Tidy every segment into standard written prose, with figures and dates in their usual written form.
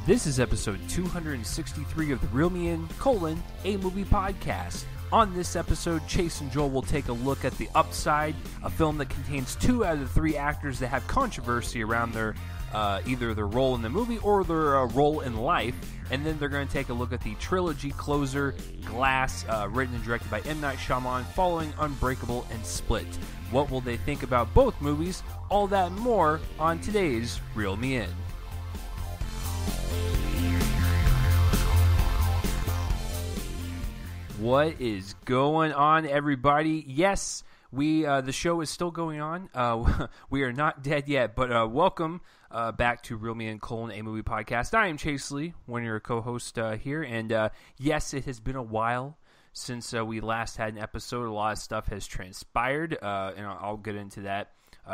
This is episode 263 of the Reel Me In, a movie podcast. On this episode, Chase and Joel will take a look at The Upside, a film that contains 2 out of the 3 actors that have controversy around their either their role in the movie or their role in life. And then they're going to take a look at the trilogy closer, Glass, written and directed by M. Night Shyamalan, following Unbreakable and Split. What will they think about both movies? All that and more on today's Reel Me In. What is going on, everybody? Yes, the show is still going on. We are not dead yet, but welcome back to Reel Me In, a movie podcast. I am Chase Lee, one of your co-hosts here, and yes, it has been a while since we last had an episode. A lot of stuff has transpired, and I'll get into that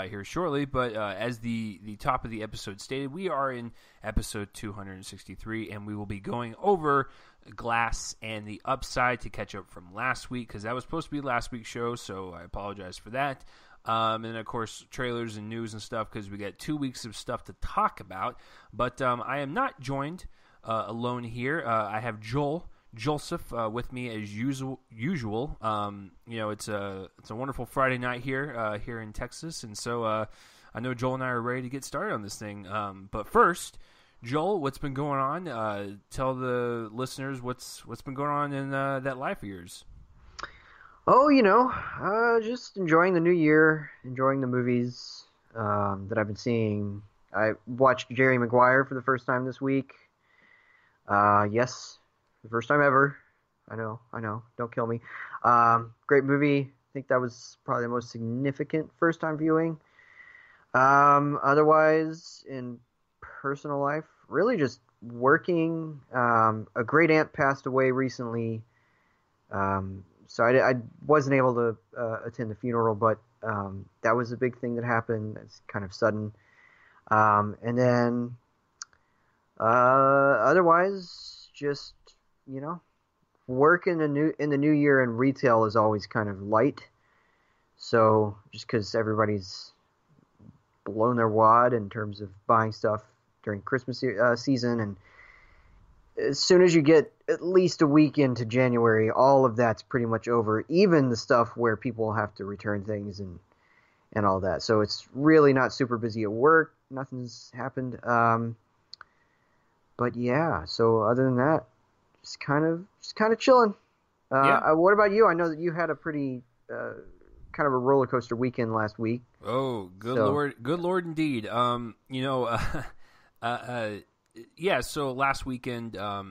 here shortly, but as the top of the episode stated, we are in episode 263, and we will be going over Glass and The Upside to catch up from last week, because that was supposed to be last week's show, so I apologize for that. And then, of course, trailers and news and stuff, because we got 2 weeks of stuff to talk about. But I am not joined alone here. I have Joseph with me as usual. It's a wonderful Friday night here in Texas, and so I know Joel and I are ready to get started on this thing. But first, Joel, what's been going on? Tell the listeners what's been going on in that life of yours. Oh, just enjoying the new year, enjoying the movies that I've been seeing. I watched Jerry Maguire for the first time this week. Yes, the first time ever. I know. Don't kill me. Great movie. I think that was probably the most significant first-time viewing. Otherwise, in personal life, really just working. A great aunt passed away recently. So I wasn't able to attend the funeral, but that was a big thing that happened. It's kind of sudden. And then otherwise, just, work in the new year in retail is always kind of light. So just because everybody's blown their wad in terms of buying stuff during Christmas season, and as soon as you get at least a week into January, all of that's pretty much over, even the stuff where people have to return things and all that. So it's really not super busy at work. Nothing's happened. But yeah, so other than that, just kind of chilling. Yeah. What about you? I know that you had a pretty kind of a roller coaster weekend last week. Oh, good Lord indeed. Yeah, so last weekend, I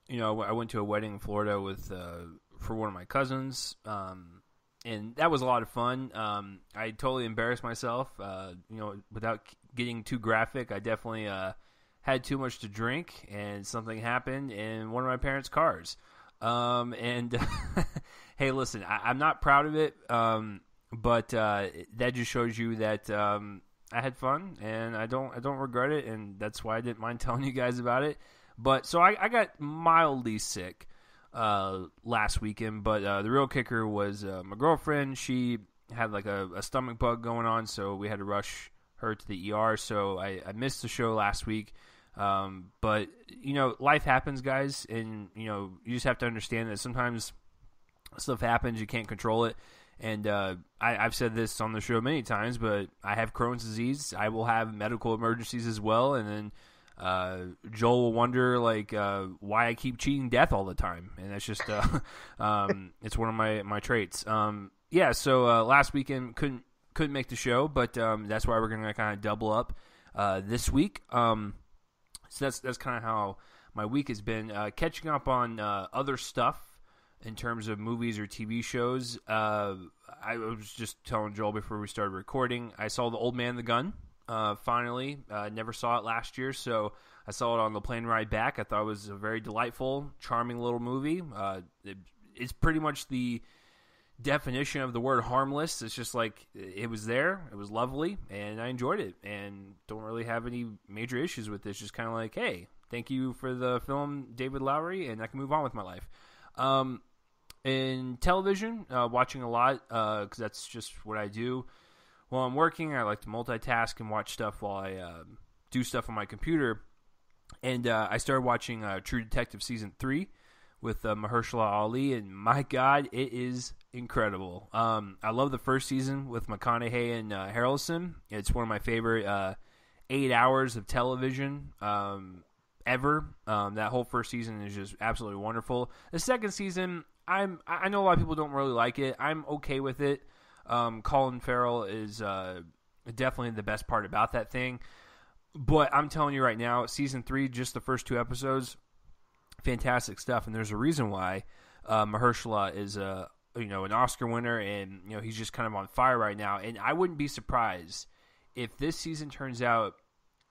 went to a wedding in Florida for one of my cousins, and that was a lot of fun. I totally embarrassed myself, without getting too graphic. I definitely had too much to drink, and something happened in one of my parents' cars. And hey, listen, I'm not proud of it, but that just shows you that I had fun, and I don't regret it, and that's why I didn't mind telling you guys about it. But so I got mildly sick last weekend, but the real kicker was my girlfriend. She had like a stomach bug going on, so we had to rush her to the ER. So I missed the show last week. But life happens, guys, and you just have to understand that sometimes stuff happens, you can't control it. And I've said this on the show many times, but I have Crohn's disease. I will have medical emergencies as well. And then Joel will wonder why I keep cheating death all the time. And that's just it's one of my traits. So last weekend couldn't make the show, but that's why we're gonna kind of double up this week. So that's kind of how my week has been. Catching up on other stuff. In terms of movies or TV shows, I was just telling Joel before we started recording, I saw The Old Man and the Gun, finally. Never saw it last year, so I saw it on the plane ride back. I thought it was a very delightful, charming little movie. It's pretty much the definition of the word harmless. It's just like, it was there, it was lovely, and I enjoyed it, and don't really have any major issues with this. Just kind of like, hey, thank you for the film, David Lowery, and I can move on with my life. In television, watching a lot, because that's just what I do. While I'm working, I like to multitask and watch stuff while I do stuff on my computer. And I started watching True Detective Season 3 with Mahershala Ali, and my God, it is incredible. I love the first season with McConaughey and Harrelson. It's one of my favorite 8 hours of television ever. That whole first season is just absolutely wonderful. The second season, I know a lot of people don't really like it. I'm okay with it. Colin Farrell is definitely the best part about that thing. But I'm telling you right now, season 3, just the first 2 episodes, fantastic stuff. And there's a reason why Mahershala is an Oscar winner, and he's just kind of on fire right now. And I wouldn't be surprised if this season turns out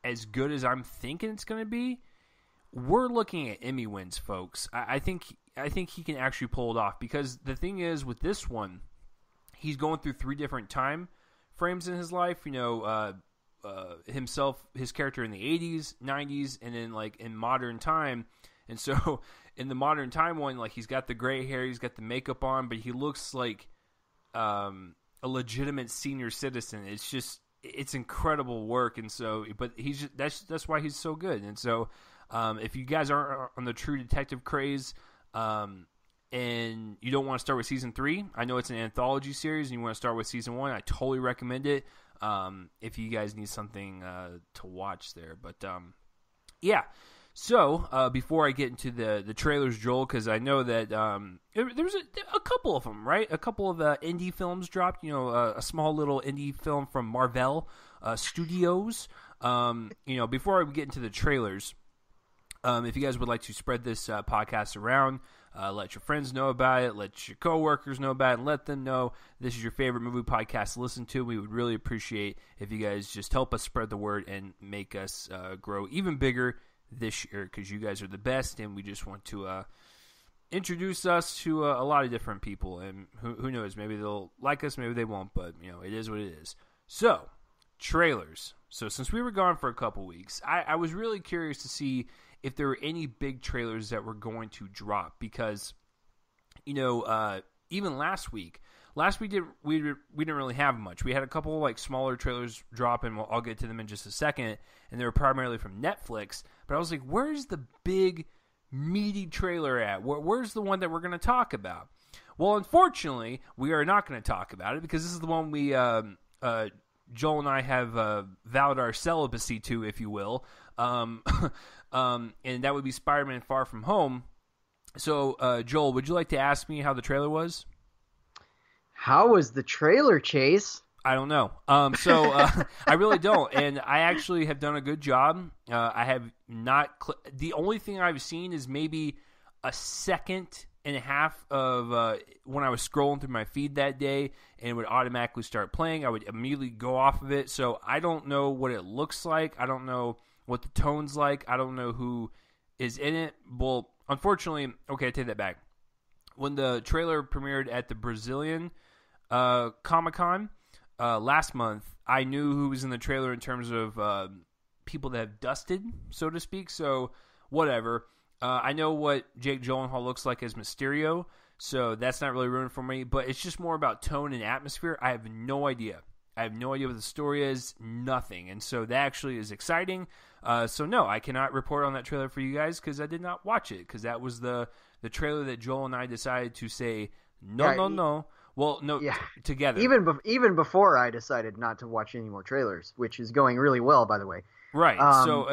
as good as I'm thinking it's going to be. We're looking at Emmy wins, folks. I think he can actually pull it off, because the thing is with this one, he's going through 3 different time frames in his life. Himself, his character in the 80s, 90s, and then like in modern time. And so in the modern time one, like he's got the gray hair, he's got the makeup on, but he looks like a legitimate senior citizen. It's incredible work. And so, but that's why he's so good. And so, if you guys aren't on the True Detective craze, and you don't want to start with season 3, I know it's an anthology series, and you want to start with season 1, I totally recommend it. If you guys need something to watch there. But yeah. So before I get into the trailers, Joel, because I know that there was a couple of them, right? A couple of indie films dropped. A small little indie film from Marvel Studios. Before we get into the trailers, if you guys would like to spread this podcast around, let your friends know about it, let your coworkers know about it, and let them know this is your favorite movie podcast to listen to. We would really appreciate if you guys just help us spread the word and make us grow even bigger this year, because you guys are the best, and we just want to introduce us to a lot of different people. And who knows, maybe they'll like us, maybe they won't, but it is what it is. So, trailers. So since we were gone for a couple weeks, I was really curious to see if there were any big trailers that were going to drop, because even last week we didn't really have much. We had a couple like smaller trailers drop, and I'll get to them in just a second, and they were primarily from Netflix. But I was like, where's the big meaty trailer at? Where's the one that we're going to talk about? Well, unfortunately, we are not going to talk about it, because this is the one we Joel and I have vowed our celibacy to, if you will. And that would be Spider-Man Far From Home. So, Joel, would you like to ask me how the trailer was? How was the trailer, Chase? I don't know. I really don't. And I actually have done a good job. I have not... the only thing I've seen is maybe a second and a half of when I was scrolling through my feed that day, and it would automatically start playing. I would immediately go off of it. So I don't know what it looks like. I don't know what the tone's like. I don't know who is in it. Well, unfortunately, okay, I take that back. When the trailer premiered at the Brazilian Comic-Con last month, I knew who was in the trailer in terms of people that have dusted, so to speak. So, whatever. I know what Jake Gyllenhaal looks like as Mysterio, so that's not really ruined for me. But it's just more about tone and atmosphere. I have no idea. I have no idea what the story is. Nothing. And so that actually is exciting. So no, I cannot report on that trailer for you guys, because I did not watch it, because that was the trailer that Joel and I decided to say no. Well, no, yeah. Together. Even before I decided not to watch any more trailers, which is going really well, by the way. Right. So,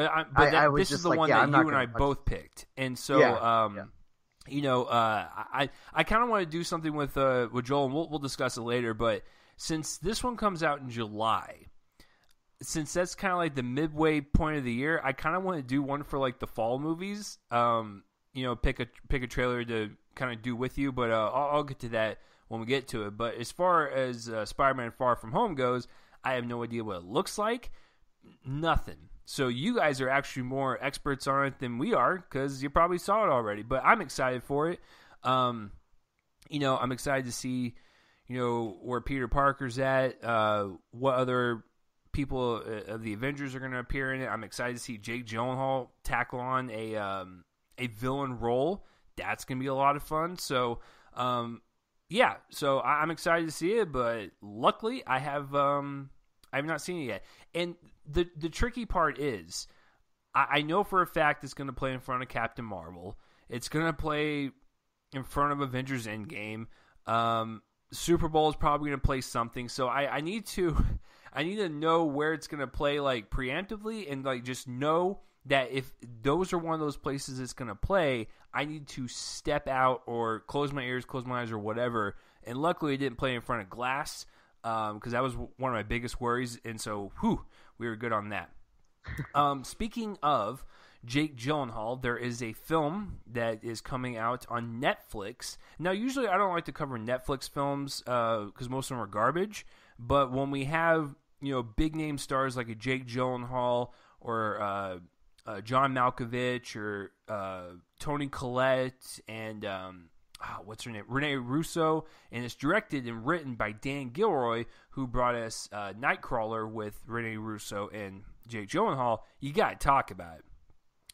this is the one that you and I both picked, and so, I kind of want to do something with Joel, and we'll discuss it later. But since this one comes out in July, since that's kind of like the midway point of the year, I kind of want to do one for like the fall movies. Pick a trailer to kind of do with you, but I'll get to that when we get to it. But as far as Spider-Man Far From Home goes, I have no idea what it looks like. Nothing. So you guys are actually more experts on it than we are, because you probably saw it already. But I'm excited for it. I'm excited to see, where Peter Parker's at, what other people of the Avengers are going to appear in it. I'm excited to see Jake Gyllenhaal tackle on a villain role. That's going to be a lot of fun. So, so I'm excited to see it. But luckily, I have not seen it yet. And the tricky part is, I know for a fact it's going to play in front of Captain Marvel. It's going to play in front of Avengers Endgame. Super Bowl is probably going to play something. So I need to know where it's going to play like preemptively, and like just know that if those are one of those places it's going to play, I need to step out or close my ears, close my eyes, or whatever. And luckily, it didn't play in front of glass because that was one of my biggest worries. And so, we were good on that. Speaking of Jake Gyllenhaal, there is a film that is coming out on Netflix. Now, usually I don't like to cover Netflix films because most of them are garbage. But when we have big name stars like a Jake Gyllenhaal or John Malkovich or Toni Collette and what's her name, Renee Russo, and it's directed and written by Dan Gilroy, who brought us Nightcrawler with Renee Russo and Jake Gyllenhaal. You got to talk about it.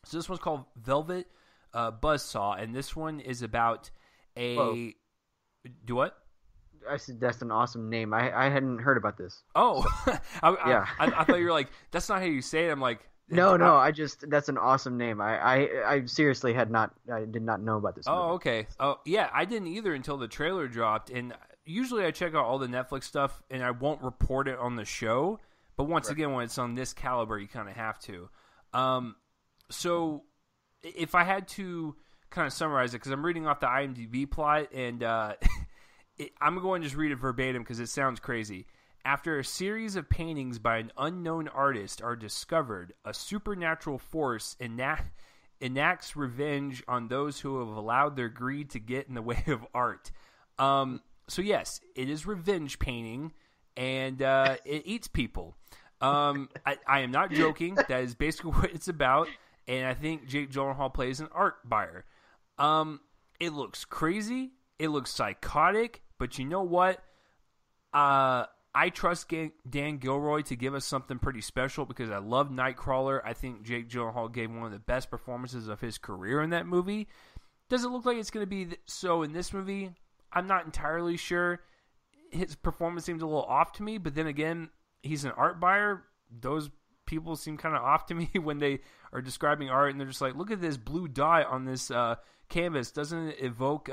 So this one's called Velvet Buzzsaw, and this one is about a... Whoa. Do what? I said that's an awesome name. I hadn't heard about this. Oh, Yeah. I thought you were like, that's not how you say it. I'm like... No, that's an awesome name. I seriously I did not know about this movie. Oh, okay. Oh, yeah, I didn't either until the trailer dropped, and usually I check out all the Netflix stuff, and I won't report it on the show, but once again, when it's on this caliber, you kind of have to. So if I had to kind of summarize it, because I'm reading off the IMDb plot, and I'm going to just read it verbatim because it sounds crazy. After a series of paintings by an unknown artist are discovered, a supernatural force enacts revenge on those who have allowed their greed to get in the way of art. So yes, it is revenge painting, and it eats people. I am not joking. That is basically what it's about, and I think Jake Gyllenhaal plays an art buyer. It looks crazy. It looks psychotic, but you know what? I trust Dan Gilroy to give us something pretty special because I love Nightcrawler. I think Jake Gyllenhaal gave one of the best performances of his career in that movie. Does it look like it's going to be so in this movie? I'm not entirely sure. His performance seems a little off to me, but then again, he's an art buyer. Those people seem kind of off to me when they are describing art, and they're just like, look at this blue dot on this canvas. Doesn't it evoke,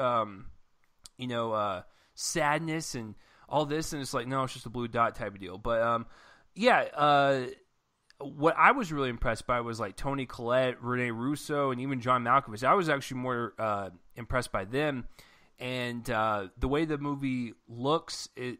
sadness and all this? And it's like, no, it's just a blue dot type of deal. But what I was really impressed by was like Toni Collette, Renee Russo, and even John Malkovich. I was actually more impressed by them. And the way the movie looks, it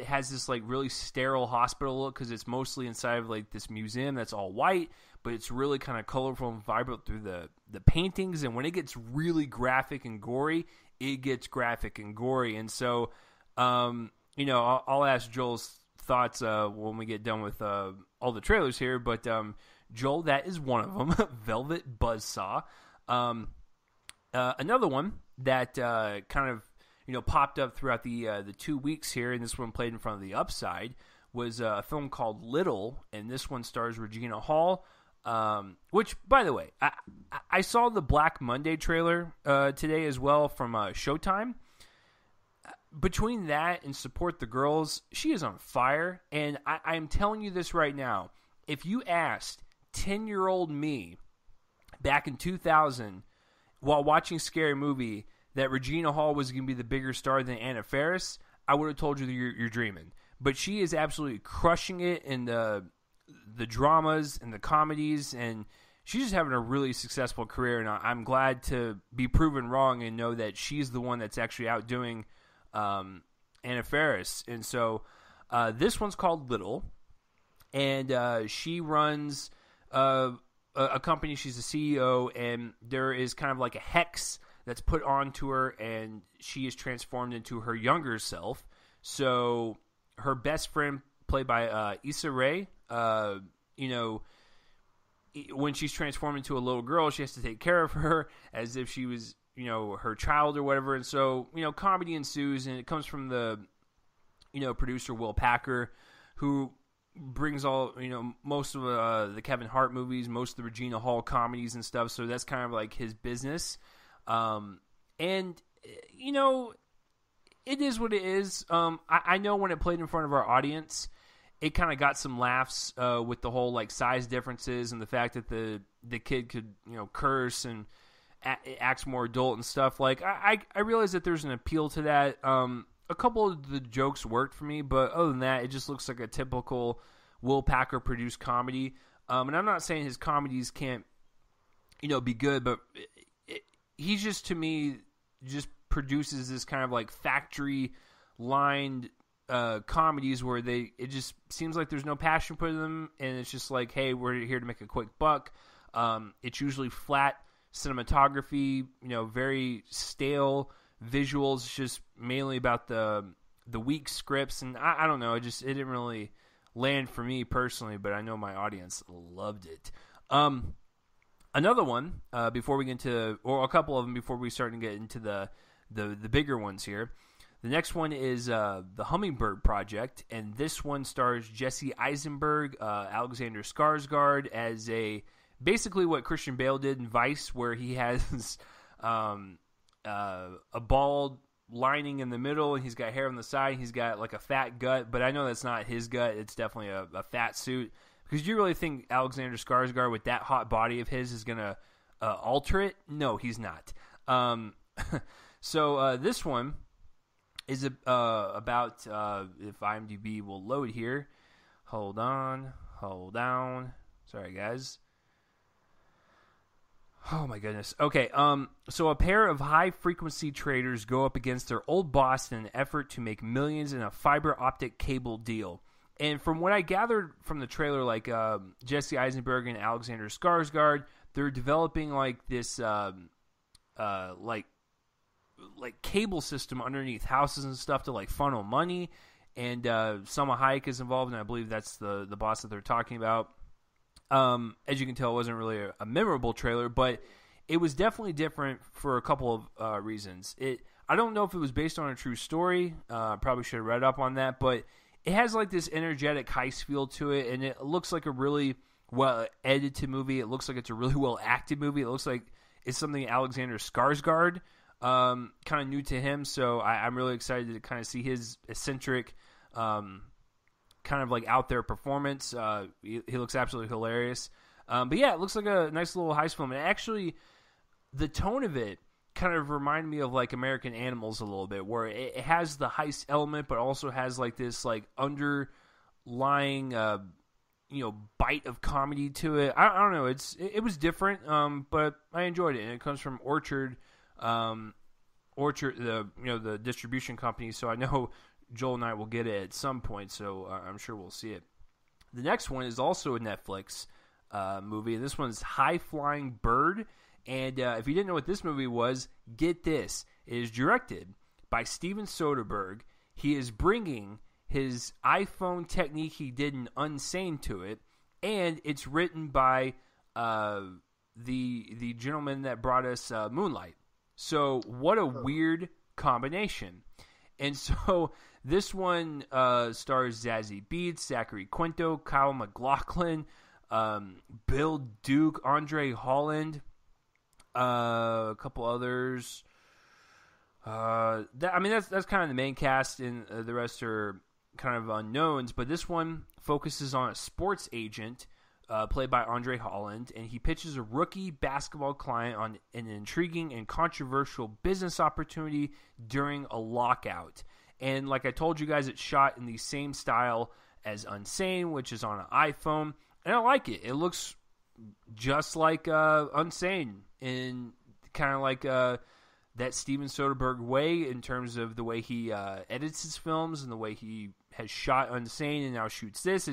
has this like really sterile hospital look because it's mostly inside of like this museum that's all white, but it's really kind of colorful and vibrant through the paintings. And when it gets really graphic and gory, it gets graphic and gory. And so, I'll ask Joel's thoughts when we get done with all the trailers here. But Joel, that is one of them, Velvet Buzzsaw. Another one that kind of popped up throughout the 2 weeks here, and this one played in front of the Upside, was a film called Little, and this one stars Regina Hall. Which, by the way, I saw the Black Monday trailer today as well from Showtime. Between that and Support the Girls, she is on fire. And I'm telling you this right now. If you asked 10-year-old me back in 2000 while watching Scary Movie that Regina Hall was going to be the bigger star than Anna Faris, I would have told you that you're dreaming. But she is absolutely crushing it in the dramas and the comedies, and she's just having a really successful career. And I'm glad to be proven wrong and know that she's the one that's actually outdoing Anna Faris. And so this one's called Little, and she runs a company. She's a CEO, and there is kind of like a hex that's put onto her, and she is transformed into her younger self. So her best friend, played by Issa Rae, when she's transformed into a little girl, she has to take care of her as if she was her child or whatever. And so, comedy ensues, and it comes from the, producer Will Packer, who brings all, most of the Kevin Hart movies, most of the Regina Hall comedies and stuff. So that's kind of like his business. And, it is what it is. I know when it played in front of our audience, it kind of got some laughs with the whole like size differences and the fact that the kid could curse and acts more adult and stuff. Like I realize that there's an appeal to that. A couple of the jokes worked for me, but other than that, it just looks like a typical Will Packer produced comedy. And I'm not saying his comedies can't be good, but he's just, to me, just produces this kind of like factory lined comedies where it just seems like there's no passion put in them, and it's just like, hey, we're here to make a quick buck. It's usually flat cinematography, very stale visuals. It's just mainly about the weak scripts, and I don't know, it didn't really land for me personally, but I know my audience loved it. Another one before we get into, or a couple of them before we start to get into the bigger ones here. The next one is the Hummingbird Project, and this one stars Jesse Eisenberg, Alexander Skarsgård as basically what Christian Bale did in Vice, where he has a bald lining in the middle, and he's got hair on the side, and he's got like a fat gut, but I know that's not his gut. It's definitely a fat suit. Because you really think Alexander Skarsgård with that hot body of his is going to alter it? No, he's not. So this one is about, if IMDb will load here. Hold on. Sorry, guys. Oh, my goodness. Okay, so a pair of high-frequency traders go up against their old boss in an effort to make millions in a fiber optic cable deal. And from what I gathered from the trailer, like Jesse Eisenberg and Alexander Skarsgård, they're developing like this like cable system underneath houses and stuff to like funnel money. And Salma Hayek is involved, and I believe that's the boss that they're talking about. As you can tell, it wasn't really a memorable trailer, but it was definitely different for a couple of reasons. I don't know if it was based on a true story. Probably should have read up on that, but it has like this energetic heist feel to it, and it looks like a really well edited movie. It looks like it's a really well acted movie. It looks like it's something Alexander Skarsgård kind of new to him. So I'm really excited to kind of see his eccentric, kind of like out there performance. He looks absolutely hilarious. But yeah, it looks like a nice little heist film. And actually, the tone of it kind of reminded me of like American Animals a little bit, where it has the heist element, but also has like this like underlying bite of comedy to it. I don't know. It was different, but I enjoyed it, and it comes from Orchard, the distribution company. So I know Joel and I will get it at some point. So I'm sure we'll see it. The next one is also a Netflix movie. This one's High Flying Bird. And if you didn't know what this movie was, get this. It is directed by Steven Soderbergh. He is bringing his iPhone technique he did in Unsane to it. And it's written by the gentleman that brought us Moonlight. So what a weird combination. And so this one stars Zazie Beetz, Zachary Quinto, Kyle MacLachlan, Bill Duke, Andre Holland, a couple others. That's kind of the main cast, and the rest are kind of unknowns. But this one focuses on a sports agent played by Andre Holland, and he pitches a rookie basketball client on an intriguing and controversial business opportunity during a lockout. And like I told you guys, it's shot in the same style as Unsane, which is on an iPhone, and I like it. It looks just like Unsane, in kind of like that Steven Soderbergh way in terms of the way he edits his films and the way he has shot Unsane and now shoots this.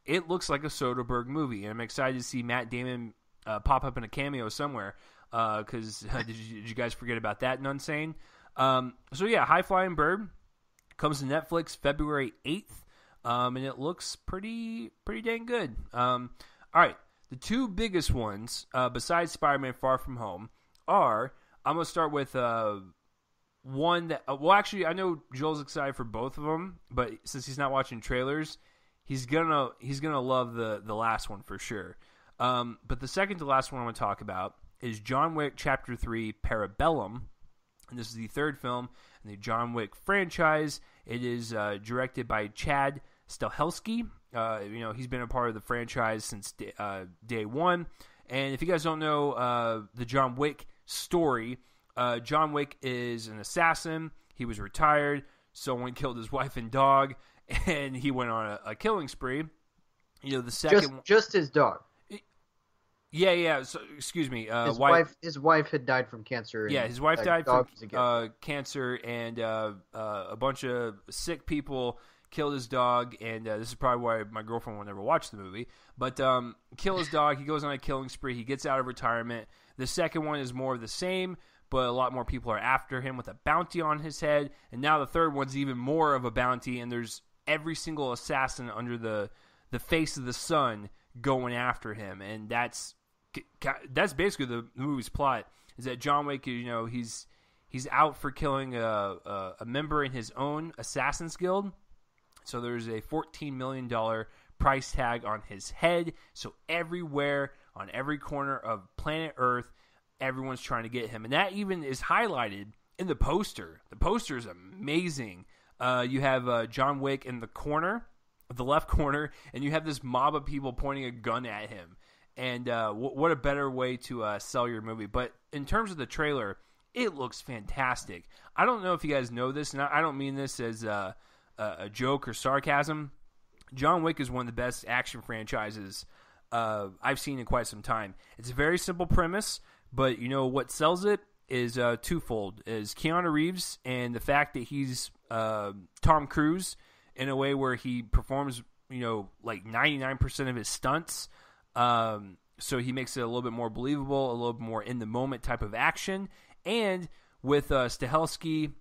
It looks like a Soderbergh movie, and I'm excited to see Matt Damon pop up in a cameo somewhere, because did you guys forget about that in Unsane? So yeah, High Flying Bird comes to Netflix February 8th, and it looks pretty dang good. All right. The two biggest ones, besides Spider-Man Far From Home, are, I'm going to start with one that, actually, I know Joel's excited for both of them, but since he's not watching trailers, he's gonna love the last one for sure. But the second to last one I want to talk about is John Wick Chapter 3 Parabellum, and this is the third film in the John Wick franchise. It is directed by Chad Stahelski. He's been a part of the franchise since day one. And if you guys don't know the John Wick story, John Wick is an assassin. He was retired. Someone killed his wife and dog, and he went on a killing spree. The second just his dog. Yeah. So, excuse me. His wife had died from cancer. Yeah, his wife died from cancer, and a bunch of sick people killed his dog. And this is probably why my girlfriend will never watch the movie. But kill his dog. He goes on a killing spree. He gets out of retirement. The second one is more of the same, but a lot more people are after him with a bounty on his head. And now the third one's even more of a bounty, and there's every single assassin under the face of the sun going after him, and that's basically the movie's plot. Is that John Wick? He's out for killing a member in his own Assassin's Guild. So there's a $14 million price tag on his head. So everywhere, on every corner of planet Earth, everyone's trying to get him, and that even is highlighted in the poster. The poster is amazing. You have John Wick in the left corner, and you have this mob of people pointing a gun at him. And what a better way to sell your movie. But in terms of the trailer, it looks fantastic. I don't know if you guys know this, and I don't mean this as a joke or sarcasm. John Wick is one of the best action franchises I've seen in quite some time. It's a very simple premise, but what sells it is twofold. Is Keanu Reeves and the fact that he's Tom Cruise in a way where he performs, like 99% of his stunts. So he makes it a little bit more believable, a little bit more in the moment type of action. And with Stahelski,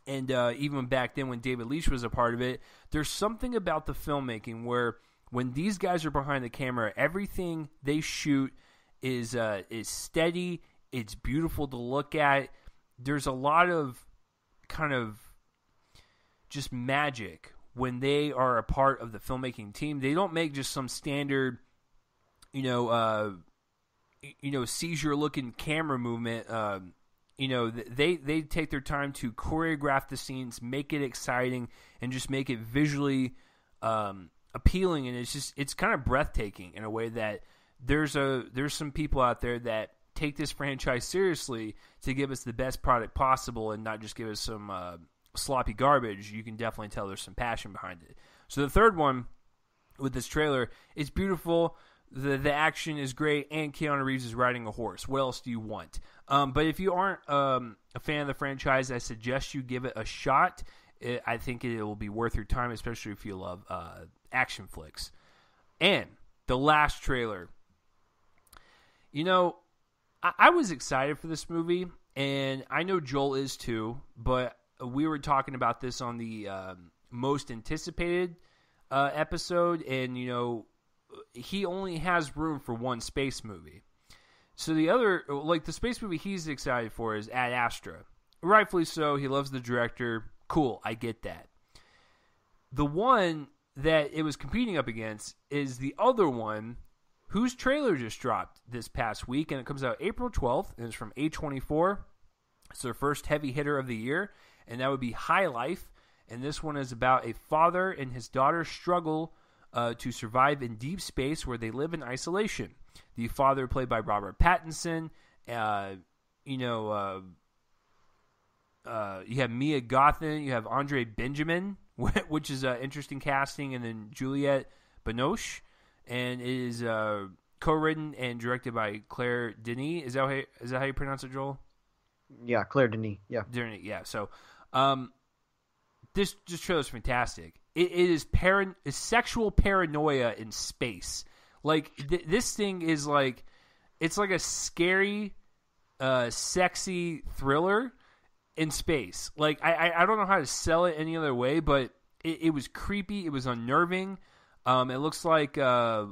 and even back then when David Leitch was a part of it, there's something about the filmmaking where when these guys are behind the camera, everything they shoot is steady. It's beautiful to look at. There's a lot of kind of just magic when they are a part of the filmmaking team. They don't make just some standard, seizure-looking camera movement. They take their time to choreograph the scenes, make it exciting, and just make it visually appealing. And it's kind of breathtaking in a way that there's some people out there that take this franchise seriously to give us the best product possible and not just give us some sloppy garbage. You can definitely tell there's some passion behind it. So the third one with this trailer, it's beautiful. The action is great, and Keanu Reeves is riding a horse. What else do you want? But if you aren't a fan of the franchise, I suggest you give it a shot. I think it will be worth your time, especially if you love action flicks. And the last trailer. I was excited for this movie, and I know Joel is too, but we were talking about this on the most anticipated episode, and, he only has room for one space movie. So the other, the space movie he's excited for is Ad Astra. Rightfully so. He loves the director. Cool, I get that. The one that it was competing up against is the other one whose trailer just dropped this past week, and it comes out April 12th, and it's from A24. It's their first heavy hitter of the year, and that would be High Life. And this one is about a father and his daughter struggle to survive in deep space where they live in isolation. The father, played by Robert Pattinson. You have Mia Goth, you have Andre Benjamin, which is interesting casting, and then Juliette Binoche, and it is co-written and directed by Claire Denis. Is that how you pronounce it, Joel? Yeah, Claire Denis. Yeah, Denis. Yeah. So, this trailer is fantastic. It is sexual paranoia in space. Like this thing is like, it's like a scary, sexy thriller in space. Like I don't know how to sell it any other way, but it was creepy. It was unnerving. It looks like a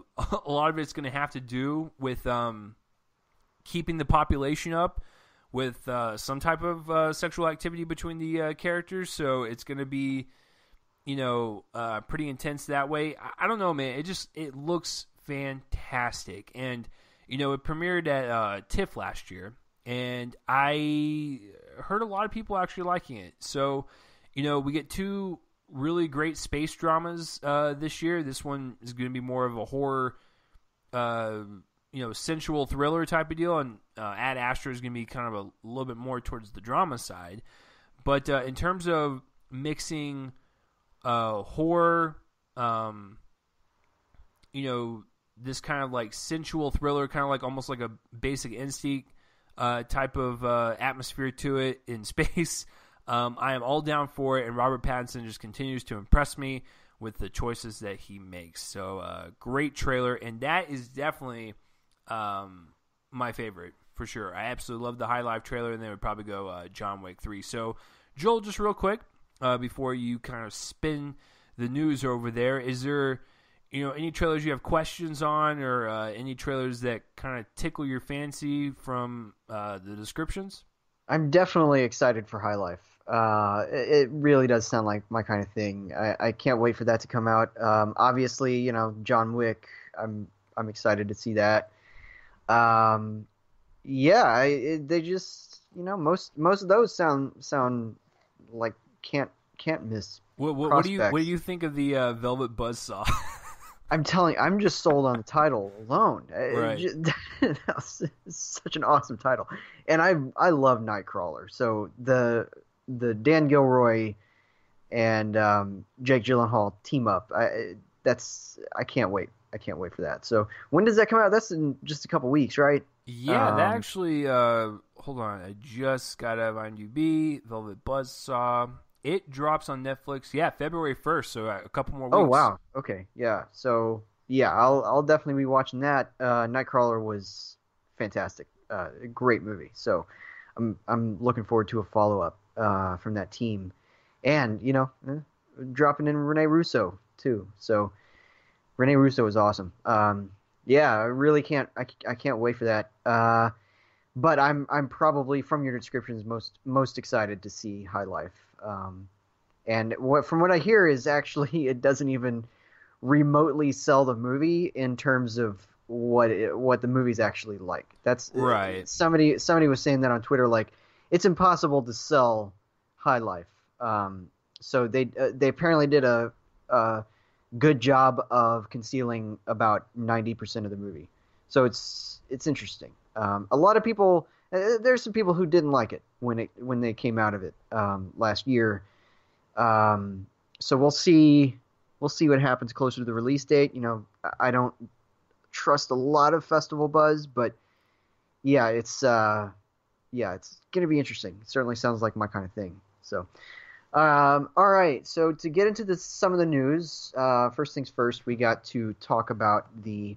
lot of it's going to have to do with keeping the population up with some type of sexual activity between the characters. So it's going to be, pretty intense that way. I don't know, man. It looks fantastic. And, it premiered at TIFF last year. And I heard a lot of people actually liking it. So, we get two really great space dramas this year. This one is going to be more of a horror, uh, sensual thriller type of deal, and Ad Astra is going to be kind of a little bit more towards the drama side. But in terms of mixing horror, this kind of like sensual thriller, kind of like almost like a Basic Instinct type of atmosphere to it in space. I am all down for it, and Robert Pattinson just continues to impress me with the choices that he makes. So, great trailer, and that is definitely my favorite for sure. I absolutely love the High Life trailer, and then would probably go John Wick 3. So, Joel, just real quick before you kind of spin the news over there, is there any trailers you have questions on, or any trailers that kind of tickle your fancy from the descriptions? I'm definitely excited for High Life. It really does sound like my kind of thing. I can't wait for that to come out. Obviously, John Wick. I'm excited to see that. Yeah, they just most of those sound like can't miss What do prospects. you think of the Velvet Buzzsaw? I'm just sold on the title alone. Right. It's such an awesome title, and I love Nightcrawler. So the Dan Gilroy and Jake Gyllenhaal team up. I can't wait. I can't wait for that. So when does that come out? That's in just a couple weeks, right? Yeah, that actually. Hold on, I just got out of IMDb. Velvet Buzzsaw. It drops on Netflix. Yeah, February 1st. So a couple more weeks. Oh wow. Okay. Yeah. So yeah, I'll definitely be watching that. Nightcrawler was fantastic. A great movie. So I'm looking forward to a follow up from that team, and dropping in Rene Russo too. So Rene Russo is awesome. Yeah, I really can't. I can't wait for that. But I'm probably from your descriptions most excited to see High Life. And from what I hear is actually it doesn't even remotely sell the movie in terms of what the movie's actually like. That's right. Somebody was saying that on Twitter, like it's impossible to sell High Life. So they apparently did a good job of concealing about 90% of the movie. So it's interesting. A lot of people, there's some people who didn't like it when they came out of it last year. So we'll see what happens closer to the release date. I don't trust a lot of festival buzz, but yeah, it's going to be interesting. It certainly sounds like my kind of thing. So, all right. So to get into some of the news, first things first, we got to talk about the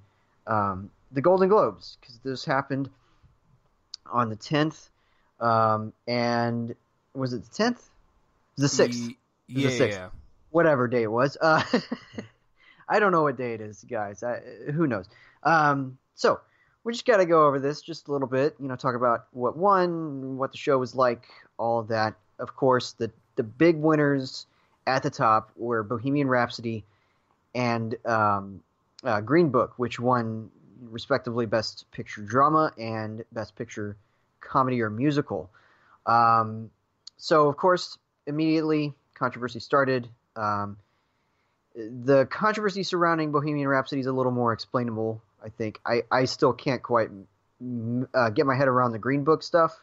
Golden Globes, because this happened on the 10th. And was it the 10th? The 6th. Yeah, the 6th. yeah. Whatever day it was. I don't know what day it is, guys. Who knows? So we just got to go over this just a little bit, talk about what won, what the show was like, all of that. Of course, the big winners at the top were Bohemian Rhapsody and Green Book, which won respectively Best Picture Drama and Best Picture Comedy or Musical. So, of course, immediately controversy started. The controversy surrounding Bohemian Rhapsody is a little more explainable, I think. I still can't quite get my head around the Green Book stuff.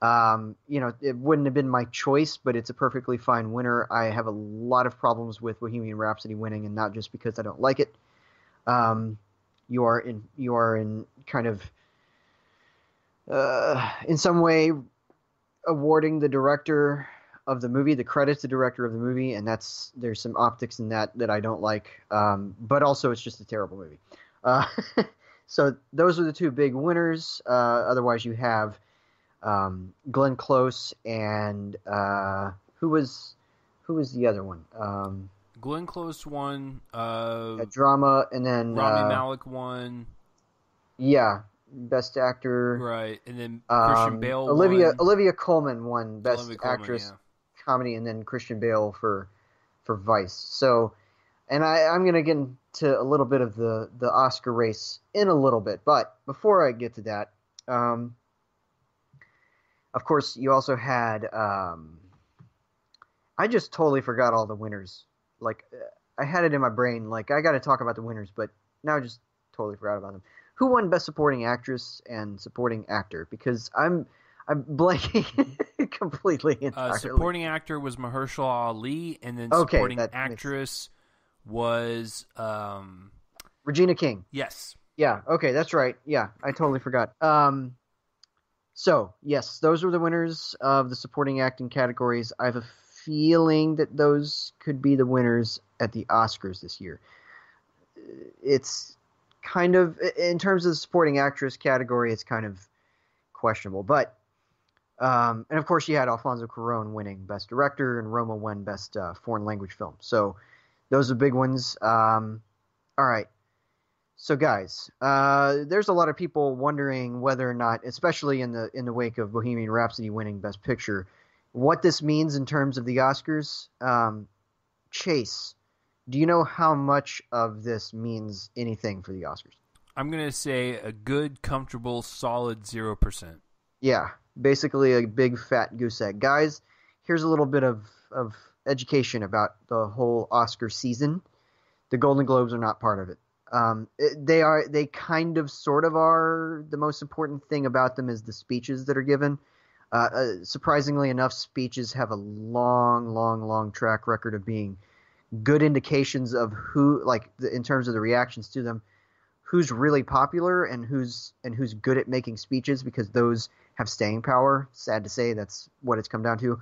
It wouldn't have been my choice, but it's a perfectly fine winner. I have a lot of problems with Bohemian Rhapsody winning, and not just because I don't like it. You are in kind of in some way awarding the director of the movie the credit to the director of the movie, and there's some optics in that I don't like. But also it's just a terrible movie. So those are the two big winners. Otherwise, you have Glenn Close and who was the other one? Glenn Close won. A drama, and then Rami Malek won. Yeah, Best Actor. Right, and then Christian Bale won. won. Olivia Colman won Best Actress, yeah. Comedy, and then Christian Bale for Vice. So, and I'm going to get into a little bit of the Oscar race in a little bit, but before I get to that, of course, you also had I just totally forgot all the winners. Like, I had it in my brain. Like, I got to talk about the winners, but now I just totally forgot about them. Who won Best Supporting Actress and Supporting Actor? Because I'm blanking completely entirely. Supporting actor was Mahershala Ali, and then Okay, supporting that makes actress was Regina King. yes. Yeah, okay, that's right. Yeah, I totally forgot. So, yes, those were the winners of the supporting acting categories. I have a feeling that those could be the winners at the Oscars this year. It's kind of, in terms of the supporting actress category, it's kind of questionable. But, and of course, you had Alfonso Cuarón winning Best Director and Roma won Best Foreign Language Film. So, those are big ones. All right. So, guys, there's a lot of people wondering whether or not, especially in the wake of Bohemian Rhapsody winning Best Picture, what this means in terms of the Oscars. Chase, do you know how much of this means anything for the Oscars? I'm gonna say a good, comfortable, solid 0%. Yeah, basically a big fat goose egg. Guys, here's a little bit of education about the whole Oscar season. The Golden Globes are not part of it. They kind of sort of are. The most important thing about them is the speeches that are given. Surprisingly enough, speeches have a long, long, long track record of being good indications of who, like in terms of the reactions to them, who's really popular and who's good at making speeches because those have staying power. Sad to say, that's what it's come down to.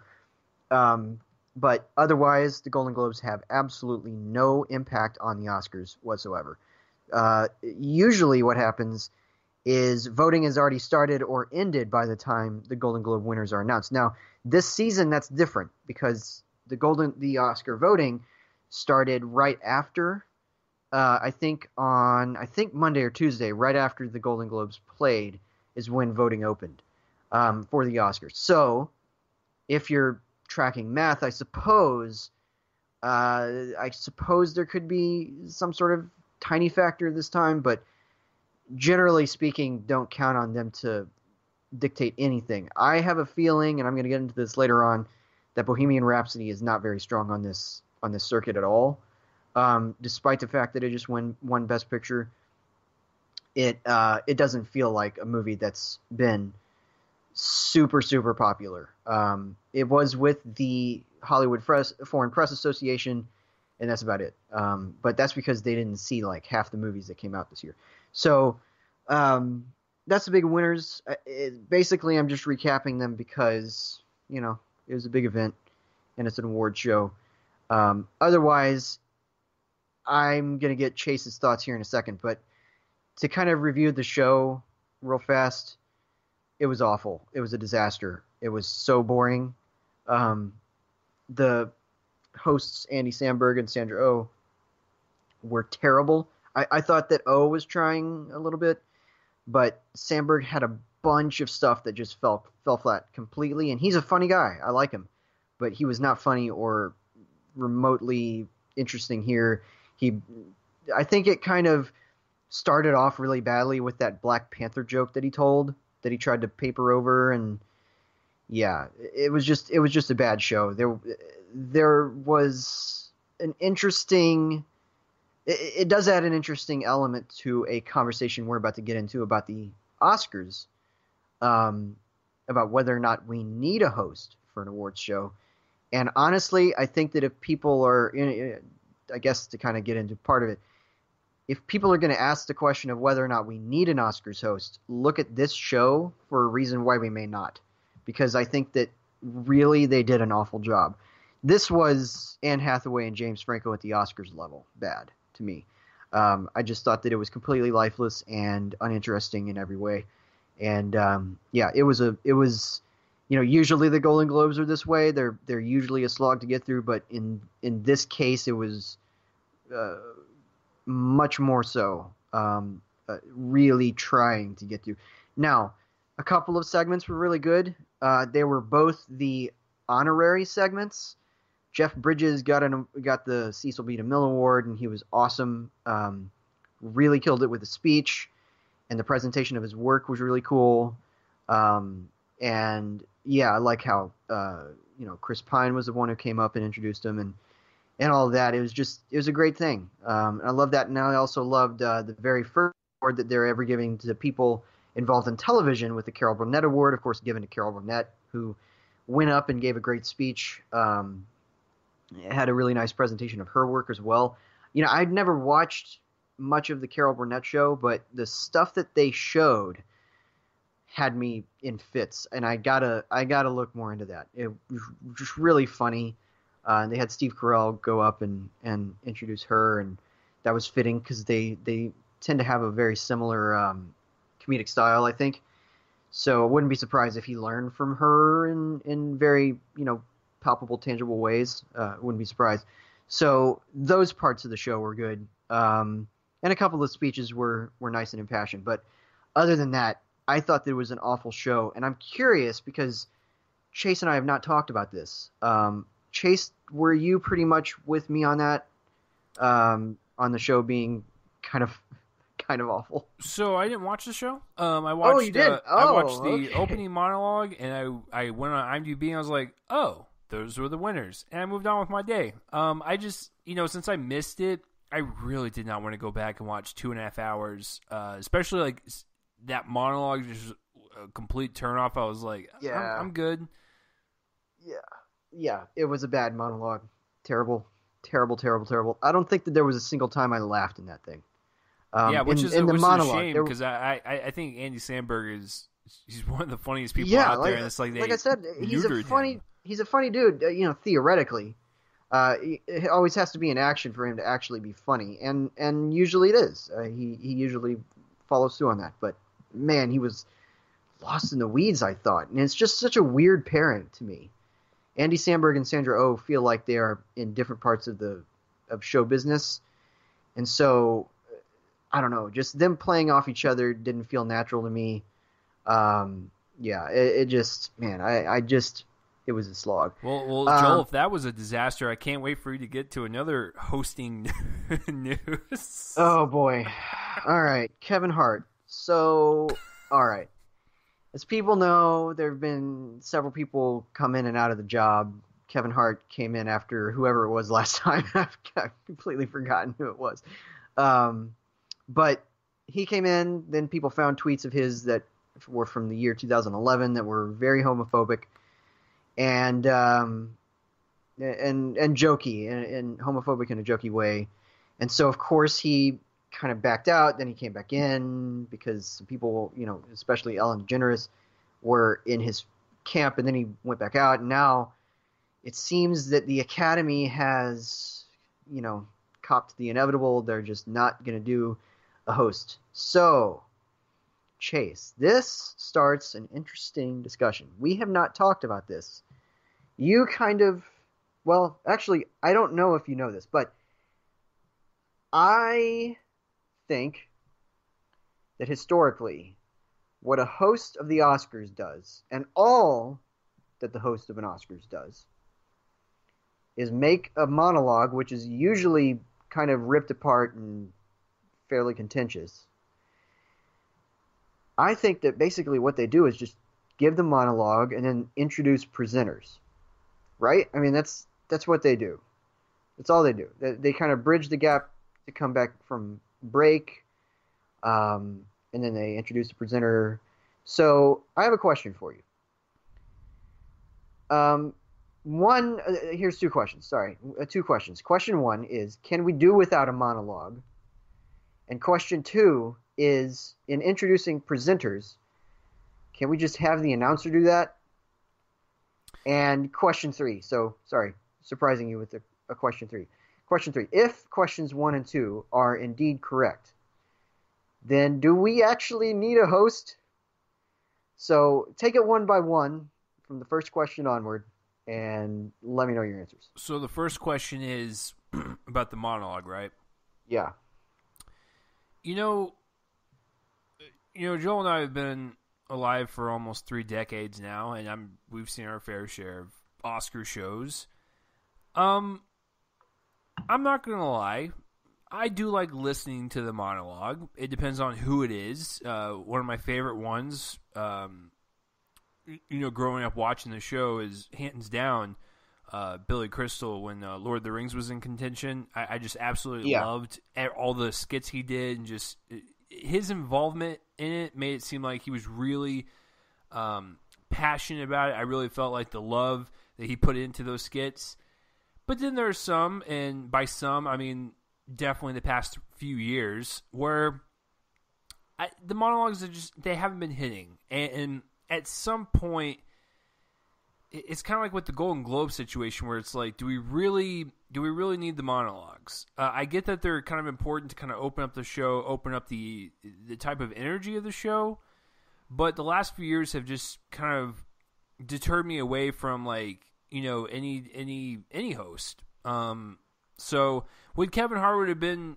But otherwise, the Golden Globes have absolutely no impact on the Oscars whatsoever. Usually what happens is voting has already started or ended by the time the Golden Globe winners are announced. Now, this season that's different because the Oscar voting started right after I think Monday or Tuesday, right after the Golden Globes played, is when voting opened for the Oscars. So, if you're tracking math, I suppose there could be some sort of tiny factor this time, but generally speaking, don't count on them to dictate anything. I have a feeling, and I'm going to get into this later on, that Bohemian Rhapsody is not very strong on this circuit at all. Despite the fact that it just won Best Picture, it doesn't feel like a movie that's been super super popular. It was with the Hollywood Foreign Press Association, and that's about it. But that's because they didn't see like half the movies that came out this year. So that's the big winners. Basically, I'm just recapping them because it was a big event and it's an award show. Otherwise, I'm going to get Chase's thoughts here in a second, but to kind of review the show real fast, it was awful. It was a disaster. It was so boring. The hosts, Andy Samberg and Sandra Oh, were terrible. I thought that Oh was trying a little bit, but Samberg had a bunch of stuff that just fell flat completely, and he's a funny guy. I like him, but he was not funny or remotely interesting here. I think it kind of started off really badly with that Black Panther joke that he told, that he tried to paper over, and yeah, it was just a bad show. There was an interesting. It does add an interesting element to a conversation we're about to get into about the Oscars, about whether or not we need a host for an awards show. And honestly, I think that if people are, I guess to kind of get into part of it, if people are going to ask the question of whether or not we need an Oscars host, look at this show for a reason why we may not. Because I think that really they did an awful job. This was Anne Hathaway and James Franco at the Oscars level bad to me. I just thought that it was completely lifeless and uninteresting in every way. And yeah, it was usually the Golden Globes are this way. They're usually a slog to get through, but in this case, it was much more so. Really trying to get through. Now, a couple of segments were really good. They were both the honorary segments. Jeff Bridges got the Cecil B. DeMille Award, and he was awesome. Really killed it with the speech, and the presentation of his work was really cool. And yeah, I like how Chris Pine was the one who came up and introduced him, and all of that. It was a great thing. I love that. And I also loved the very first award that they're ever giving to people involved in television with the Carol Burnett Award, of course, given to Carol Burnett, who went up and gave a great speech. Had a really nice presentation of her work as well. I'd never watched much of the Carol Burnett show, but the stuff that they showed had me in fits, and I gotta look more into that. It was just really funny. They had Steve Carell go up and introduce her, and that was fitting because they tend to have a very similar comedic style, I think. So I wouldn't be surprised if he learned from her in very palpable, tangible ways. Wouldn't be surprised. So those parts of the show were good, and a couple of speeches were nice and impassioned. But other than that, I thought there was an awful show, and I'm curious because Chase and I have not talked about this. Chase, were you pretty much with me on that? On the show being kind of awful. So I didn't watch the show. I watched. Oh, you did. I watched the okay. opening monologue, and I went on IMDb and I was like, oh, those were the winners, and I moved on with my day. I just since I missed it, I really did not want to go back and watch 2.5 hours, especially like that monologue, just a complete turnoff. I was like, Yeah. I'm good. Yeah, it was a bad monologue. Terrible. I don't think that there was a single time I laughed in that thing. Which in the is monologue, a shame because I think Andy Samberg he's one of the funniest people yeah, out there, and it's like I said, he's a funny dude. Theoretically, it always has to be an action for him to actually be funny, and usually it is. He usually follows through on that. But man, he was lost in the weeds, I thought, and it's just such a weird pairing to me. Andy Samberg and Sandra Oh feel like they are in different parts of show business, and so I don't know, just them playing off each other didn't feel natural to me. It just, man, it was a slog. Well, Joel, if that was a disaster, I can't wait for you to get to another hosting news. Oh boy. All right, Kevin Hart. So, all right. As people know, there have been several people come in and out of the job. Kevin Hart came in after whoever it was last time. I've completely forgotten who it was. But he came in, then people found tweets of his that were from the year 2011 that were very homophobic and jokey, and homophobic in a jokey way. And so, of course, he kind of backed out. Then he came back in because some people, especially Ellen DeGeneres, were in his camp, and then he went back out. And now it seems that the Academy has, copped the inevitable. They're just not going to do a host. So, Chase, this starts an interesting discussion. We have not talked about this. You actually, I don't know if you know this, but I think that historically, what a host of the Oscars does, and all that the host of an Oscars does, is make a monologue, which is usually kind of ripped apart and fairly contentious. I think that basically what they do is just give the monologue and then introduce presenters, right? I mean, that's what they do. That's all they do. They kind of bridge the gap to come back from break, and then they introduce the presenter. So I have a question for you. Here's two questions. Sorry, two questions. Question one is, can we do without a monologue? And question two is, in introducing presenters, can we just have the announcer do that? And question three. So, sorry, surprising you with a question three. Question three. If questions 1 and 2 are indeed correct, then do we actually need a host? So take it one by one from the first question onward, and let me know your answers. So the first question is about the monologue, right? Yeah. Joel and I have been alive for almost 3 decades now, and we've seen our fair share of Oscar shows. I'm not going to lie. I do like listening to the monologue. It depends on who it is. One of my favorite ones growing up watching the show is hands down Billy Crystal when Lord of the Rings was in contention. I just absolutely Yeah. loved all the skits he did, and just his involvement in it made it seem like he was really passionate about it. I really felt like the love that he put into those skits. But then there are some, and by some I mean definitely the past few years, where the monologues they haven't been hitting, and at some point it's kind of like with the Golden Globe situation where it's like, do we really need the monologues? I get that they're kind of important to kind of open up the show, open up the type of energy of the show, but the last few years have just kind of deterred me away from like any host. So would Kevin Hart would have been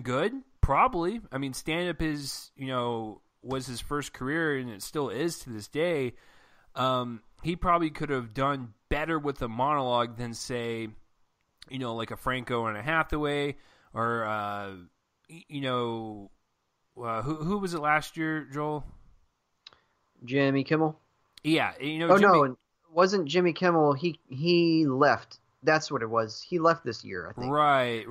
good? Probably. I mean, stand up was his first career, and it still is to this day. He probably could have done better with a monologue than, say, like a Franco and a Hathaway, or who was it last year, Joel? Jimmy Kimmel. Yeah, no, it wasn't Jimmy Kimmel. He left. That's what it was. He left this year, I think. Right.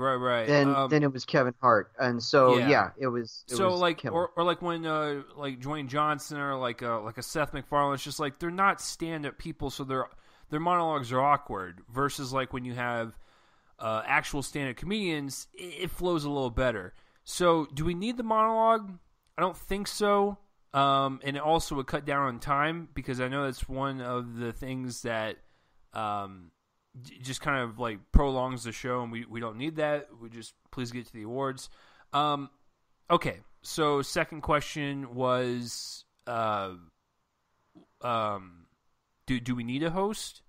Then it was Kevin Hart, and so it was. So was like, Kimmel. or like when like Dwayne Johnson or like a Seth MacFarlane, it's just like they're not stand-up people, so their monologues are awkward. Versus like when you have actual stand-up comedians, it flows a little better. So do we need the monologue? I don't think so. And it also would cut down on time, because I know that's one of the things that just kind of like prolongs the show, and we don't need that. We just please get to the awards. Okay, so second question was, do we need a host?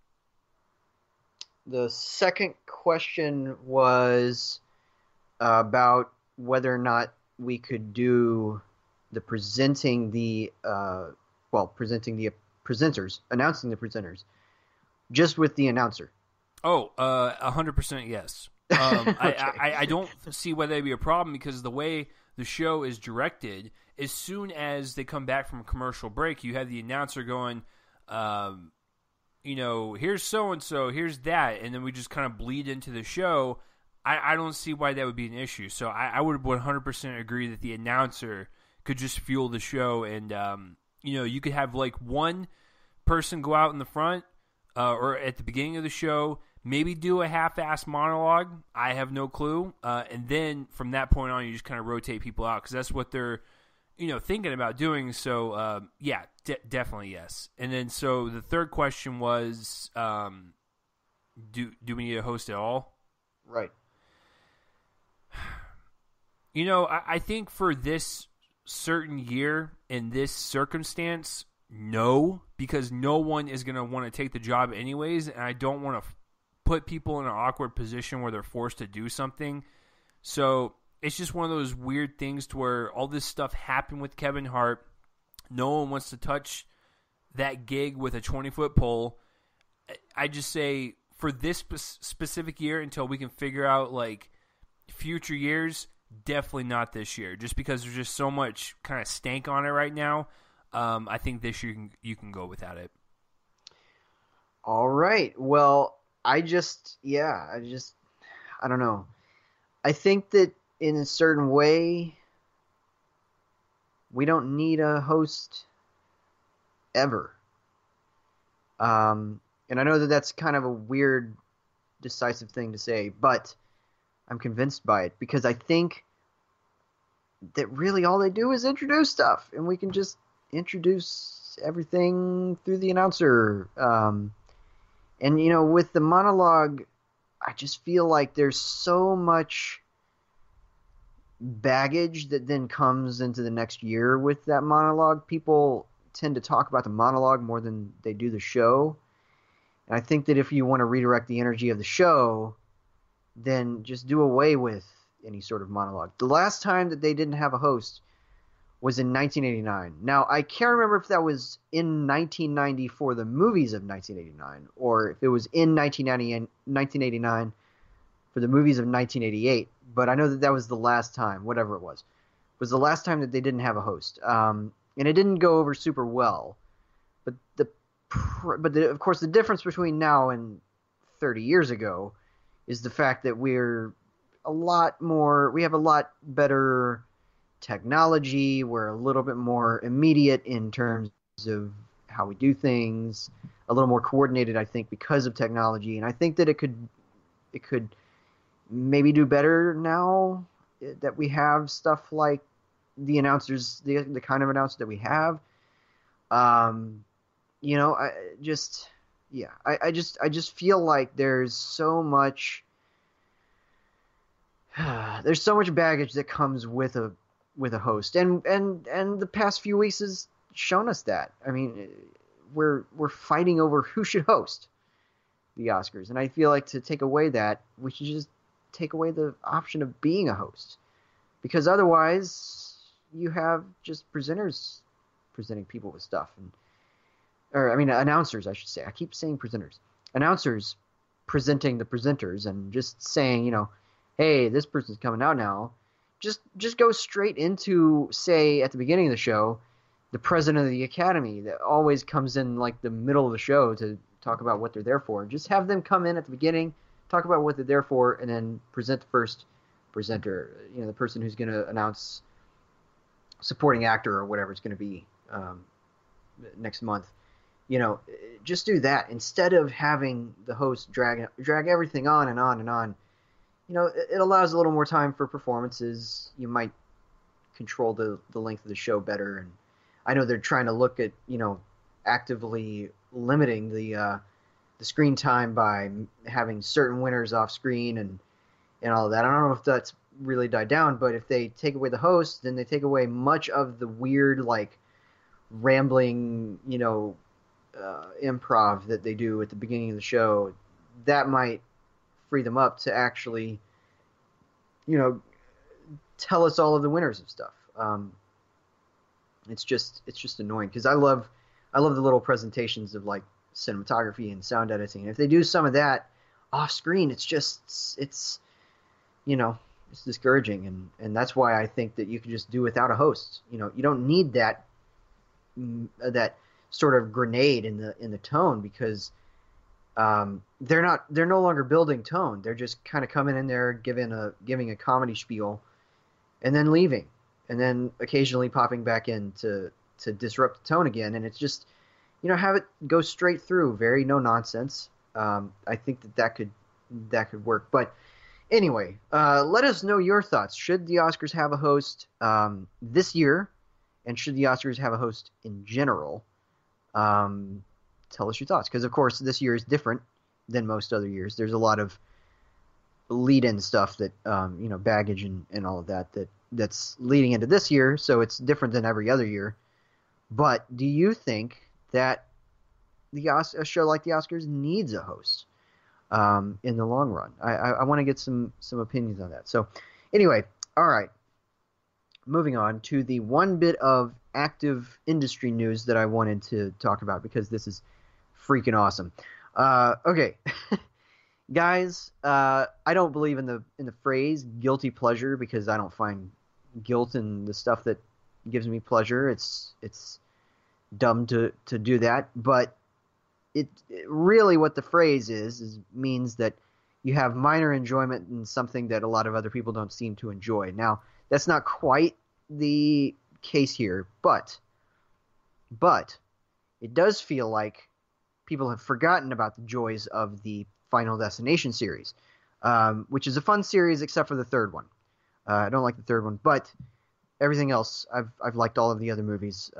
The second question was about whether or not we could do the presenting the presenters, announcing the presenters, just with the announcer. Oh, 100% yes. Okay. I don't see why that'd be a problem, because the way the show is directed, as soon as they come back from a commercial break, you have the announcer going, here's so-and-so, here's that, and then we just kind of bleed into the show. I don't see why that would be an issue. So I would 100% agree that the announcer could just fuel the show, and, you could have like one person go out in the front or at the beginning of the show, maybe do a half-assed monologue. I have no clue. And then from that point on, you just kind of rotate people out, because that's what they're, thinking about doing. So, definitely yes. And then so the third question was, do we need a host at all? Right. I think for this certain year in this circumstance, no, because no one is going to want to take the job anyways, and I don't want to put people in an awkward position where they're forced to do something. So it's just one of those weird things to where all this stuff happened with Kevin Hart. No one wants to touch that gig with a 20-foot pole. I just say for this specific year, until we can figure out like future years, definitely not this year, just because there's just so much kind of stank on it right now. I think this year you can go without it. All right. Well, I don't know. I think that in a certain way, we don't need a host ever. And I know that that's kind of a weird, decisive thing to say, but I'm convinced by it, because I think that really all they do is introduce stuff, and we can just introduce everything through the announcer. And with the monologue, I just feel like there's so much baggage that then comes into the next year with that monologue. People tend to talk about the monologue more than they do the show. And I think that if you want to redirect the energy of the show, then just do away with any sort of monologue. The last time that they didn't have a host was in 1989. Now, I can't remember if that was in 1990 for the movies of 1989, or if it was in 1989 for the movies of 1988. But I know that was the last time, whatever it was the last time that they didn't have a host. And it didn't go over super well. of course, the difference between now and 30 years ago is the fact that we have a lot better technology. We're a little bit more immediate in terms of how we do things, a little more coordinated, I think, because of technology. And I think that it could maybe do better now that we have stuff like the announcers, the kind of announcer that we have. Um, I just, yeah, I just feel like there's so much baggage that comes with a host, and the past few weeks has shown us that. I mean, we're fighting over who should host the Oscars, and I feel like to take away that, we should just take away the option of being a host, because otherwise you have just presenters presenting people with stuff, or I mean announcers, I should say. I keep saying presenters, announcers presenting the presenters, and just saying, hey, this person's coming out now. Just go straight into, say, at the beginning of the show, the president of the Academy that always comes in like the middle of the show to talk about what they're there for. Just have them come in at the beginning, talk about what they're there for, and then present the first presenter, the person who's going to announce supporting actor or whatever it's going to be next month. Just do that instead of having the host drag everything on and on and on. It allows a little more time for performances. You might control the length of the show better. And I know they're trying to look at, actively limiting the screen time by having certain winners off screen and all of that. I don't know if that's really died down, but if they take away the host, then they take away much of the weird, like, rambling, improv that they do at the beginning of the show. That might free them up to actually, tell us all of the winners of stuff. It's just annoying because I love the little presentations of like cinematography and sound editing. And if they do some of that off screen, it's discouraging, and that's why I think that you can just do without a host. You don't need that sort of grenade in the tone, because they're no longer building tone. They're just kind of coming in there, giving a comedy spiel, and then leaving, and then occasionally popping back in to disrupt the tone again. And it's just, have it go straight through, very no nonsense. I think that could work. But anyway, let us know your thoughts. Should the Oscars have a host this year, and should the Oscars have a host in general? Tell us your thoughts, because of course this year is different than most other years. There's a lot of lead-in stuff that baggage and all of that's leading into this year, so it's different than every other year. But do you think that a show like the Oscars needs a host in the long run? I want to get some opinions on that. So anyway, all right, moving on to the one bit of active industry news that I wanted to talk about, because this is freaking awesome. Okay, guys, I don't believe in the phrase guilty pleasure, because I don't find guilt in the stuff that gives me pleasure. It's dumb to do that, but it really, what the phrase means that you have minor enjoyment in something that a lot of other people don't seem to enjoy. Now, that's not quite the case here, but it does feel like people have forgotten about the joys of the Final Destination series, which is a fun series except for the third one. I don't like the third one, but everything else, I've liked all of the other movies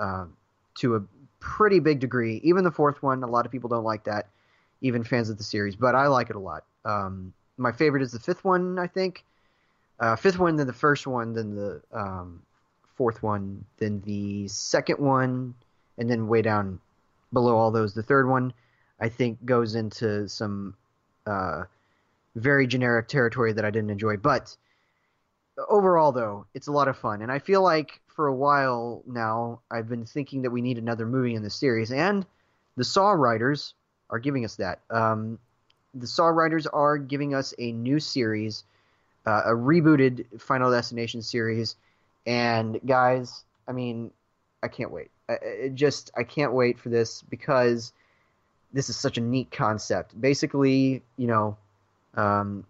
to a pretty big degree. Even the fourth one, a lot of people don't like that, even fans of the series, but I like it a lot. My favorite is the fifth one, I think. Fifth one, then the first one, then the fourth one, then the second one, and then way down below all those, the third one, I think, goes into some very generic territory that I didn't enjoy. But overall, though, it's a lot of fun. And I feel like for a while now, I've been thinking that we need another movie in the series. And the Saw writers are giving us that. The Saw writers are giving us a new series, a rebooted Final Destination series. And guys, I mean, I can't wait. I can't wait for this because this is such a neat concept. Basically, um,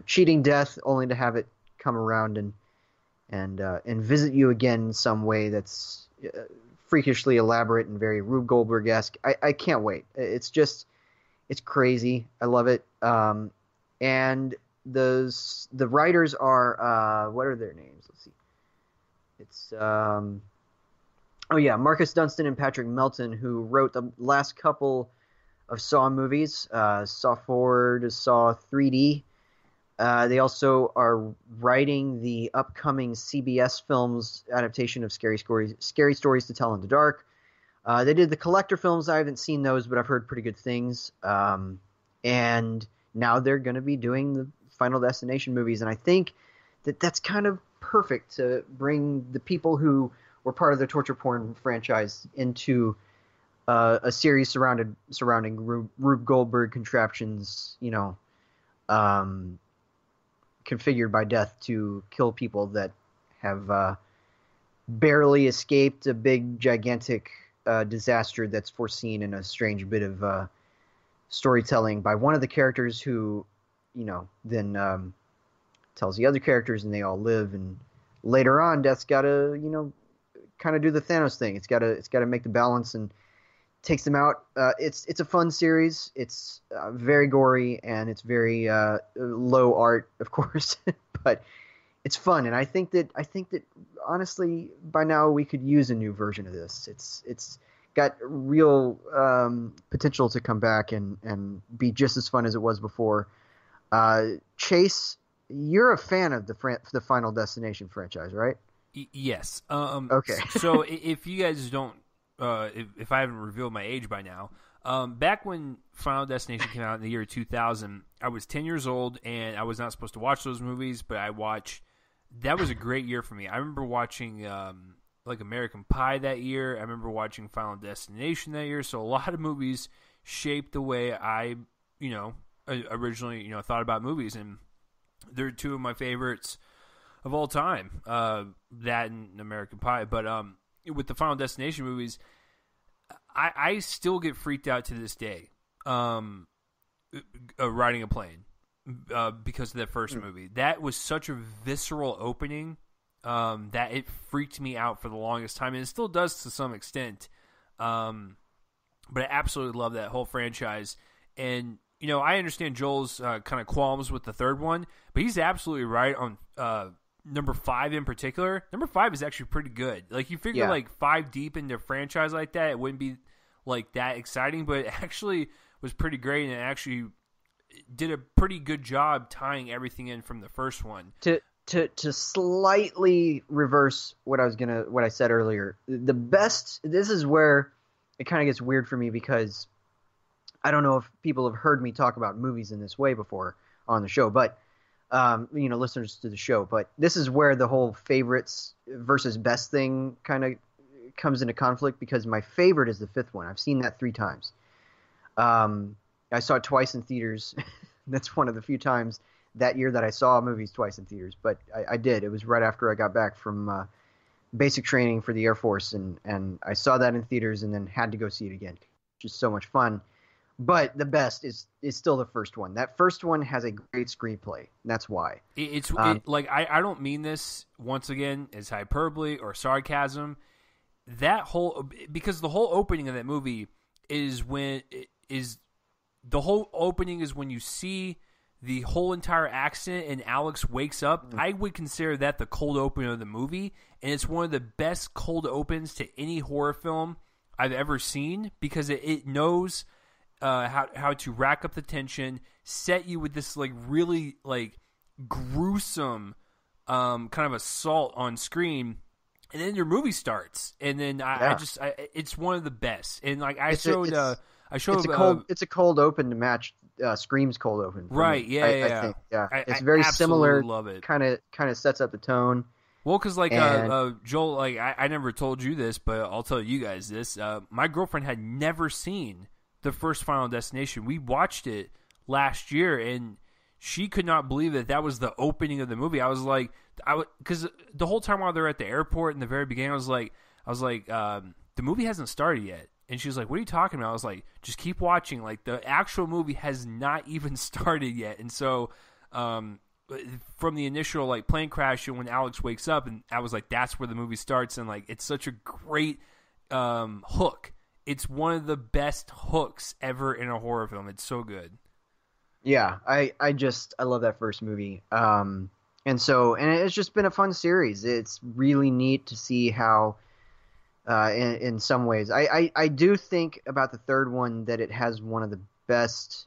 cheating death only to have it come around and visit you again in some way that's freakishly elaborate and very Rube Goldberg-esque. I can't wait. It's crazy. I love it. And the writers are what are their names? Let's see. It's Marcus Dunstan and Patrick Melton, who wrote the last couple of Saw movies, Saw 4 to Saw 3D. They also are writing the upcoming CBS Films adaptation of Scary Stories to Tell in the Dark. They did the Collector films. I haven't seen those, but I've heard pretty good things. And now they're going to be doing the Final Destination movies, and I think that's kind of perfect to bring the people who were part of the torture porn franchise into a series surrounding Rube Goldberg contraptions, configured by death to kill people that have barely escaped a big, gigantic disaster that's foreseen in a strange bit of storytelling by one of the characters who, then tells the other characters, and they all live. And later on, Death's got to, kind of do the Thanos thing. It's got to make the balance and takes them out. It's a fun series. It's very gory and it's very low art, of course, but it's fun. And I think that honestly, by now we could use a new version of this. It's got real potential to come back and be just as fun as it was before. Chase, you're a fan of the Final Destination franchise, right? Yes. Okay. So if you guys don't, if I haven't revealed my age by now, back when Final Destination came out in the year 2000, I was 10 years old and I was not supposed to watch those movies, but I watched. That was a great year for me. I remember watching like American Pie that year. I remember watching Final Destination that year. So a lot of movies shaped the way I, originally, thought about movies, and they're two of my favorites of all time. That and American Pie, but with the Final Destination movies, I still get freaked out to this day riding a plane because of that first movie. That was such a visceral opening that it freaked me out for the longest time, and it still does to some extent. But I absolutely love that whole franchise. And, I understand Joel's kind of qualms with the third one, but he's absolutely right on number 5 in particular. Number 5 is actually pretty good. Like, you figure like 5 deep into a franchise like that, it wouldn't be like that exciting, but it actually was pretty great, and it actually did a pretty good job tying everything in from the first one. To slightly reverse what I said earlier, this is where it kind of gets weird for me, because I don't know if people have heard me talk about movies in this way before on the show, but listeners to the show, but this is where the whole favorites versus best thing kind of comes into conflict, because my favorite is the 5th one. I've seen that 3 times. I saw it twice in theaters. That's one of the few times that year that I saw movies twice in theaters, but I did. It was right after I got back from basic training for the Air Force, and I saw that in theaters and then had to go see it again. Just so much fun. But the best is still the first one. That first one has a great screenplay. That's why. I don't mean this, once again, as hyperbole or sarcasm. Because the whole opening of that movie is when you see the whole entire accident and Alex wakes up. I would consider that the cold open of the movie, and it's one of the best cold opens to any horror film I've ever seen, because it knows how to rack up the tension, set you with this really gruesome kind of assault on screen, and then your movie starts, and then it's one of the best. And it's a cold open to match Scream's cold open, right? Me. I think it's very similar. Love it. Kind of sets up the tone. Well, because Joel, I never told you this, but I'll tell you guys this. My girlfriend had never seen the first Final Destination. We watched it last year, and she could not believe that was the opening of the movie. I was like, because the whole time while they're at the airport in the very beginning, I was like, I was like, the movie hasn't started yet. And she was like, what are you talking about? I was like, just keep watching. Like, the actual movie has not even started yet. And so, from the initial, like, plane crash and when Alex wakes up, and I was like, that's where the movie starts. And, like, it's such a great hook. It's one of the best hooks ever in a horror film. It's so good. Yeah, I love that first movie. And it's just been a fun series. It's really neat to see how, in some ways, I do think about the third one that it has one of the best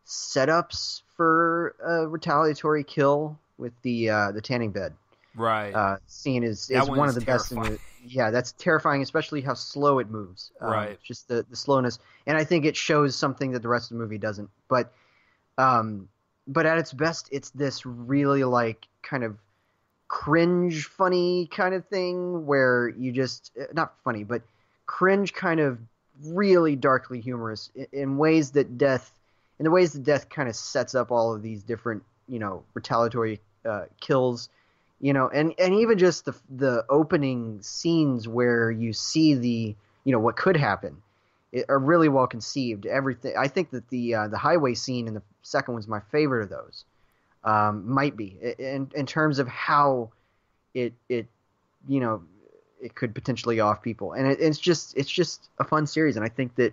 setups for a retaliatory kill with the tanning bed. Right. Scene is That one one is of the best in terrifying. yeah, that's terrifying, especially how slow it moves. Right. Just the slowness. And I think it shows something that the rest of the movie doesn't. But at its best, it's this really like kind of cringe funny kind of thing where you just not funny, but cringe kind of really darkly humorous in ways that death kind of sets up all of these different, retaliatory kills, and even just the opening scenes where you see what could happen are really well conceived. Everything, I think that the highway scene in the second one's my favorite of those. Might be in terms of how it could potentially off people, and it's just a fun series, and I think that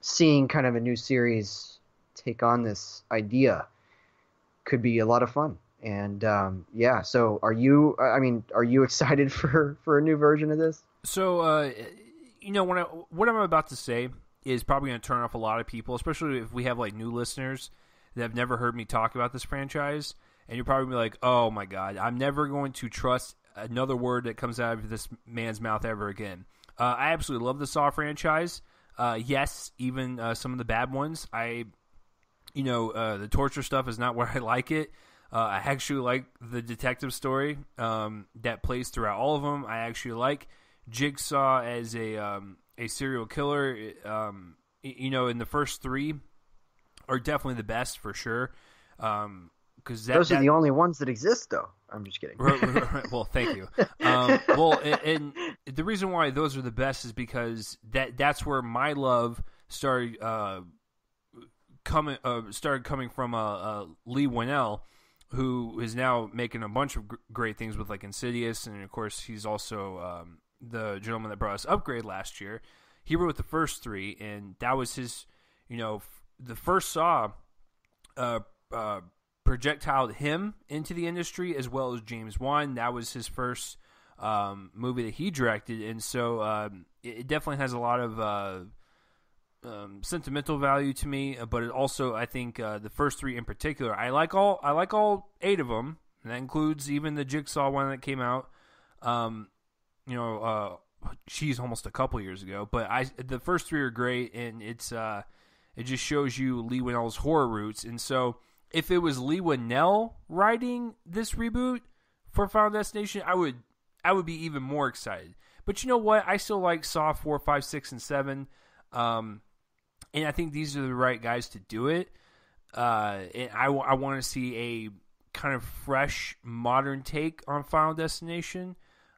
seeing kind of a new series take on this idea could be a lot of fun. And yeah, so are you? I mean, are you excited for a new version of this? So, what I'm about to say is probably going to turn off a lot of people, especially if we have like new listeners that have never heard me talk about this franchise. And you're probably like, oh my God, I'm never going to trust another word that comes out of this man's mouth ever again. I absolutely love the Saw franchise. Yes, even some of the bad ones. The torture stuff is not where I like it. I actually like the detective story that plays throughout all of them. I actually like Jigsaw as a serial killer. In the first three are definitely the best for sure. Because those are the only ones that exist, though. I'm just kidding. Well, thank you. And the reason why those are the best is because that's where my love started coming from Lee Winnell, who is now making a bunch of great things with like Insidious, and of course he's also the gentleman that brought us Upgrade last year. He wrote the first three, and that was his, the first Saw projectiled him into the industry, as well as James Wan. That was his first movie that he directed, and so it definitely has a lot of sentimental value to me. But it also, I think, the first three in particular, I like all 8 of them, and that includes even the Jigsaw one that came out. She's almost a couple years ago, but the first 3 are great, and it just shows you Lee Winnell's horror roots. And so, if it was Lee Winnell writing this reboot for Final Destination, I would be even more excited. But you know what? I still like Saw 4, 5, 6, and 7. And I think these are the right guys to do it. And I want to see a kind of fresh, modern take on Final Destination.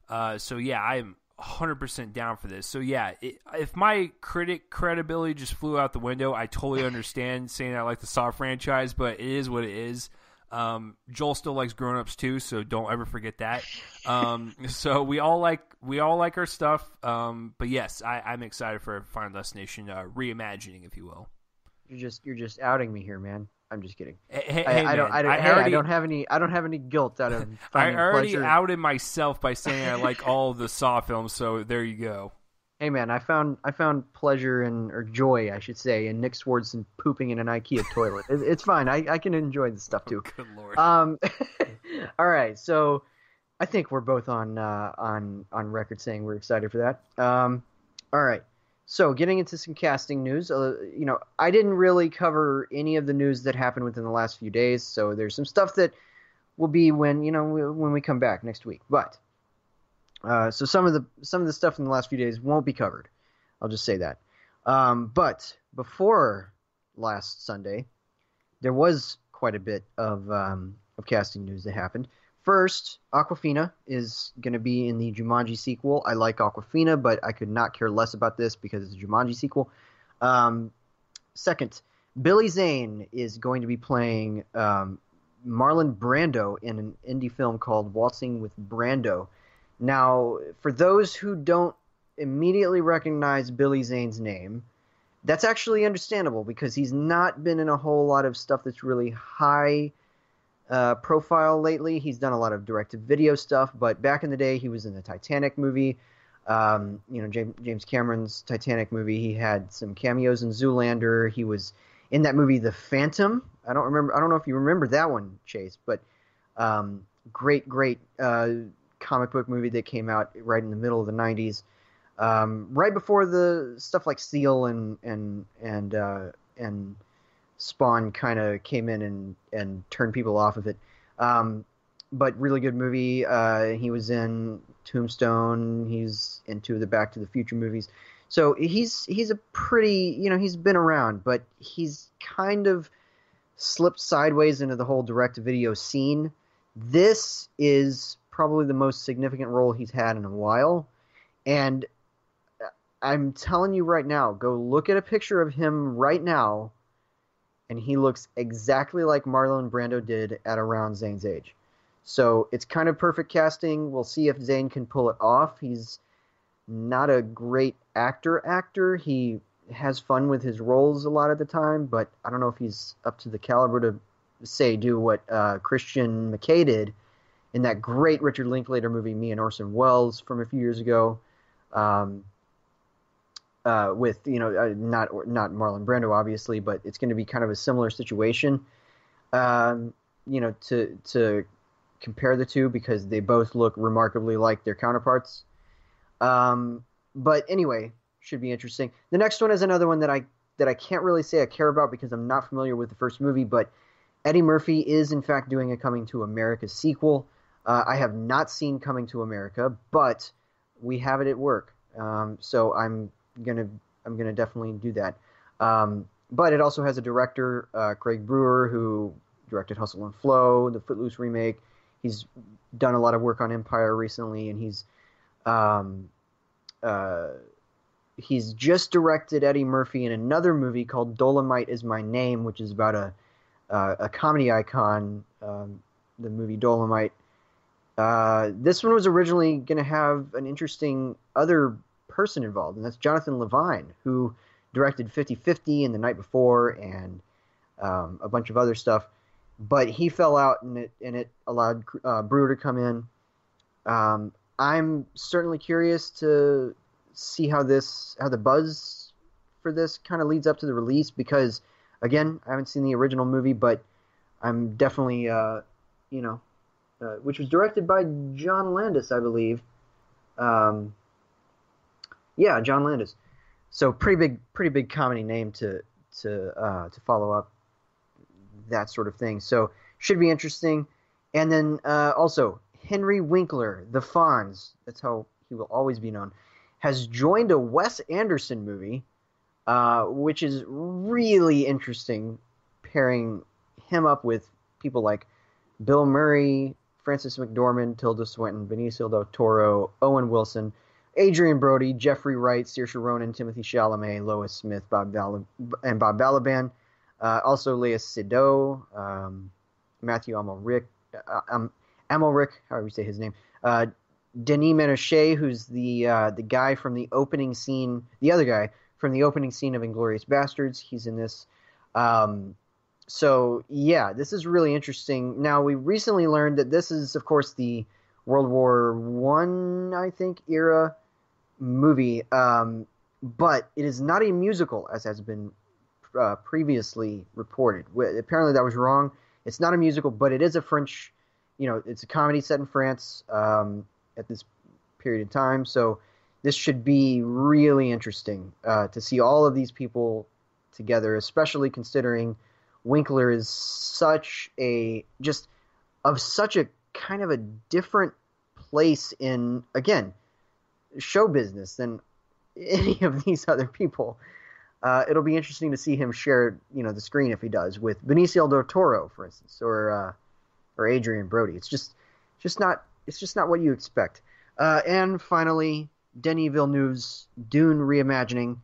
So yeah, I'm 100% down for this. So yeah, if my critic credibility just flew out the window, I totally understand saying I like the Saw franchise, but it is what it is. Joel still likes Grown Ups too, so don't ever forget that. So we all like our stuff. But yes, I'm excited for Final Destination reimagining, if you will. You're just outing me here, man. I'm just kidding. I don't have any guilt out of finding I already pleasure. outed myself by saying I like all of the Saw films, so there you go. Hey man, I found pleasure or joy, I should say, in Nick Swardson pooping in an IKEA toilet. It's fine. I can enjoy this stuff too. Good Lord. All right, so I think we're both on record saying we're excited for that. All right. So, getting into some casting news, I didn't really cover any of the news that happened within the last few days, so there's some stuff that will be when we come back next week. But so some of the stuff in the last few days won't be covered. I'll just say that. But before last Sunday, there was quite a bit of casting news that happened. First, Aquafina is going to be in the Jumanji sequel. I like Aquafina, but I could not care less about this because it's a Jumanji sequel. Um, Second, Billy Zane is going to be playing Marlon Brando in an indie film called Waltzing with Brando. Now, for those who don't immediately recognize Billy Zane's name, that's actually understandable because he's not been in a whole lot of stuff that's really high profile lately. He's done a lot of direct-to-video stuff, but back in the day, he was in the Titanic movie. James Cameron's Titanic movie. He had some cameos in Zoolander. He was in that movie, The Phantom. I don't know if you remember that one, Chase, but great comic book movie that came out right in the middle of the '90s, right before the stuff like Seal and Spawn kind of came in and turned people off of it. But really good movie. He was in Tombstone. He's into the Back to the Future movies. So he's a pretty, he's been around, but he's kind of slipped sideways into the whole direct-to-video scene. This is probably the most significant role he's had in a while. And I'm telling you right now, go look at a picture of him right now, and he looks exactly like Marlon Brando did at around Zane's age. So it's kind of perfect casting. We'll see if Zane can pull it off. He's not a great actor. He has fun with his roles a lot of the time, but I don't know if he's up to the caliber to, say, do what Christian McKay did in that great Richard Linklater movie, Me and Orson Welles, from a few years ago, with, not Marlon Brando, obviously, but it's going to be kind of a similar situation, to compare the two because they both look remarkably like their counterparts. But anyway, should be interesting. The next one is another one that I can't really say I care about because I'm not familiar with the first movie, but Eddie Murphy is in fact doing a Coming to America sequel. I have not seen Coming to America, but we have it at work. So I'm gonna definitely do that. But it also has a director, Craig Brewer, who directed Hustle and Flow, the Footloose remake. He's done a lot of work on Empire recently, and he's just directed Eddie Murphy in another movie called Dolomite Is My Name, which is about a comedy icon, the movie Dolomite. This one was originally going to have an interesting other person involved, and that's Jonathan Levine, who directed 50-50 and The Night Before and a bunch of other stuff. But he fell out, and it allowed Brewer to come in. I'm certainly curious to see how the buzz for this kind of leads up to the release because, again, I haven't seen the original movie, but I'm definitely, which was directed by John Landis, I believe. Yeah, John Landis. So pretty big comedy name to follow up that sort of thing. So should be interesting. And then also Henry Winkler, the Fonz, that's how he will always be known, has joined a Wes Anderson movie, which is really interesting, pairing him up with people like Bill Murray, Frances McDormand, Tilda Swinton, Benicio del Toro, Owen Wilson, Adrian Brody, Jeffrey Wright, Saoirse Ronan, Timothy Chalamet, Lois Smith, Bob Balaban. Also Léa Seydoux, Matthew Amalric, however you say his name, Denis Ménochet, who's the guy from the opening scene, the other guy from the opening scene of Inglourious Bastards. He's in this. So yeah, this is really interesting. Now we recently learned that this is, of course, the World War I, I think, era movie, but it is not a musical, as has been previously reported. Apparently that was wrong. It's not a musical, but it is a French, it's a comedy set in France at this period of time. So this should be really interesting to see all of these people together, especially considering Winkler is such a kind of a different place in, again, show business than any of these other people. It'll be interesting to see him share, the screen if he does with Benicio del Toro, for instance, or Adrian Brody. It's just It's just not what you expect. And finally, Denis Villeneuve's Dune reimagining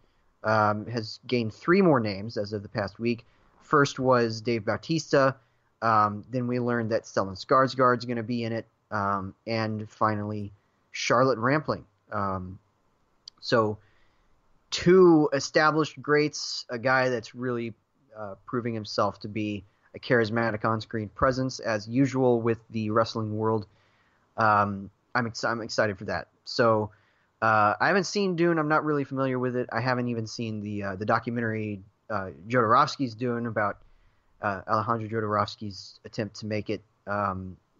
has gained 3 more names as of the past week. First was Dave Bautista. Then we learned that Stellan Skarsgård's going to be in it. And finally, Charlotte Rampling. So 2 established greats, a guy that's really proving himself to be a charismatic on-screen presence, as usual with the wrestling world. I'm excited for that. So I haven't seen Dune. I'm not really familiar with it. I haven't even seen the documentary Jodorowsky's doing about Alejandro Jodorowsky's attempt to make it.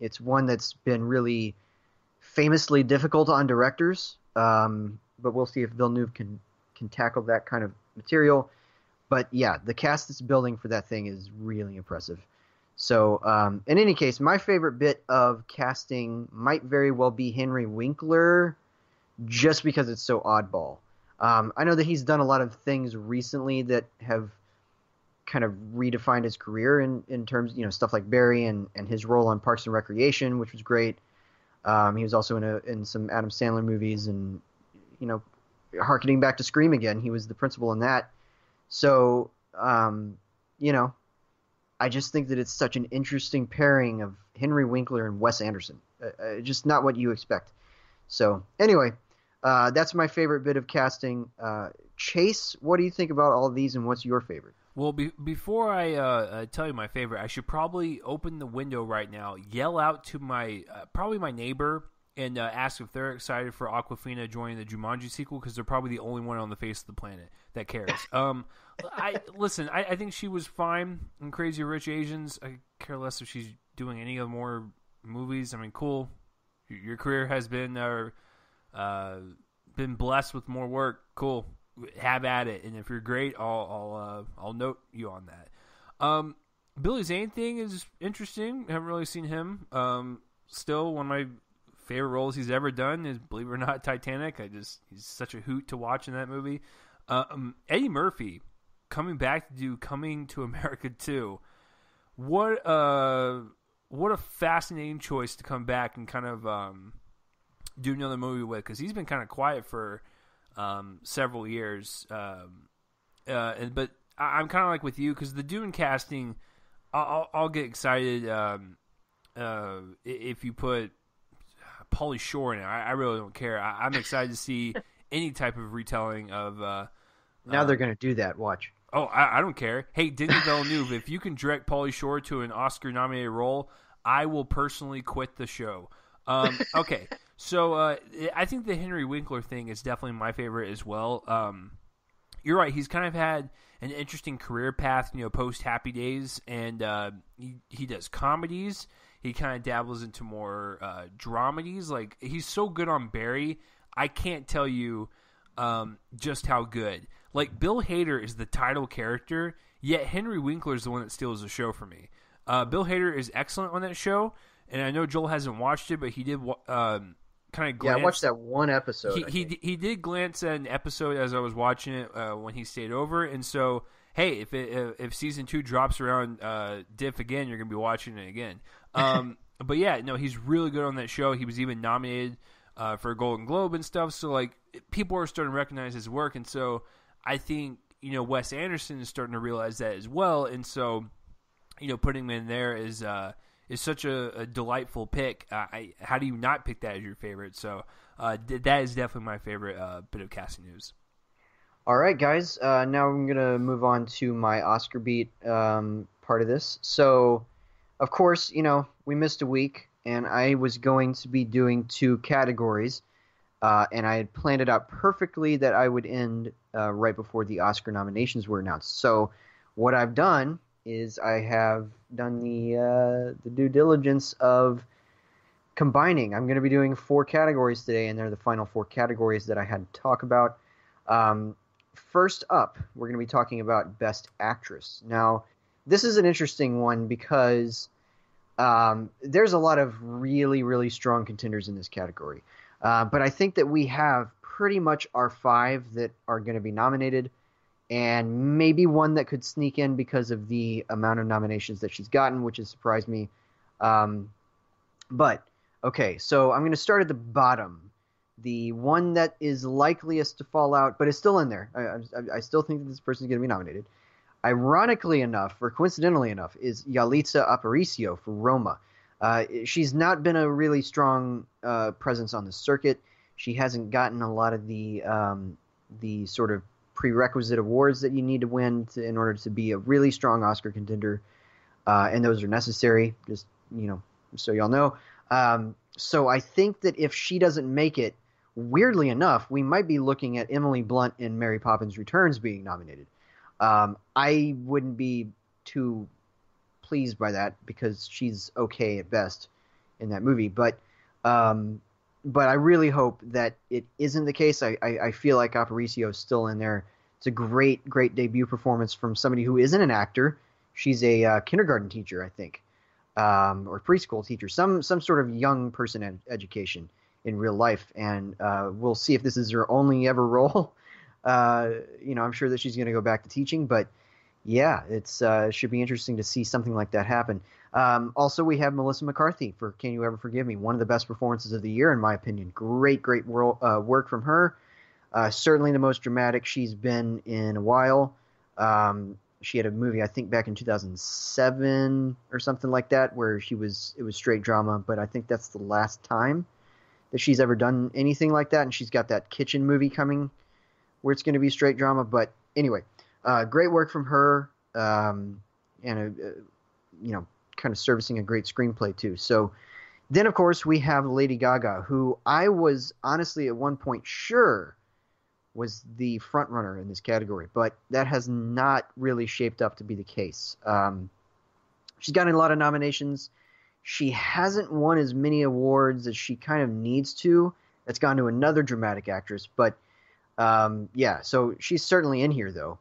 It's one that's been really famously difficult on directors, but we'll see if Villeneuve can tackle that kind of material. But yeah, the cast that's building for that thing is really impressive. So in any case, my favorite bit of casting might very well be Henry Winkler, just because it's so oddball. I know that he's done a lot of things recently that have kind of redefined his career in terms, stuff like Barry and his role on Parks and Recreation, which was great. He was also in some Adam Sandler movies, and harkening back to Scream again, he was the principal in that. So I just think that it's such an interesting pairing of Henry Winkler and Wes Anderson. Just not what you expect. So anyway, that's my favorite bit of casting. Chase, what do you think about all of these, and what's your favorite? Well, before I tell you my favorite, I should probably open the window right now, yell out to my probably my neighbor, and ask if they're excited for Awkwafina joining the Jumanji sequel, because they're probably the only one on the face of the planet that cares. I think she was fine in Crazy Rich Asians. I care less if she's doing any of more movies. I mean, cool. Your career has been blessed with more work. Cool. Have at it. And if you're great, I'll note you on that. Billy Zane thing is interesting. I haven't really seen him. Still, one of my favorite roles he's ever done is, believe it or not, Titanic. He's such a hoot to watch in that movie. Eddie Murphy coming back to do Coming to America 2. What a fascinating choice to come back and kind of do another movie with, because he's been kind of quiet for several years. But I'm kind of like with you, because the Dune casting, I'll get excited if you put Pauly Shore in it. I really don't care. I'm excited to see any type of retelling of. Now they're going to do that. Watch. Oh, I don't care. Hey, Denis Villeneuve, if you can direct Pauly Shore to an Oscar-nominated role, I will personally quit the show. Okay, so I think the Henry Winkler thing is definitely my favorite as well. You're right. He's kind of had an interesting career path, post Happy Days, and he does comedies. He kind of dabbles into more dramedies. Like, he's so good on Barry, I can't tell you just how good. Like, Bill Hader is the title character, yet Henry Winkler is the one that steals the show for me. Bill Hader is excellent on that show, and I know Joel hasn't watched it, but he did kind of glance. Yeah, I watched that one episode. He did glance at an episode as I was watching it when he stayed over, and so, hey, if season 2 drops around Diff again, you're going to be watching it again. But yeah, no, he's really good on that show. He was even nominated for a Golden Globe and stuff, so like, people are starting to recognize his work, and so I think, Wes Anderson is starting to realize that as well, and so, putting him in there is such a delighttul pick. How do you not pick that as your favorite? So that is definitely my favorite bit of casting news. All right, guys. Now I'm going to move on to my Oscar beat part of this. So, of course, we missed a week, and I was going to be doing 2 categories. And I had planned it out perfectly that I would end right before the Oscar nominations were announced. So what I've done is I have done the due diligence of combining. I'm going to be doing 4 categories today, and they're the final 4 categories that I had to talk about. First up, we're going to be talking about Best Actress. Now, this is an interesting one because there's a lot of really, really strong contenders in this category. But I think that we have pretty much our 5 that are going to be nominated, and maybe one that could sneak in because of the amount of nominations that she's gotten, which has surprised me. But Okay, so I'm going to start at the bottom. The one that is likeliest to fall out, but is still in there. I still think that this person is going to be nominated. Ironically enough, or coincidentally enough, is Yalitza Aparicio for Roma. She's not been a really strong presence on the circuit. She hasn't gotten a lot of the sort of prerequisite awards that you need to win in order to be a really strong Oscar contender, and those are necessary. Just so y'all know. So I think that if she doesn't make it, weirdly enough, we might be looking at Emily Blunt in Mary Poppins Returns being nominated. I wouldn't be too pleased by that because she's okay at best in that movie. But I really hope that it isn't the case. I feel like Aparicio is still in there. It's a great debut performance from somebody who isn't an actor. She's a kindergarten teacher, I think, or preschool teacher, some sort of young person education in real life. And we'll see if this is her only ever role. I'm sure that she's going to go back to teaching, but yeah, it should be interesting to see something like that happen. Also, we have Melissa McCarthy for Can You Ever Forgive Me? One of the best performances of the year, in my opinion. Great work from her. Certainly the most dramatic she's been in a while. She had a movie, I think, back in 2007 or something like that, where it was straight drama, but I think that's the last time that she's ever done anything like that, and she's got that kitchen movie coming where it's going to be straight drama. But anyway, great work from her, and kind of servicing a great screenplay too. So then, of course, we have Lady Gaga, who I was honestly at one point sure was the front runner in this category, but that has not really shaped up to be the case. She's gotten a lot of nominations. She hasn't won as many awards as she kind of needs to. That's gone to another dramatic actress, but so she's certainly in here, though.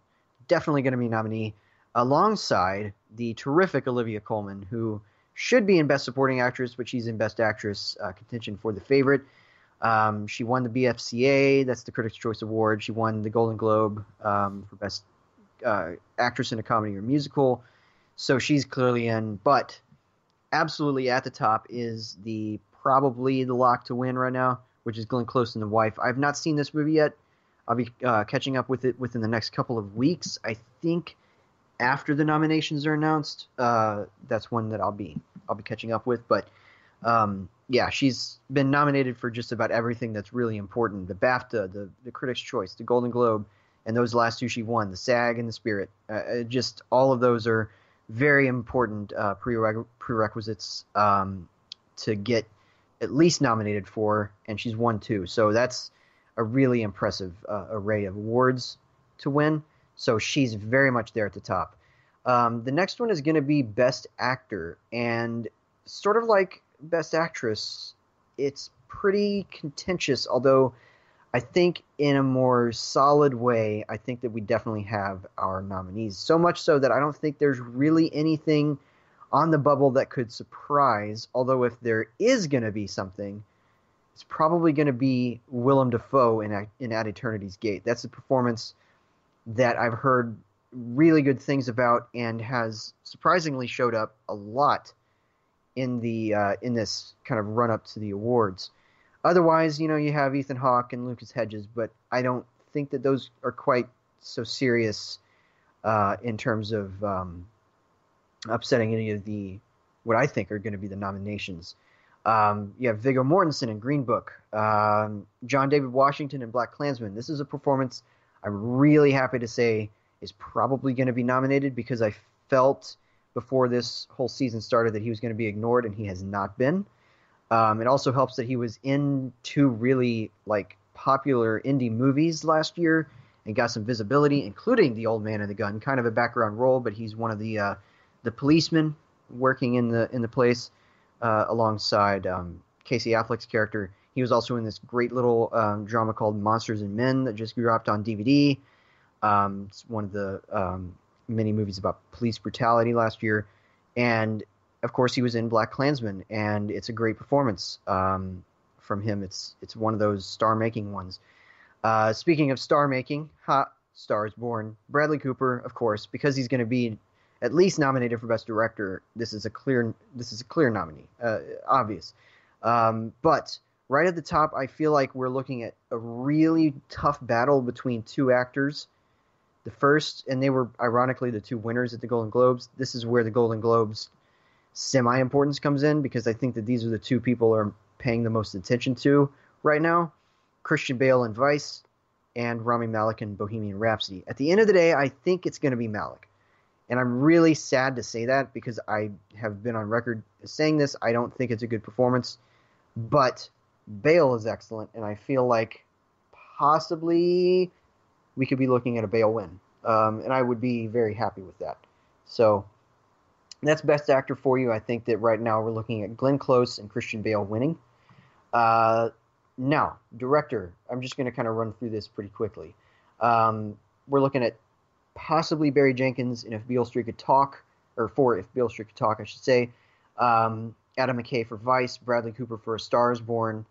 Definitely going to be a nominee alongside the terrific Olivia Colman, who should be in Best Supporting Actress, but she's in Best Actress contention for The Favorite. She won the BFCA, that's the Critics' Choice Award. She won the Golden Globe for Best Actress in a Comedy or Musical. So she's clearly in, but absolutely at the top is probably the lock to win right now, which is Glenn Close and The Wife. I've not seen this movie yet. I'll be catching up with it within the next couple of weeks. I think after the nominations are announced, that's one that I'll be catching up with. But she's been nominated for just about everything that's really important: the BAFTA, the Critics' Choice, the Golden Globe, and those last two she won, the SAG and the Spirit. Just all of those are very important prerequisites to get at least nominated for, and she's won two. So that's a really impressive array of awards to win. So she's very much there at the top. The next one is going to be Best Actor, and sort of like Best Actress, it's pretty contentious, although I think in a more solid way, I think that we definitely have our nominees. So much so that I don't think there's really anything on the bubble that could surprise, although if there is going to be something, it's probably going to be Willem Dafoe in At Eternity's Gate. That's a performance that I've heard really good things about and has surprisingly showed up a lot in this kind of run up to the awards. Otherwise, you have Ethan Hawke and Lucas Hedges, but I don't think that those are quite so serious in terms of upsetting any of what I think are going to be the nominations. You have Viggo Mortensen in Green Book, John David Washington in Black Klansman. This is a performance I'm really happy to say is probably going to be nominated because I felt before this whole season started that he was going to be ignored, and he has not been. It also helps that he was in two really popular indie movies last year and got some visibility, including The Old Man and the Gun, kind of a background role, but he's one of the policemen working in the place alongside Casey Affleck's character. He was also in this great little drama called Monsters and Men that just dropped on DVD. It's one of the many movies about police brutality last year. And, of course, he was in Black Klansman, and it's a great performance from him. It's one of those star-making ones. Speaking of star-making, Star is Born. Bradley Cooper, of course, because he's going to be at least nominated for Best Director. This is a clear nominee, obvious. But right at the top, I feel like we're looking at a really tough battle between two actors. The first, and they were ironically the two winners at the Golden Globes. This is where the Golden Globes semi-importance comes in because I think that these are the two people are paying the most attention to right now. Christian Bale in Vice and Rami Malek in Bohemian Rhapsody. At the end of the day, I think it's going to be Malek. And I'm really sad to say that because I have been on record as saying this. I don't think it's a good performance. But Bale is excellent, and I feel like possibly we could be looking at a Bale win. And I would be very happy with that. So that's Best Actor for you. I think that right now we're looking at Glenn Close and Christian Bale winning. Now, Director. I'm just going to kind of run through this pretty quickly. We're looking at possibly Barry Jenkins in If Beale Street Could Talk, or for If Beale Street Could Talk, I should say. Adam McKay for Vice, Bradley Cooper for A Star Is Born.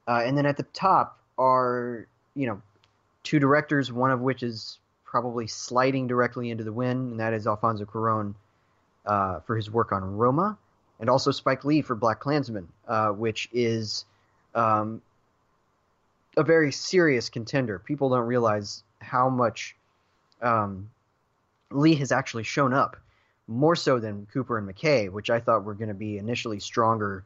And then at the top are, two directors, one of which is probably sliding directly into the win, and that is Alfonso Cuarón for his work on Roma, and also Spike Lee for BlacKkKlansman, which is a very serious contender. People don't realize how much Lee has actually shown up, more so than Cooper and McKay, which I thought were going to be initially stronger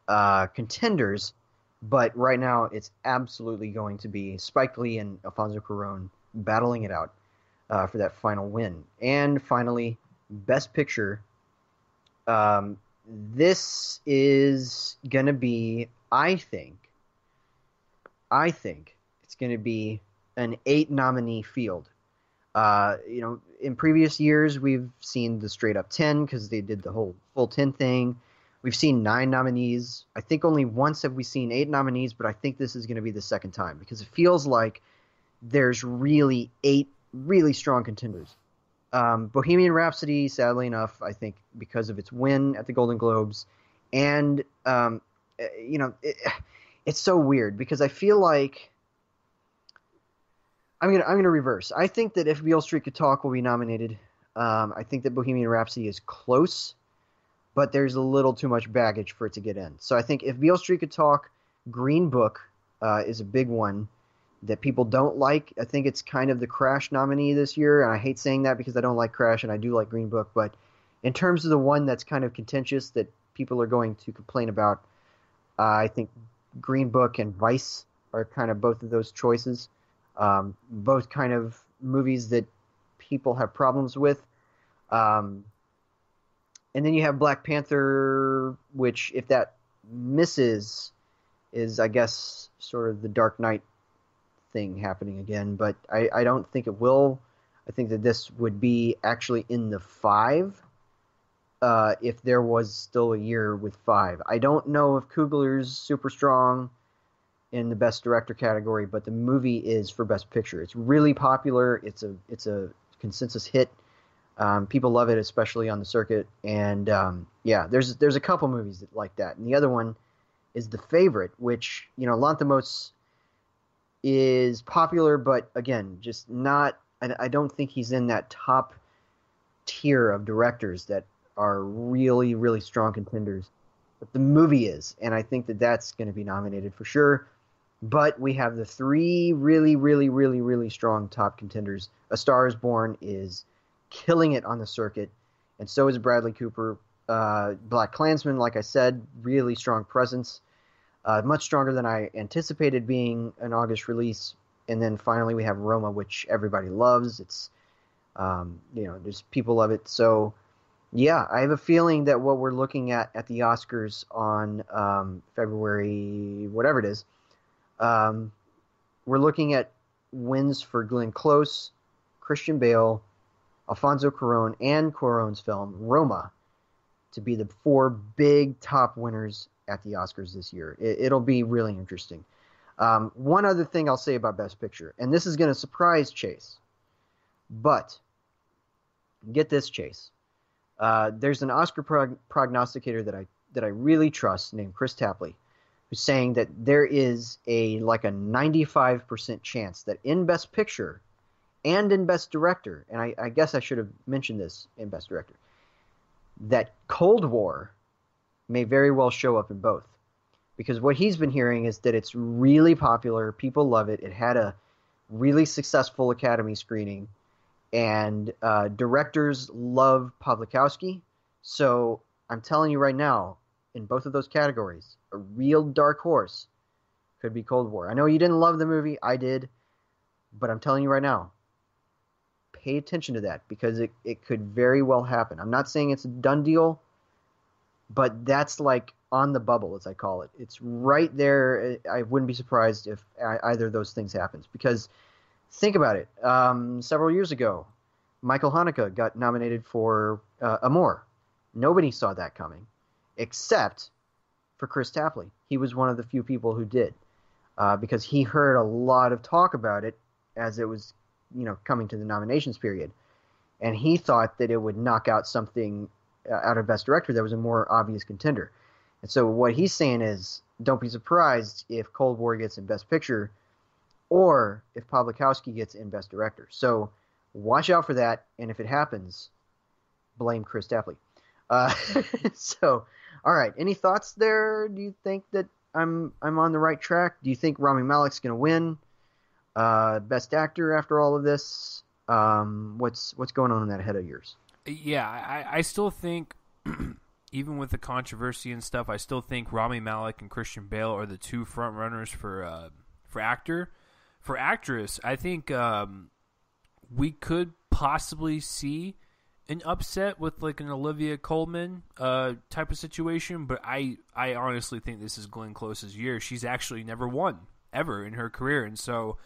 contenders. But right now, it's absolutely going to be Spike Lee and Alfonso Cuarón battling it out for that final win. And finally, Best Picture. This is going to be, I think it's going to be an 8-nominee field. In previous years, we've seen the straight up 10 because they did the whole full 10 thing. We've seen 9 nominees. I think only once have we seen 8 nominees, but I think this is going to be the second time because it feels like there's really 8 really strong contenders. Bohemian Rhapsody, sadly enough, I think because of its win at the Golden Globes, and it's so weird because I feel like I'm gonna reverse. I think that If Beale Street Could Talk will be nominated. I think that Bohemian Rhapsody is close, but there's a little too much baggage for it to get in. So I think If Beale Street Could Talk, Green Book is a big one that people don't like. I think it's kind of the Crash nominee this year, and I hate saying that because I don't like Crash and I do like Green Book, but in terms of the one that's kind of contentious that people are going to complain about, I think Green Book and Vice are kind of both of those choices. Both kind of movies that people have problems with. And then you have Black Panther, which if that misses is, I guess, sort of the Dark Knight thing happening again. But I don't think it will. I think that this would be actually in the 5 if there was still a year with 5. I don't know if Coogler's super strong in the Best Director category, but the movie is for Best Picture. It's really popular. It's a consensus hit. People love it, especially on the circuit. And there's a couple movies that like that. And the other one is The Favorite, which Lanthimos is popular, but again, just not. I don't think he's in that top tier of directors that are really, really strong contenders. But the movie is, and I think that that's going to be nominated for sure. But we have the 3 really, really, really, really strong top contenders. A Star Is Born is killing it on the circuit, and so is Bradley Cooper. BlacKkKlansman, like I said, really strong presence. Much stronger than I anticipated being an August release. And then finally we have Roma, which everybody loves. It's, just people love it. So, yeah, I have a feeling that what we're looking at the Oscars on February, whatever it is, we're looking at wins for Glenn Close, Christian Bale, Alfonso Cuarón, and Cuarón's film, Roma, to be the 4 big top winners at the Oscars this year. It'll be really interesting. One other thing I'll say about Best Picture, and this is going to surprise Chase, but get this, Chase. There's an Oscar prognosticator that I really trust named Chris Tapley, who's saying that there is a 95% chance that in Best Picture and in Best Director, and I guess I should have mentioned this in Best Director, that Cold War may very well show up in both. because what he's been hearing is that it's really popular. People love it. It had a really successful Academy screening, and directors love Pawlikowski. So I'm telling you right now, in both of those categories, a real dark horse could be Cold War. I know you didn't love the movie. I did. But I'm telling you right now, pay attention to that because it could very well happen. I'm not saying it's a done deal, but that's like on the bubble, as I call it. It's right there. I wouldn't be surprised if either of those things happens. Because think about it. Several years ago, Michael Haneke got nominated for Amour. Nobody saw that coming, except for Chris Tapley. He was one of the few people who did, because he heard a lot of talk about it as it was, coming to the nominations period, and he thought that it would knock out something out of Best Director that was a more obvious contender. And so what he's saying is, don't be surprised if Cold War gets in Best Picture, or if Pawlikowski gets in Best Director. So watch out for that, and if it happens, blame Chris Tapley. So, all right. Any thoughts there? Do you think that I'm on the right track? Do you think Rami Malek's going to win Best Actor after all of this? What's going on in that head of yours? Yeah, I still think, even with the controversy and stuff, I still think Rami Malek and Christian Bale are the two front runners for actor. For actress, I think we could possibly see an upset with like an Olivia Colman type of situation, but I honestly think this is Glenn Close's year. She's actually never won ever in her career, and so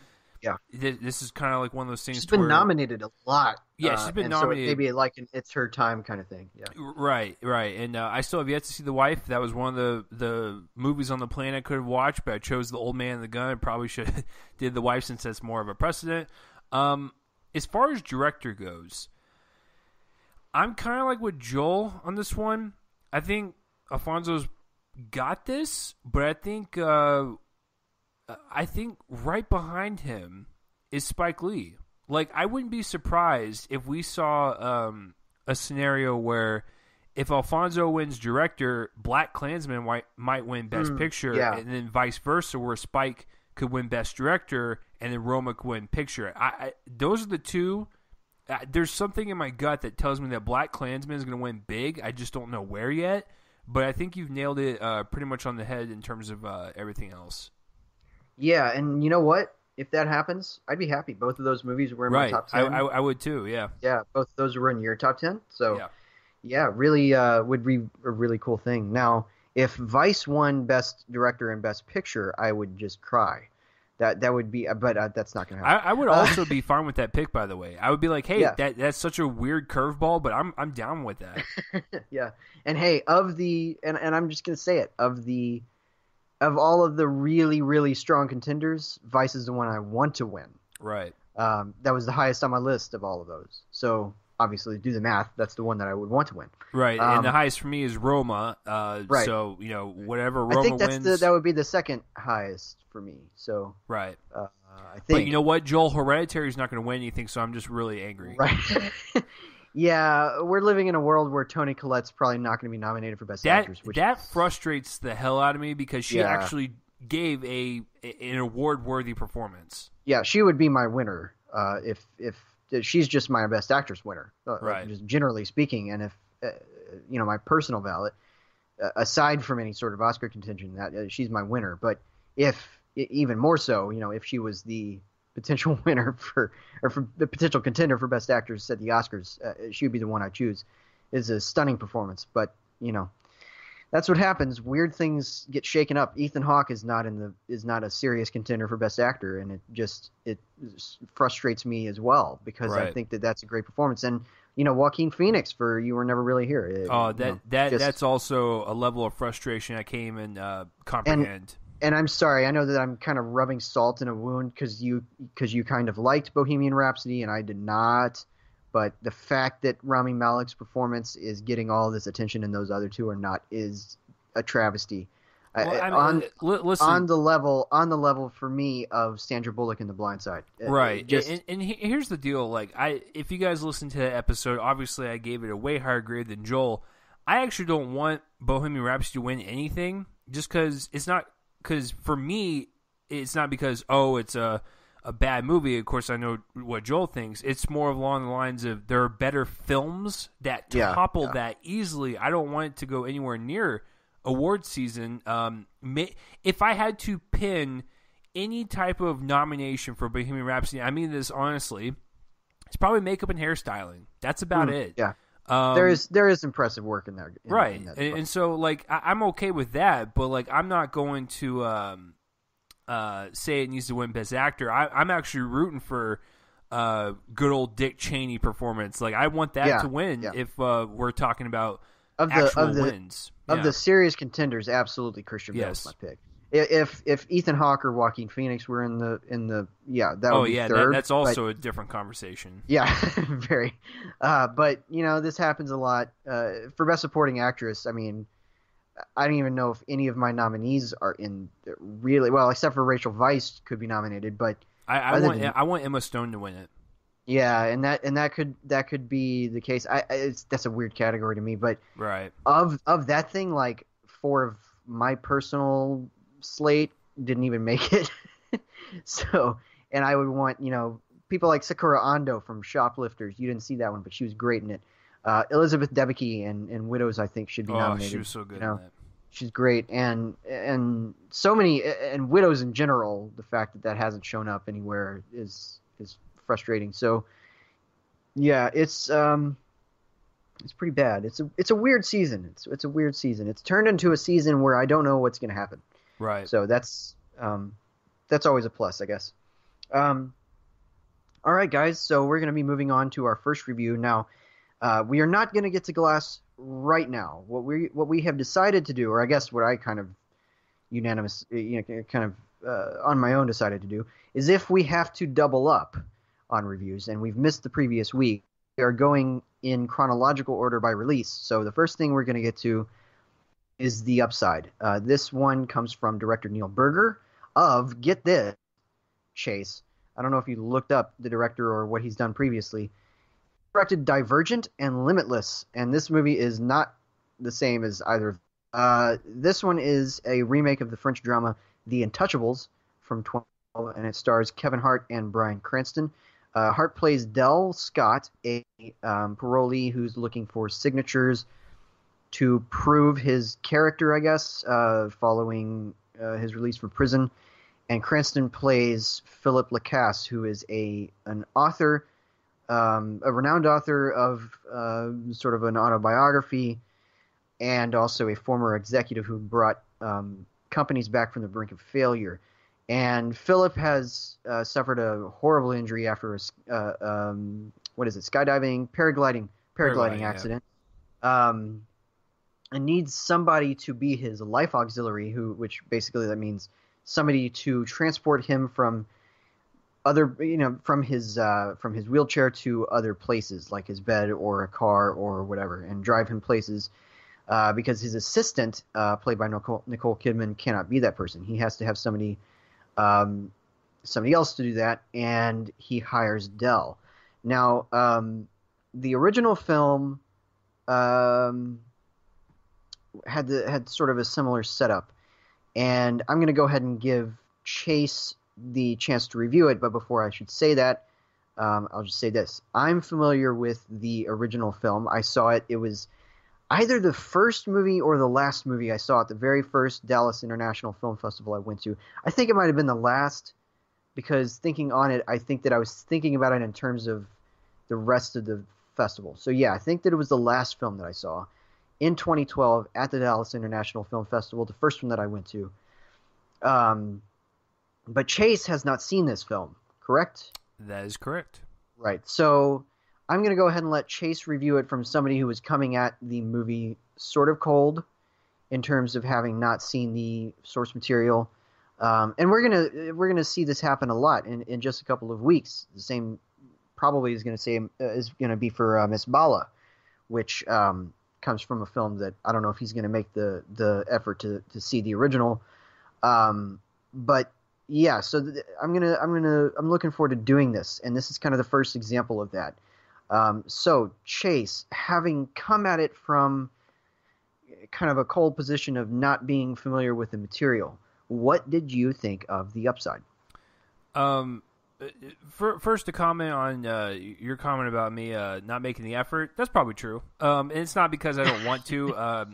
yeah, this is kind of like one of those things. She's been nominated a lot. Yeah, she's been nominated. So maybe like it's her time kind of thing. Yeah, right. And I still have yet to see The Wife. That was one of the movies on the plane I could have watched, but I chose The Old Man and the Gun. I probably should have did The Wife since that's more of a precedent. As far as director goes, I'm kind of like with Joel on this one. I think Alfonso's got this, but I think right behind him is Spike Lee. Like, I wouldn't be surprised if we saw a scenario where if Alfonso wins director, Black Klansman might win Best Picture, and then vice versa, where Spike could win Best Director and then Roma could win Picture. Those are the two. There's something in my gut that tells me that Black Klansman is going to win big. I just don't know where yet. But I think you've nailed it pretty much on the head in terms of everything else. Yeah, and you know what? If that happens, I'd be happy. Both of those movies were in my top 10. I would too, yeah. Yeah, both of those were in your top 10. So, yeah really would be a really cool thing. Now, if Vice won Best Director and Best Picture, I would just cry. That would be, but that's not going to happen. I would also be fine with that pick, by the way. I would be like, hey, that's such a weird curveball, but I'm down with that. Yeah, and hey, and I'm just going to say it, of all of the really, really strong contenders, Vice is the one I want to win. Right. That was the highest on my list of all of those. So obviously, do the math. That's the one that I would want to win. Right, and the highest for me is Roma. Right. So whatever Roma wins, that would be the second highest for me. So right. I think. But you know what? Joel, Hereditary is not going to win anything, so I'm just really angry. Right. Yeah, we're living in a world where Toni Collette's probably not going to be nominated for Best Actress. That frustrates the hell out of me because she actually gave an award-worthy performance. Yeah, she would be my winner if she's just my Best Actress winner, right? Just generally speaking, and if my personal ballot, aside from any sort of Oscar contention, that she's my winner. But if even more so, if she was the potential winner for the potential contender for Best Actress at the Oscars, she would be the one I choose. It's a stunning performance, but that's what happens. Weird things get shaken up. Ethan Hawke is not a serious contender for Best Actor, and it frustrates me as well because right. I think that's a great performance. And Joaquin Phoenix for You Were Never Really Here. That's also a level of frustration I can't even comprehend. And I'm sorry, I know that I'm kind of rubbing salt in a wound because you kind of liked Bohemian Rhapsody and I did not. But the fact that Rami Malek's performance is getting all this attention and those other two are not is a travesty. Listen, on the level for me of Sandra Bullock in The Blind Side. Right. And here's the deal. Like, if you guys listen to that episode, obviously I gave it a way higher grade than Joel. I actually don't want Bohemian Rhapsody to win anything. just because it's not, because for me, it's not because, oh, it's a bad movie. Of course, I know what Joel thinks. It's more along the lines of there are better films that topple that easily. I don't want it to go anywhere near award season. If I had to pin any type of nomination for Bohemian Rhapsody, I mean this honestly, it's probably makeup and hairstyling. That's about it. Yeah. There is impressive work in there. Right. And so, like, I'm okay with that, but, like, I'm not going to say it needs to win Best Actor. I'm actually rooting for good old Dick Cheney performance. Like, I want that to win if we're talking about actual wins. Of the serious contenders, absolutely Christian Bale's my pick. If Ethan Hawke or Joaquin Phoenix were in the that would be third. That's also a different conversation. Yeah, very. But this happens a lot. For Best Supporting Actress, I mean, I don't even know if any of my nominees are in really well, except for Rachel Weisz could be nominated. But I want Emma Stone to win it. Yeah, and that could be the case. That's a weird category to me, but right of that thing, like 4 of my personal slate didn't even make it. So, and I would want people like Sakura Ando from Shoplifters. You didn't see that one, but she was great in it. Elizabeth Debicki and Widows, I think, should be nominated. She was so good in that. She's great, and so many, and Widows in general. The fact that hasn't shown up anywhere is frustrating. So, yeah, it's pretty bad. It's a weird season. It's a weird season. It's turned into a season where I don't know what's going to happen. Right. So that's always a plus, I guess. All right, guys. So we're going to be moving on to our first review now. We are not going to get to Glass right now. What we have decided to do, or I guess what I kind of on my own decided to do, is if we have to double up on reviews and we've missed the previous week, we are going in chronological order by release. So the first thing we're going to get to is The Upside. This one comes from director Neil Berger of, get this, Chase. I don't know if you looked up the director or what he's done previously. He directed Divergent and Limitless, and this movie is not the same as either. This one is a remake of the French drama The Untouchables from 2012, and it stars Kevin Hart and Bryan Cranston. Hart plays Del Scott, a parolee who's looking for signatures to prove his character, I guess, following his release from prison. And Cranston plays Philip Lacasse, who is an author, a renowned author of sort of an autobiography, and also a former executive who brought companies back from the brink of failure. And Philip has suffered a horrible injury after paragliding accident. And needs somebody to be his life auxiliary, which basically that means somebody to transport him from from his wheelchair to other places, like his bed or a car or whatever, and drive him places. Because his assistant, played by Nicole Kidman, cannot be that person. He has to have somebody else to do that, and he hires Del. Now, the original film had sort of a similar setup, and I'm going to go ahead and give Chase the chance to review it. But before I should say that, I'll just say this: I'm familiar with the original film. I saw it. It was either the first movie or the last movie I saw at the very first Dallas International Film Festival I went to. I think it might have been the last, because thinking on it, I think that I was thinking about it in terms of the rest of the festival. So yeah, I think that it was the last film that I saw in 2012 at the Dallas International Film Festival, the first one that I went to. But Chase has not seen this film, correct? That is correct. Right. So I'm going to go ahead and let Chase review it from somebody who was coming at the movie sort of cold in terms of having not seen the source material. And we're gonna see this happen a lot in just a couple of weeks. The same probably is going to be for Miss Bala, which comes from a film that I don't know if he's going to make the effort to see the original. But yeah, so I'm looking forward to doing this, and this is kind of the first example of that. So Chase, having come at it from kind of a cold position of not being familiar with the material. What did you think of The Upside? Um, First to comment on your comment about me not making the effort. That's probably true. And it's not because I don't want to.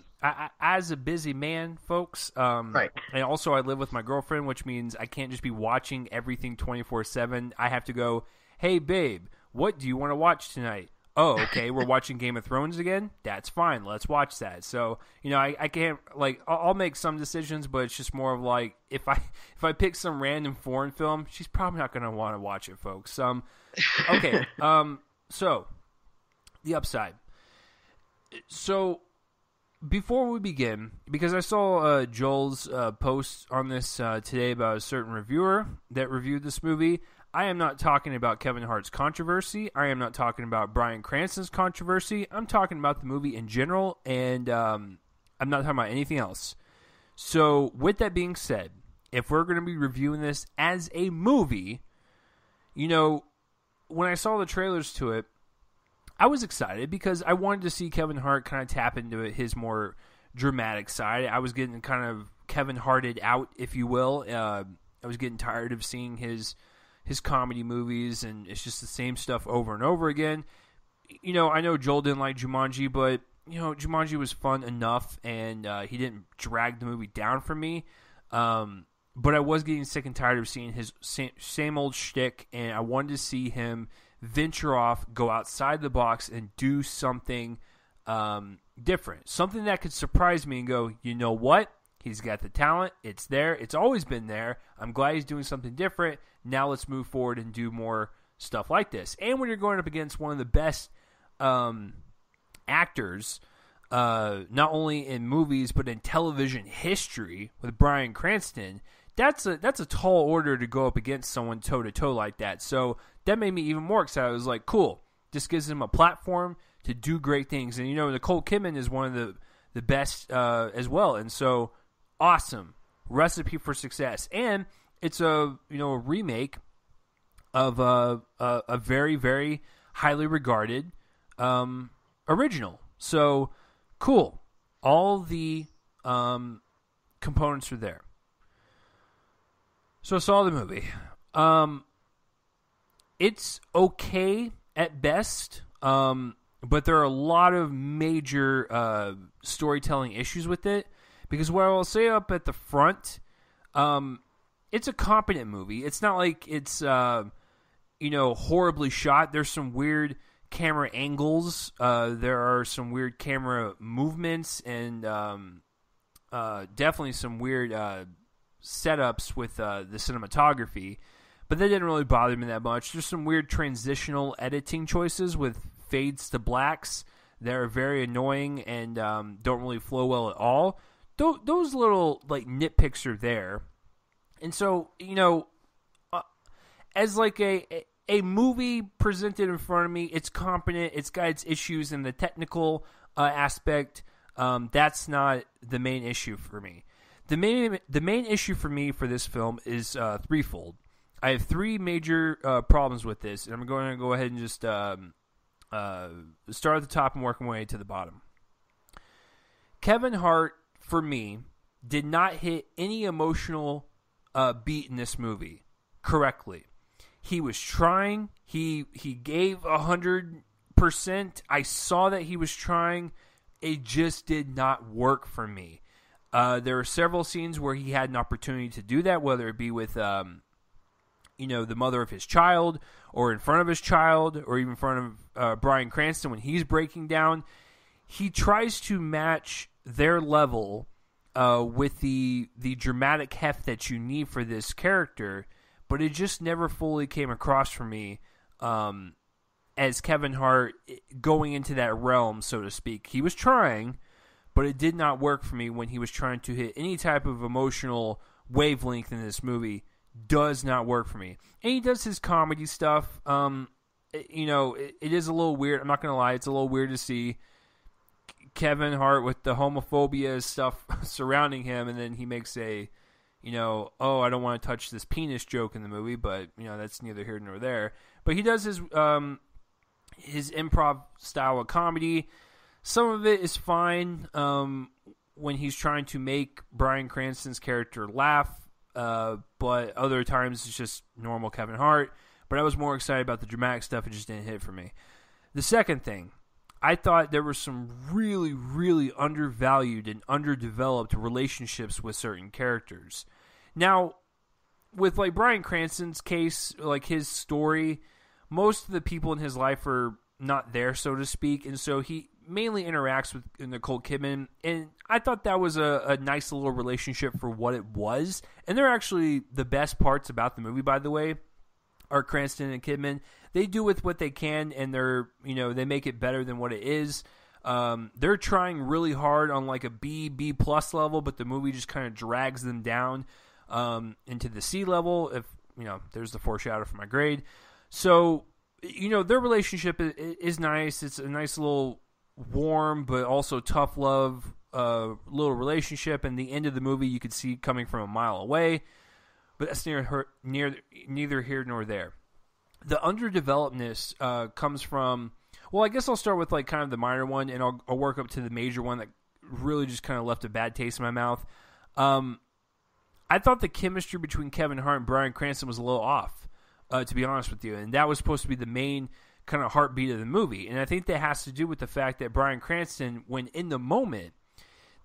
As a busy man, folks, Right. and also I live with my girlfriend, which means I can't just be watching everything 24/7. I have to go, hey, babe, what do you want to watch tonight? Oh, okay, we're watching Game of Thrones again? That's fine. Let's watch that. So, I can't, like, I'll make some decisions, but it's just more of like, if I pick some random foreign film, she's probably not going to want to watch it, folks. Okay, so, The Upside. So, before we begin, because I saw Joel's post on this today about a certain reviewer that reviewed this movie, I am not talking about Kevin Hart's controversy. I am not talking about Bryan Cranston's controversy. I'm talking about the movie in general, and I'm not talking about anything else. So, with that being said, if we're going to be reviewing this as a movie, when I saw the trailers to it, I was excited because I wanted to see Kevin Hart kind of tap into his more dramatic side. I was getting kind of Kevin Harted out, if you will. I was getting tired of seeing his comedy movies, and it's just the same stuff over and over again. I know Joel didn't like Jumanji, but, Jumanji was fun enough, and he didn't drag the movie down for me. But I was getting sick and tired of seeing his same old shtick, and I wanted to see him venture off, go outside the box, and do something different. Something that could surprise me and go, you know what? He's got the talent. It's there. It's always been there. I'm glad he's doing something different. Now let's move forward and do more stuff like this. And when you're going up against one of the best actors, not only in movies but in television history with Bryan Cranston, that's a tall order to go up against someone toe to toe like that. So that made me even more excited. I was like, cool. This gives him a platform to do great things. And Nicole Kidman is one of the best as well. And so awesome recipe for success. And it's a remake of a very, very highly regarded original. So cool. All the components are there. So I saw the movie. It's okay at best, but there are a lot of major storytelling issues with it. Because what I will say up at the front, it's a competent movie. It's not like it's horribly shot. There's some weird camera angles. There are some weird camera movements, and definitely some weird setups with the cinematography. But that didn't really bother me that much. There's some weird transitional editing choices with fades to blacks that are very annoying and don't really flow well at all. Those little nitpicks are there. And so, as like a movie presented in front of me, it's competent, it's got its issues in the technical aspect. That's not the main issue for me. The main issue for me for this film is threefold. I have three major problems with this, and I'm going to go ahead and just start at the top and work my way to the bottom. Kevin Hart, for me, did not hit any emotional beat in this movie correctly. He was trying. He gave 100%. I saw that he was trying. It just did not work for me. There are several scenes where he had an opportunity to do that, whether it be with the mother of his child, or in front of his child, or even in front of Bryan Cranston when he's breaking down. He tries to match their level with the dramatic heft that you need for this character, but it just never fully came across for me as Kevin Hart going into that realm, so to speak. He was trying, but it did not work for me when he was trying to hit any type of emotional wavelength in this movie. Does not work for me. And he does his comedy stuff. It is a little weird. I'm not going to lie. It's a little weird to see Kevin Hart with the homophobia stuff surrounding him, and then he makes a, I don't want to touch this penis joke in the movie, but, that's neither here nor there. But he does his improv style of comedy. Some of it is fine. when he's trying to make Bryan Cranston's character laugh, but other times it's just normal Kevin Hart. But I was more excited about the dramatic stuff. It just didn't hit for me. The second thing, I thought there were some really, really undervalued and underdeveloped relationships with certain characters. Now, with like Bryan Cranston's case, like his story, most of the people in his life are not there, so to speak, and so he mainly interacts with Nicole Kidman, and I thought that was a nice little relationship for what it was. And they're actually the best parts about the movie, by the way, are Cranston and Kidman. They do with what they can, and they make it better than what it is. They're trying really hard on like a B plus level, but the movie just kind of drags them down into the C level. If there's the foreshadow for my grade. So their relationship is nice. It's a nice little warm but also tough love little relationship. And the end of the movie you could see coming from a mile away. But that's neither here nor there. The underdevelopedness comes from, well, I guess I'll start with like kind of the minor one, and I'll work up to the major one that really just kind of left a bad taste in my mouth. I thought the chemistry between Kevin Hart and Bryan Cranston was a little off, to be honest with you, and that was supposed to be the main kind of heartbeat of the movie. And I think that has to do with the fact that Bryan Cranston, when in the moment,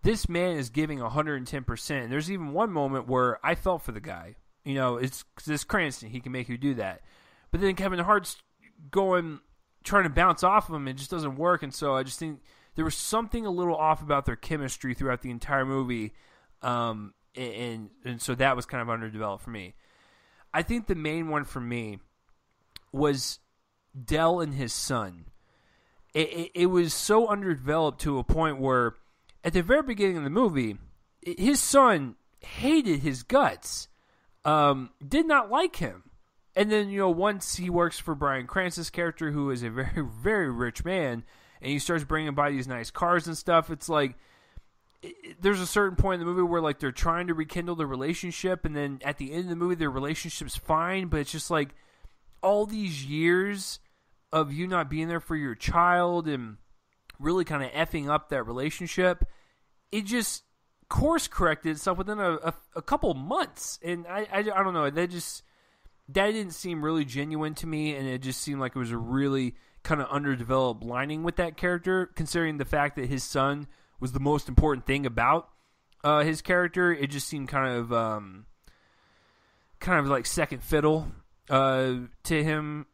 this man is giving 110%. There's even one moment where I felt for the guy. It's this Cranston. He can make you do that. But then Kevin Hart's trying to bounce off of him. It just doesn't work. And so I just think there was something a little off about their chemistry throughout the entire movie. And so that was kind of underdeveloped for me. I think the main one for me was Del and his son. It was so underdeveloped to a point where at the very beginning of the movie, his son hated his guts. Did not like him. And then, once he works for Bryan Cranston's character, who is a very, very rich man, and he starts bringing by these nice cars and stuff, it's like, there's a certain point in the movie where, like, they're trying to rekindle the relationship, and then at the end of the movie, their relationship's fine, but it's just like, all these years of you not being there for your child and really kind of effing up that relationship, it just course corrected itself within a couple months, and I don't know, that didn't seem really genuine to me, and it just seemed like it was a really kind of underdeveloped lining with that character, considering the fact that his son was the most important thing about his character. It just seemed kind of like second fiddle to him,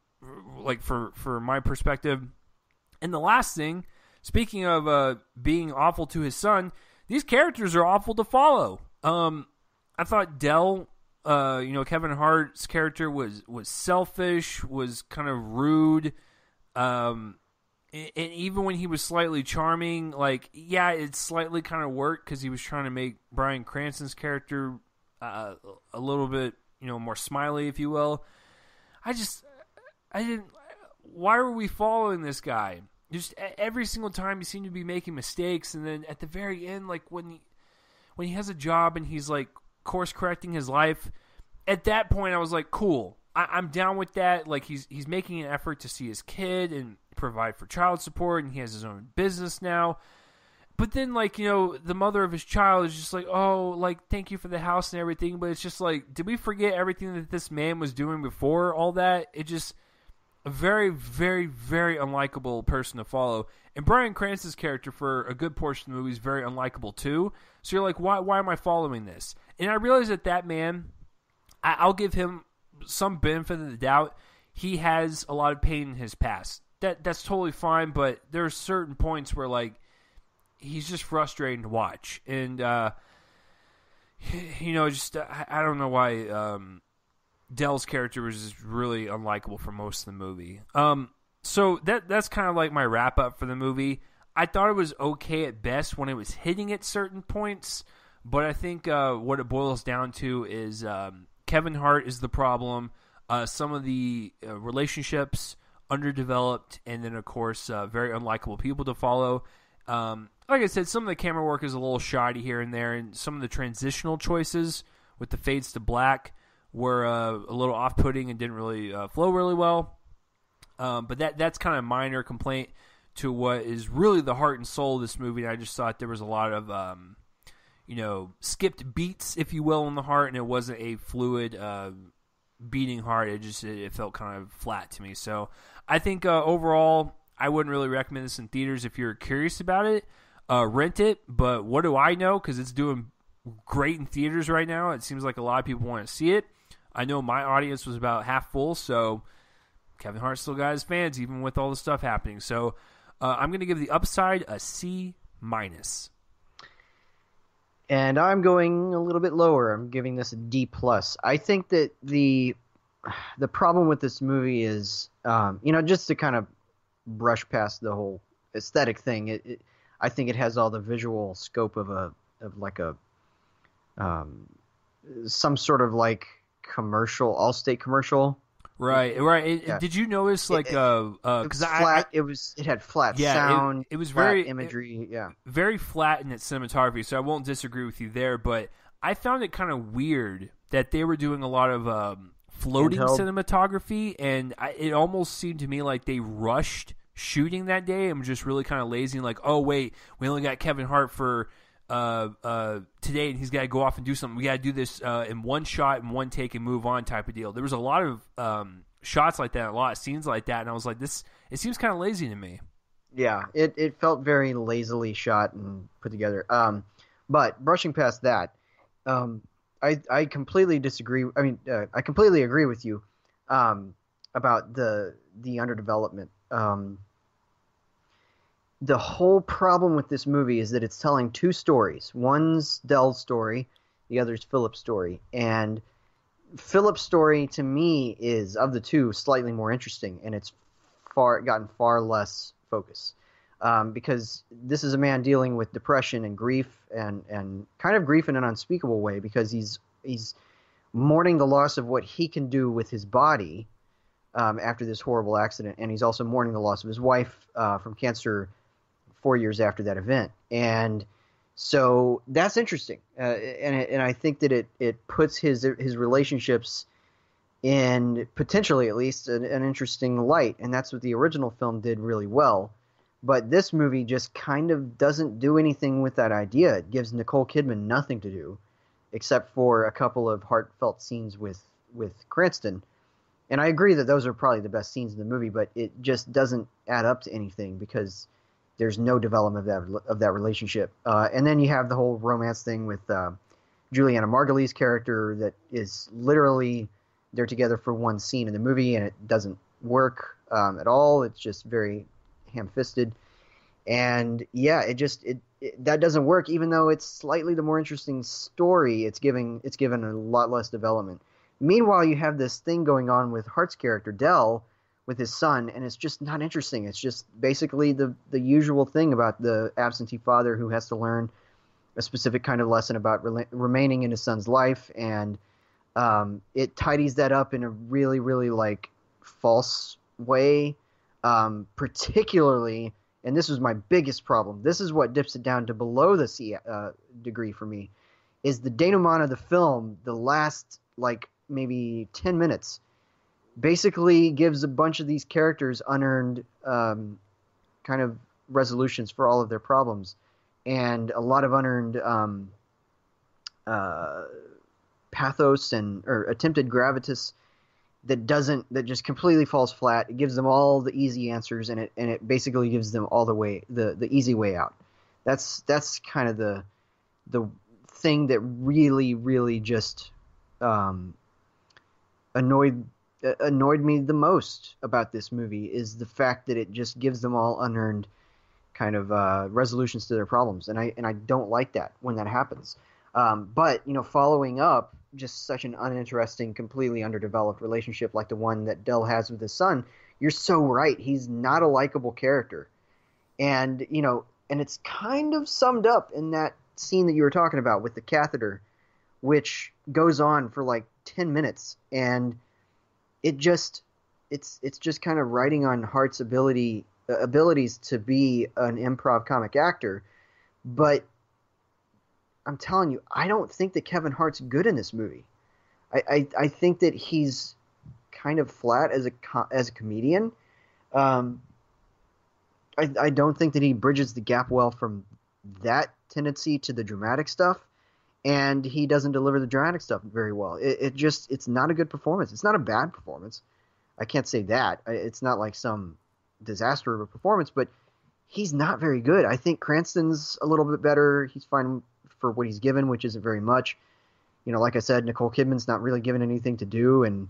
like for my perspective. And the last thing, speaking of being awful to his son, these characters are awful to follow. I thought Del, Kevin Hart's character was selfish, was kind of rude, and even when he was slightly charming, like, yeah, it slightly kind of worked because he was trying to make Bryan Cranston's character a little bit, more smiley, if you will. I didn't. Why were we following this guy? Just every single time he seemed to be making mistakes, and then at the very end, like when he has a job and he's like course correcting his life, at that point I was like, cool, I'm down with that. Like he's making an effort to see his kid and provide for child support, and he has his own business now. But then, like, the mother of his child is just like, oh, like, thank you for the house and everything. But it's just like, did we forget everything that this man was doing before all that? It just a very, very, very unlikable person to follow. And Bryan Cranston's character for a good portion of the movie is very unlikable too. So you're like, why am I following this? And I realize that man, I'll give him some benefit of the doubt. He has a lot of pain in his past. That's totally fine, but there are certain points where, like, he's just frustrating to watch. And, I don't know why Del's character was just really unlikable for most of the movie. So that's kind of like my wrap-up for the movie. I thought it was okay at best when it was hitting at certain points, but I think what it boils down to is Kevin Hart is the problem. Some of the relationships underdeveloped, and then, of course, very unlikable people to follow. Like I said, some of the camera work is a little shoddy here and there, and some of the transitional choices with the fades to black were a little off-putting and didn't really flow really well. But that's kind of a minor complaint to what is really the heart and soul of this movie. I just thought there was a lot of skipped beats, if you will, in the heart, and it wasn't a fluid beating heart. It felt kind of flat to me. So I think overall, I wouldn't really recommend this in theaters. If you're curious about it, rent it. But what do I know? Because it's doing great in theaters right now. It seems like a lot of people want to see it. I know my audience was about half full, so Kevin Hart still got his fans, even with all the stuff happening. So I'm going to give The Upside a C-. And I'm going a little bit lower. I'm giving this a D+. I think that the problem with this movie is, just to kind of brush past the whole aesthetic thing, I think it has all the visual scope of some sort of like commercial, Allstate commercial. Right. Did you notice because it had flat sound, it was flat very imagery, very flat in its cinematography. So I won't disagree with you there, but I found it kind of weird that they were doing a lot of floating cinematography, and it almost seemed to me like they rushed shooting that day and were just really kind of lazy and like, oh wait, we only got Kevin Hart for today, and he's got to go off and do something. We got to do this in one shot, in one take, and move on type of deal. There was a lot of shots like that, a lot of scenes like that, and I was like, it seems kind of lazy to me. Yeah, it felt very lazily shot and put together. But brushing past that, I completely disagree. I mean, I completely agree with you about the underdevelopment. The whole problem with this movie is that it's telling two stories. One's Dell's story, the other's Philip's story. And Philip's story, to me, is, of the two, slightly more interesting, and it's gotten far less focus. Because this is a man dealing with depression and grief, and kind of grief in an unspeakable way, because he's mourning the loss of what he can do with his body after this horrible accident, and he's also mourning the loss of his wife from cancer 4 years after that event. And so that's interesting, and I think that it puts his relationships in, potentially at least, an interesting light, and that's what the original film did really well. But this movie just kind of doesn't do anything with that idea. It gives Nicole Kidman nothing to do, except for a couple of heartfelt scenes with Cranston. And I agree that those are probably the best scenes in the movie, but it just doesn't add up to anything because there's no development of that relationship. And then you have the whole romance thing with Juliana Margulies' character that is literally, they're together for one scene in the movie, and it doesn't work at all. It's just very ham-fisted. And yeah, that doesn't work, even though it's slightly the more interesting story. It's given a lot less development. Meanwhile, you have this thing going on with Hart's character, Dell, with his son, and it's just not interesting. It's just basically the usual thing about the absentee father who has to learn a specific kind of lesson about remaining in his son's life, and it tidies that up in a really, really false way, particularly, and this was my biggest problem. This is what dips it down to below the C degree for me, is the denouement of the film. The last maybe 10 minutes basically gives a bunch of these characters unearned kind of resolutions for all of their problems, and a lot of unearned pathos or attempted gravitas that just completely falls flat. It gives them all the easy answers, and it basically gives them all the easy way out. That's kind of the thing that really, really just annoyed me the most about this movie, is the fact that it just gives them all unearned kind of resolutions to their problems, and I don't like that when that happens. But following up just such an uninteresting, completely underdeveloped relationship like the one that Dell has with his son, you're so right. He's not a likable character, and and it's kind of summed up in that scene that you were talking about with the catheter, which goes on for 10 minutes, and it's just kind of writing on Hart's abilities to be an improv comic actor. But I'm telling you, I don't think that Kevin Hart's good in this movie. I think that he's kind of flat as a comedian. I don't think that he bridges the gap well from that tendency to the dramatic stuff. and he doesn't deliver the dramatic stuff very well. It's not a good performance. It's not a bad performance. I can't say that. It's not like some disaster of a performance, but he's not very good. I think Cranston's a little bit better. He's fine for what he's given, which isn't very much. Like I said, Nicole Kidman's not really given anything to do, and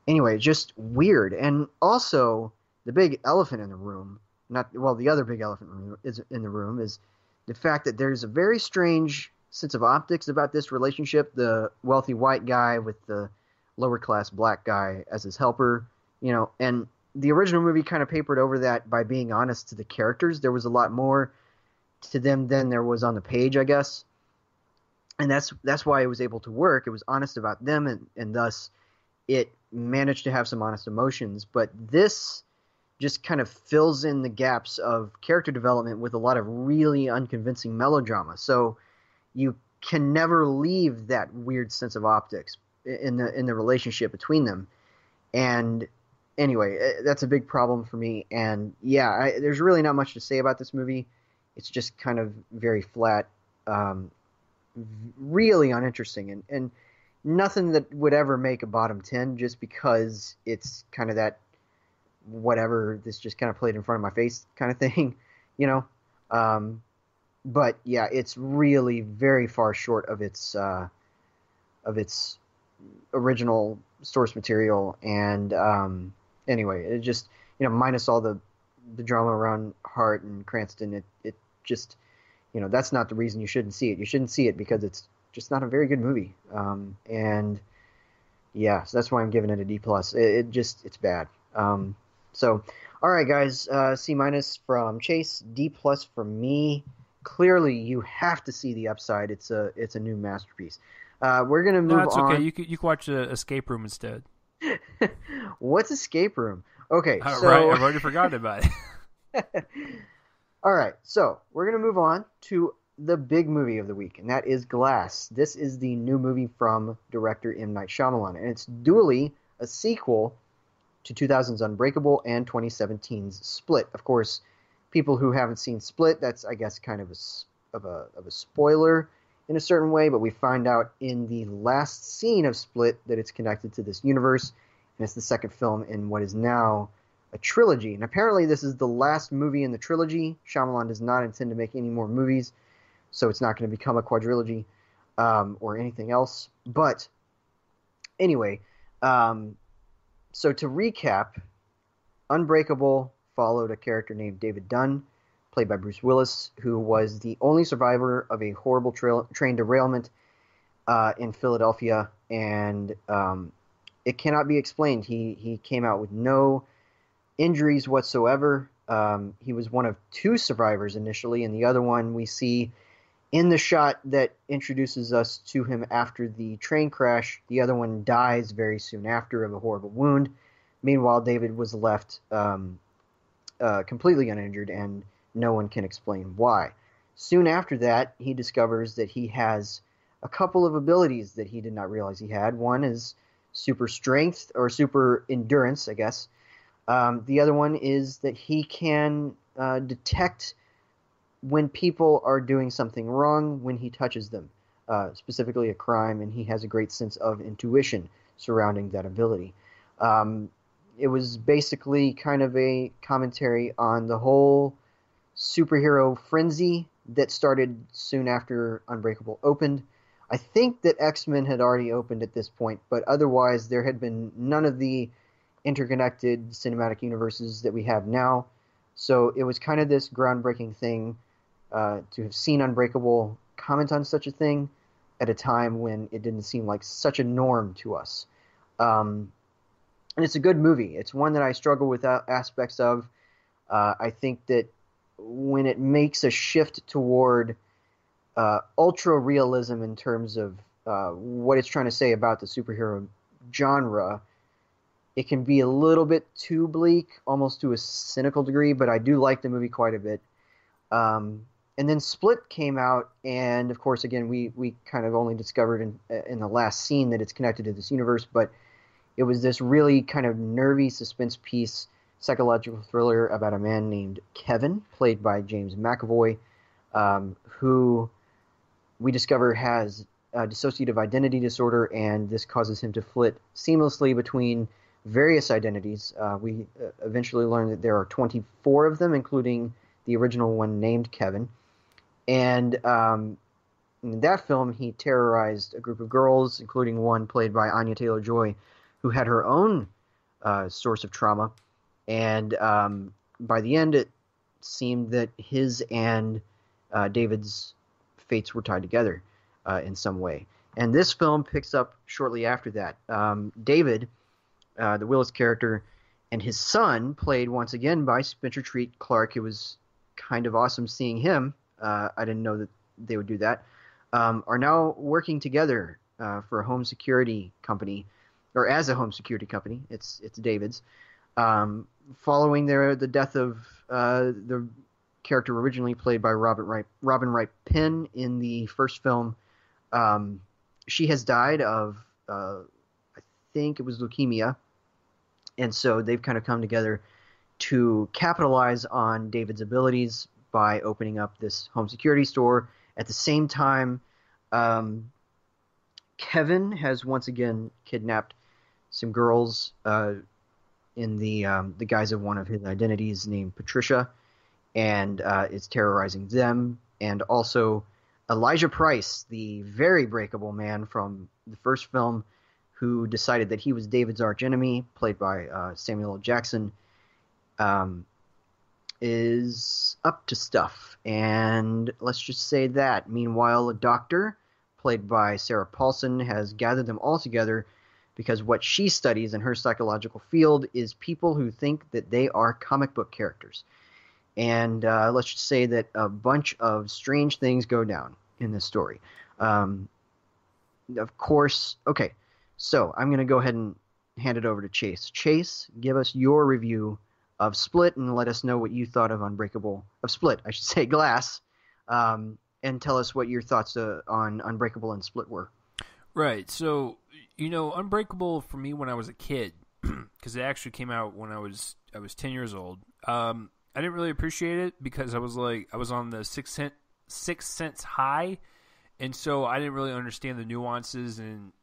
anyway, just weird. And also, the big elephant in the room, the other big elephant in the room is the fact that there's a very strange sense of optics about this relationship. The wealthy white guy with the lower class black guy as his helper, and the original movie kind of papered over that by being honest to the characters. There was a lot more to them than there was on the page, I guess. And that's why it was able to work. It was honest about them, and thus it managed to have some honest emotions. But this just kind of fills in the gaps of character development with a lot of really unconvincing melodrama. So you can never leave that weird sense of optics in the relationship between them. And anyway, that's a big problem for me. And yeah, there's really not much to say about this movie. It's just kind of very flat, really uninteresting, and nothing that would ever make a bottom 10 just because it's kind of that whatever, this just kind of played in front of my face kind of thing, you know. But yeah, it's really very far short of its original source material. And anyway, it just, minus all the drama around Hart and Cranston, it just, that's not the reason you shouldn't see it. You shouldn't see it because it's just not a very good movie. And yeah, so that's why I'm giving it a D+. It's bad. So, all right, guys, C- from Chase, D+ from me. Clearly, you have to see The Upside. It's a new masterpiece. We're gonna move on. No, it's okay. You can watch Escape Room instead. What's Escape Room? Okay, so right, I've already forgotten about it. All right, so we're gonna move on to the big movie of the week, and that is Glass. This is the new movie from director M. Night Shyamalan, and it's dually a sequel to 2000's Unbreakable and 2017's Split. Of course, people who haven't seen Split, that's, I guess, kind of a spoiler in a certain way, but we find out in the last scene of Split that it's connected to this universe, and it's the second film in what is now a trilogy. And apparently this is the last movie in the trilogy. Shyamalan does not intend to make any more movies, so it's not going to become a quadrilogy or anything else. But anyway, so to recap, Unbreakable followed a character named David Dunn, played by Bruce Willis, who was the only survivor of a horrible train derailment in Philadelphia, and it cannot be explained. He came out with no injuries whatsoever. He was one of two survivors initially, and the other one we see in the shot that introduces us to him after the train crash. The other one dies very soon after of a horrible wound. Meanwhile, David was left completely uninjured, and no one can explain why. Soon after that, he discovers that he has a couple of abilities that he did not realize he had. One is super strength, or super endurance, I guess. The other one is that he can detect when people are doing something wrong when he touches them, specifically a crime, and he has a great sense of intuition surrounding that ability. It was basically kind of a commentary on the whole superhero frenzy that started soon after Unbreakable opened. I think that X-Men had already opened at this point, but otherwise there had been none of the interconnected cinematic universes that we have now. So it was kind of this groundbreaking thing to have seen Unbreakable comment on such a thing at a time when it didn't seem like such a norm to us. And it's a good movie. It's one that I struggle with aspects of. I think that when it makes a shift toward ultra realism in terms of what it's trying to say about the superhero genre, it can be a little bit too bleak, almost to a cynical degree, but I do like the movie quite a bit. And then Split came out, and of course, again, we kind of only discovered in the last scene that it's connected to this universe, but it was this really kind of nervy suspense piece, psychological thriller about a man named Kevin, played by James McAvoy, who we discover has dissociative identity disorder, and this causes him to flit seamlessly between various identities. We eventually learn that there are 24 of them, including the original one named Kevin. And in that film, he terrorized a group of girls, including one played by Anya Taylor-Joy, who had her own source of trauma. And by the end, it seemed that his and David's fates were tied together in some way. And this film picks up shortly after that. David, the Willis character, and his son, played once again by Spencer Treat Clark. It was kind of awesome seeing him. I didn't know that they would do that. Are now working together for a home security company, or as a home security company. It's David's. Following the death of the character originally played by Robin Wright Penn in the first film, she has died of, I think it was leukemia, and so they've kind of come together to capitalize on David's abilities by opening up this home security store. At the same time, Kevin has once again kidnapped some girls in the guise of one of his identities named Patricia, and is terrorizing them. And also Elijah Price, the very breakable man from the first film, who decided that he was David's archenemy, played by Samuel L. Jackson, is up to stuff. And let's just say that. Meanwhile, a doctor, played by Sarah Paulson, has gathered them all together because what she studies in her psychological field is people who think that they are comic book characters. And let's just say that a bunch of strange things go down in this story. Of course, okay, so I'm going to go ahead and hand it over to Chase. Chase, give us your review of Split and let us know what you thought of Split, I should say, Glass, and tell us what your thoughts on Unbreakable and Split were. Right, so, Unbreakable for me when I was a kid, because it actually came out when I was 10 years old, I didn't really appreciate it because I was on the Sixth Sense high, and so I didn't really understand the nuances and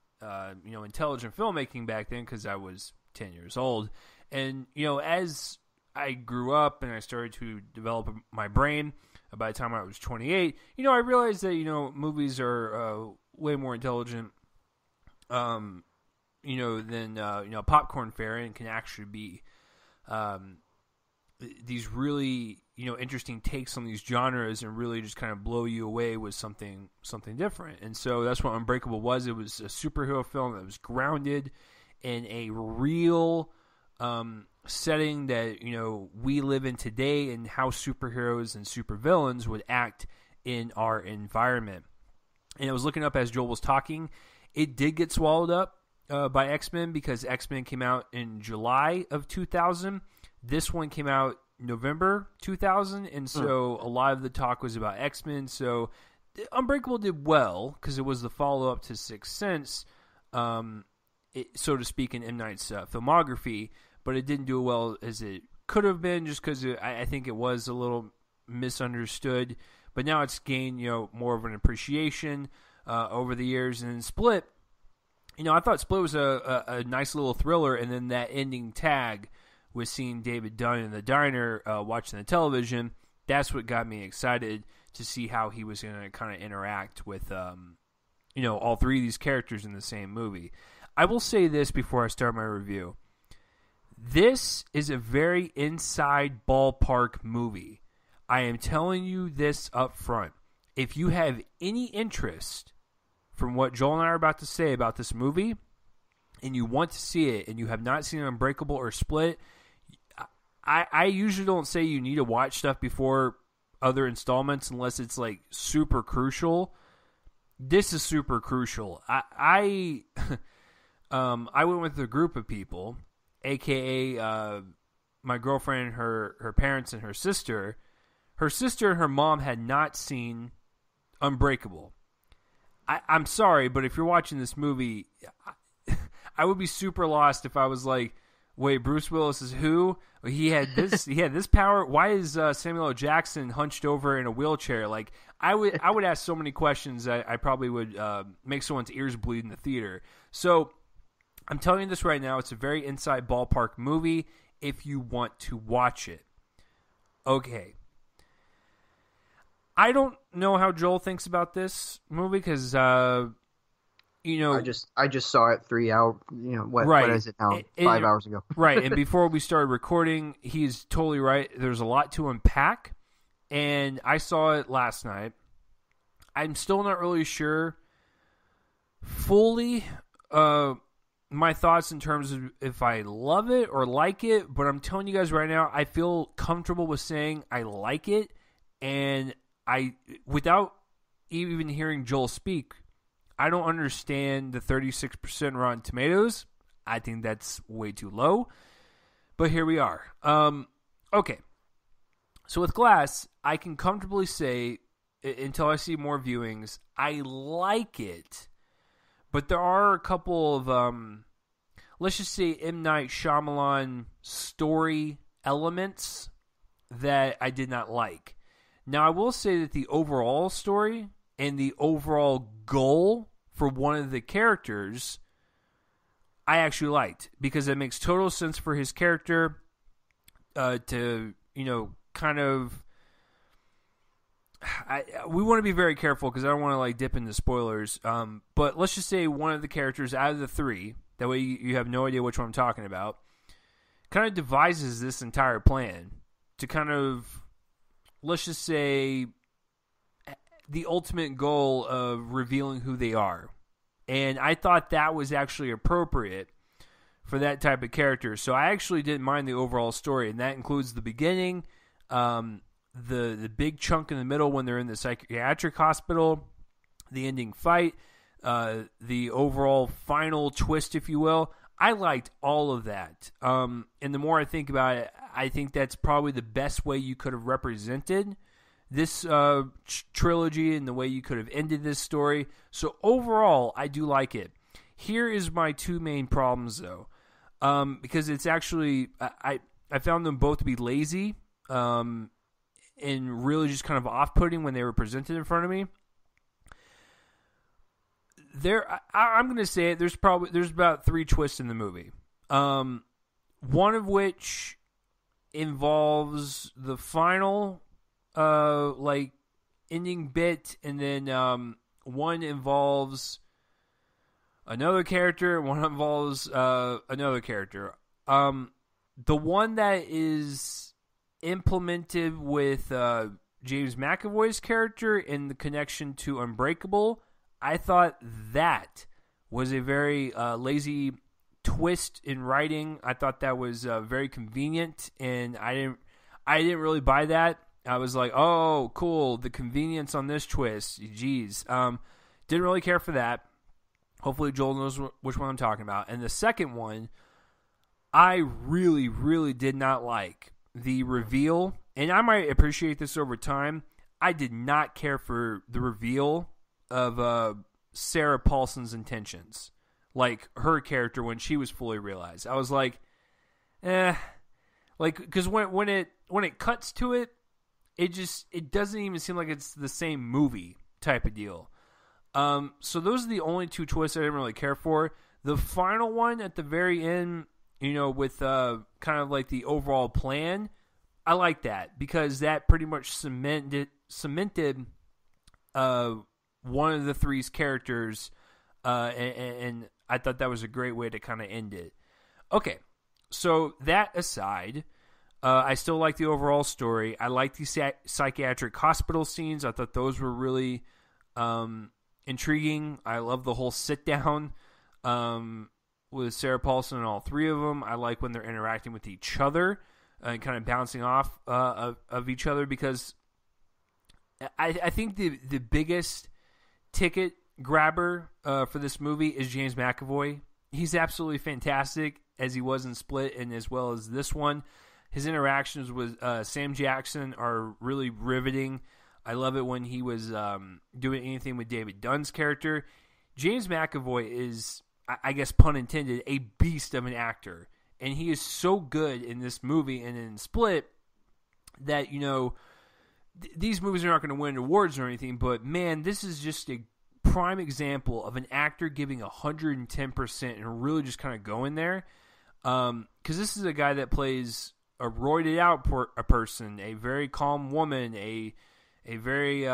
intelligent filmmaking back then because I was 10 years old. And as I grew up and I started to develop my brain, by the time I was 28, I realized that movies are way more intelligent, than popcorn fare, and can actually be these really interesting takes on these genres and really just kind of blow you away with something different. And so that's what Unbreakable was. It was a superhero film that was grounded in a real setting that we live in today, and how superheroes and supervillains would act in our environment. And I was looking up as Joel was talking, it did get swallowed up by X-Men, because X-Men came out in July of 2000. This one came out November 2000, and so a lot of the talk was about X-Men. So Unbreakable did well because it was the follow-up to Sixth Sense, so to speak, in M. Night's filmography, but it didn't do as well as it could have been, just because I think it was a little misunderstood. But now it's gained more of an appreciation over the years. And then Split, I thought Split was a nice little thriller, and then that ending tag with seeing David Dunn in the diner watching the television, that's what got me excited to see how he was going to kind of interact with all three of these characters in the same movie. I will say this before I start my review. This is a very inside ballpark movie. I am telling you this up front. If you have any interest from what Joel and I are about to say about this movie, and you want to see it, and you have not seen Unbreakable or Split, I usually don't say you need to watch stuff before other installments unless it's like super crucial. This is super crucial. I went with a group of people, aka my girlfriend, her parents, and her sister. Her sister and her mom had not seen Unbreakable. I'm sorry, but if you're watching this movie, I would be super lost if I was like, Wait, Bruce Willis is who? He had this. He had this power. Why is Samuel L. Jackson hunched over in a wheelchair? Like I would ask so many questions that I probably would make someone's ears bleed in the theater. So I'm telling you this right now. It's a very inside ballpark movie. If you want to watch it, okay. I don't know how Joel thinks about this movie because I just saw it 3 hours. What is it now? 5 hours ago. Right, and before we started recording, he's totally right. There's a lot to unpack, and I saw it last night. I'm still not really sure fully my thoughts in terms of if I love it or like it, but I'm telling you guys right now, I feel comfortable with saying I like it, and without even hearing Joel speak, I don't understand the 36% Rotten Tomatoes. I think that's way too low. But here we are. Okay. So with Glass, I can comfortably say, until I see more viewings, I like it. But there are a couple of, let's just say, M. Night Shyamalan story elements that I did not like. Now, I will say that the overall story and the overall goal for one of the characters I actually liked, because it makes total sense for his character to, kind of... we want to be very careful because I don't want to dip into spoilers, but let's just say one of the characters out of the three, that way you have no idea which one I'm talking about, kind of devises this entire plan to kind of, let's just say, the ultimate goal of revealing who they are. And I thought that was actually appropriate for that type of character. So I actually didn't mind the overall story, and that includes the beginning, the big chunk in the middle when they're in the psychiatric hospital, the ending fight, the overall final twist, if you will. I liked all of that. And the more I think about it, I think that's probably the best way you could have represented this trilogy and the way you could have ended this story. So overall, I do like it. Here is my two main problems, though, because it's actually I found them both to be lazy and really just kind of off-putting when they were presented in front of me. I'm going to say it. There's about 3 twists in the movie. One of which involves the final ending bit, and then one involves another character, one involves another character. The one that is implemented with James McAvoy's character in the connection to Unbreakable, I thought that was a very lazy twist in writing. I thought that was very convenient, and I didn't really buy that. I was like, oh, cool, the convenience on this twist. Jeez. Didn't really care for that. Hopefully Joel knows which one I'm talking about. And the second one, I really, really did not like the reveal. And I might appreciate this over time. I did not care for the reveal of Sarah Paulson's intentions. Like, her character when she was fully realized. I was like, because when it cuts to it, it doesn't even seem like it's the same movie type of deal. So those are the only 2 twists I didn't really care for. The final one at the very end, with kind of like the overall plan, I like that because that pretty much cemented one of the 3's characters, and I thought that was a great way to kind of end it. Okay, so that aside, I still like the overall story. I like the psychiatric hospital scenes. I thought those were really intriguing. I love the whole sit-down with Sarah Paulson and all 3 of them. I like when they're interacting with each other and kind of bouncing off of each other, because I think the biggest ticket grabber for this movie is James McAvoy. He's absolutely fantastic, as he was in Split and as well as this one. His interactions with Sam Jackson are really riveting. I love it when he was doing anything with David Dunn's character. James McAvoy is, I guess pun intended, a beast of an actor. and he is so good in this movie and in Split that, these movies are not going to win awards or anything, but man, this is just a prime example of an actor giving 110% and really just kind of going there. Because this is a guy that plays a roided out a person, a very calm woman, a very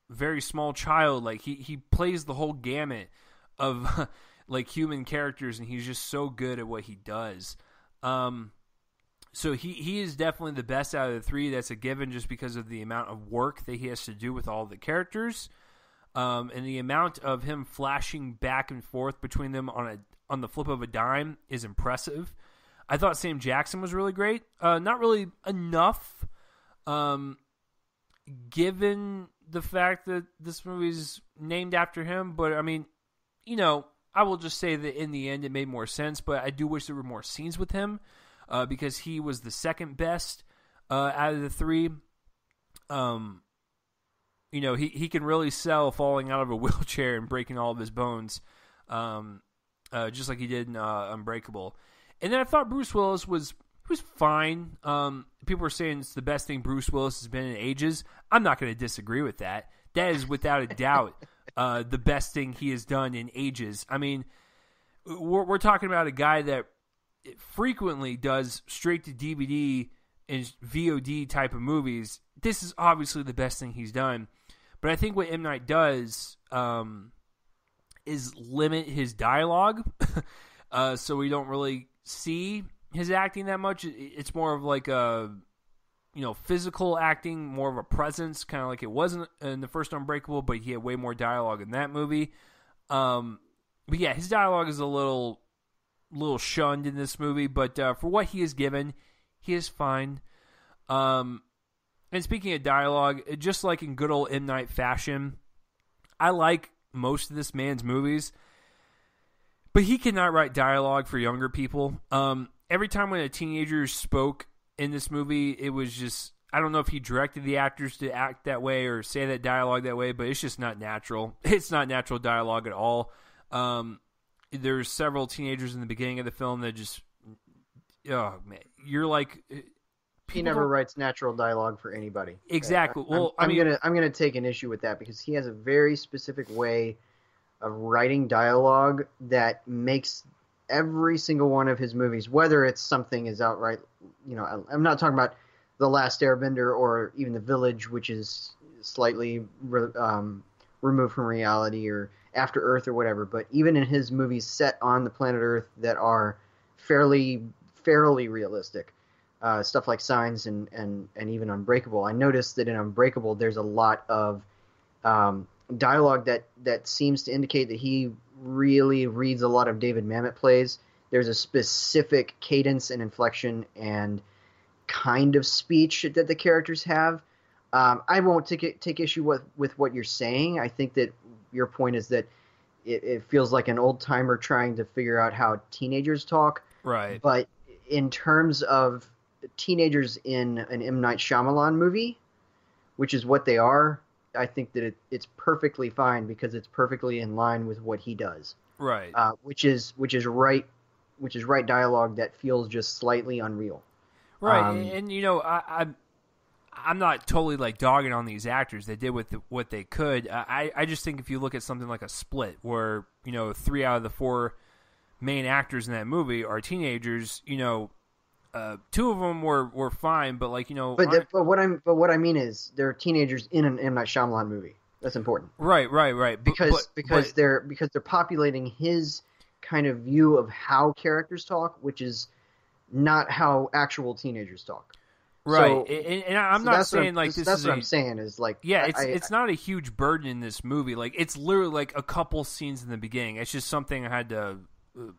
very small child. Like he plays the whole gamut of like human characters, and he's just so good at what he does. So he is definitely the best out of the three. That's a given, just because of the amount of work that he has to do with all the characters, and the amount of him flashing back and forth between them on the flip of a dime is impressive. I thought Sam Jackson was really great. Not really enough, given the fact that this movie's named after him. But I mean, I will just say that in the end it made more sense. But I do wish there were more scenes with him. Because he was the second best out of the three. He can really sell falling out of a wheelchair and breaking all of his bones, just like he did in Unbreakable. And then I thought Bruce Willis was fine. People were saying it's the best thing Bruce Willis has been in ages. I'm not going to disagree with that. That is without a doubt the best thing he has done in ages. I mean, we're talking about a guy that it frequently does straight to DVD and VOD type of movies. This is obviously the best thing he's done. But I think what M. Night does is limit his dialogue, so we don't really see his acting that much. It's more of like a physical acting, more of a presence, kind of like it wasn't in the first Unbreakable, but he had way more dialogue in that movie. But yeah, his dialogue is a little shunned in this movie, but for what he is given, he is fine. And speaking of dialogue, just like in good old M. Night fashion, I like most of this man's movies, but he cannot write dialogue for younger people. Every time when a teenager spoke in this movie, it was just, I don't know if he directed the actors to act that way or say that dialogue that way, but it's just not natural. It's not natural dialogue at all. There's several teenagers in the beginning of the film that just, oh man, you're like, he never writes natural dialogue for anybody. Exactly. Well, I'm gonna take an issue with that because he has a very specific way of writing dialogue that makes every single one of his movies, whether it's something is outright, I'm not talking about The Last Airbender or even The Village, which is slightly removed from reality, or After Earth or whatever, but even in his movies set on the planet Earth that are fairly realistic, stuff like Signs and even Unbreakable, I noticed that in Unbreakable there's a lot of dialogue that seems to indicate that he really reads a lot of David Mamet plays. There's a specific cadence and inflection and kind of speech that the characters have. I won't take issue with what you're saying. I think that your point is that it feels like an old timer trying to figure out how teenagers talk. Right. But in terms of teenagers in an M. Night Shyamalan movie, which is what they are, I think that it's perfectly fine because it's perfectly in line with what he does. Right. Which is right dialogue that feels just slightly unreal. Right. And I'm not totally like dogging on these actors. They did what they could. I just think if you look at something like a Split, where 3 out of the 4 main actors in that movie are teenagers, 2 of them were fine, but like But what I mean is they're teenagers in an M. Night Shyamalan movie. That's important. Right. Because they're populating his kind of view of how characters talk, which is not how actual teenagers talk. Right, so, and I'm not saying like this. That's what I'm saying is like, yeah, it's not a huge burden in this movie. Like it's literally like a couple scenes in the beginning. It's just something I had to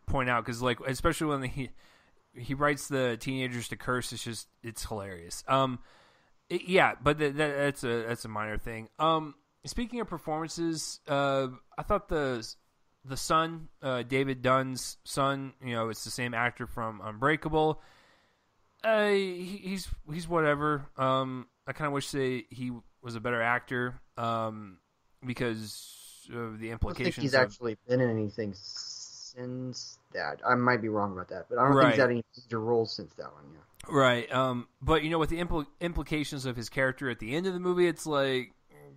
point out because like especially when he writes the teenagers to curse. It's hilarious. Yeah, but that's a minor thing. Speaking of performances, I thought the son, David Dunn's son, it's the same actor from Unbreakable. He's whatever. I kind of wish he was a better actor because of the implications. I don't think he's actually been in anything since that. I might be wrong about that, but I don't think he's Right. had any major roles since that one. Yeah. Right. But with the implications of his character at the end of the movie, it's like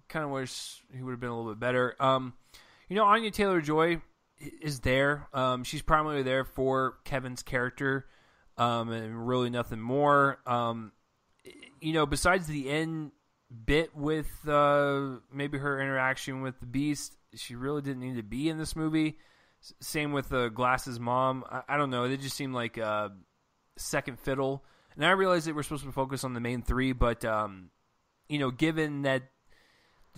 kind of wish he would have been a little bit better. Anya Taylor-Joy is there. She's primarily there for Kevin's character, and really nothing more. Besides the end bit with maybe her interaction with the Beast, she really didn't need to be in this movie. Same with Glass's mom. I don't know. They just seemed like second fiddle. And I realize that we're supposed to focus on the main three, but given that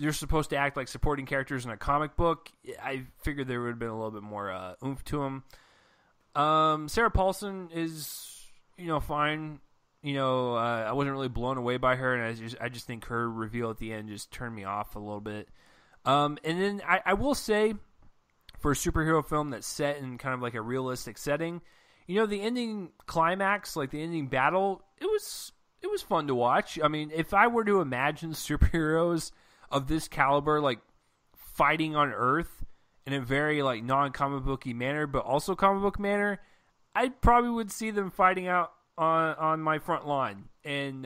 they're supposed to act like supporting characters in a comic book, I figured there would have been a little bit more oomph to them. Sarah Paulson is, fine. I wasn't really blown away by her, and I just think her reveal at the end just turned me off a little bit. And then I will say, for a superhero film that's set in kind of like a realistic setting, the ending climax, like the ending battle, it was fun to watch. I mean, if I were to imagine superheroes of this caliber, like fighting on Earth in a very like non-comic booky manner, but also comic book manner, I probably would see them fighting out on my front line and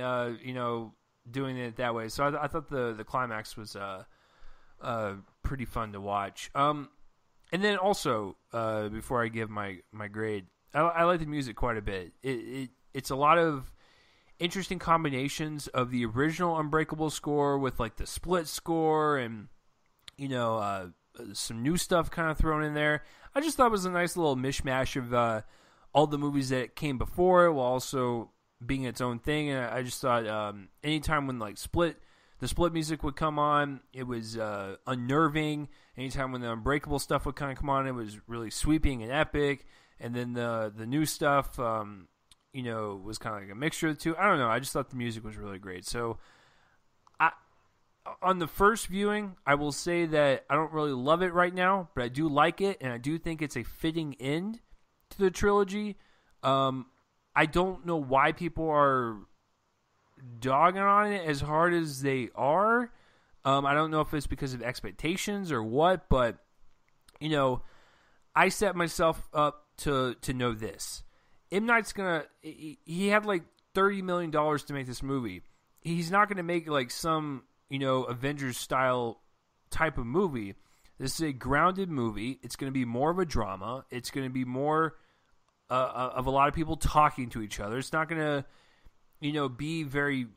doing it that way. So I thought the climax was pretty fun to watch. And then also before I give my grade, I like the music quite a bit. It's a lot of interesting combinations of the original Unbreakable score with like the split score and some new stuff kind of thrown in there. I just thought it was a nice little mishmash of all the movies that came before it, while also being its own thing. And I just thought anytime when like the split music would come on, it was unnerving. Anytime when the Unbreakable stuff would kind of come on, it was really sweeping and epic. And then the new stuff, was kind of like a mixture of the two. I don't know. I just thought the music was really great. So, on the first viewing, I will say that I don't really love it right now, but I do like it, and I do think it's a fitting end to the trilogy. I don't know why people are dogging on it as hard as they are. I don't know if it's because of expectations or what, but I set myself up to know this. M. Night's he had like $30 million to make this movie. He's not gonna make like some Avengers style type of movie. This is a grounded movie. It's gonna be more of a drama. It's gonna be more of a lot of people talking to each other. It's not gonna be very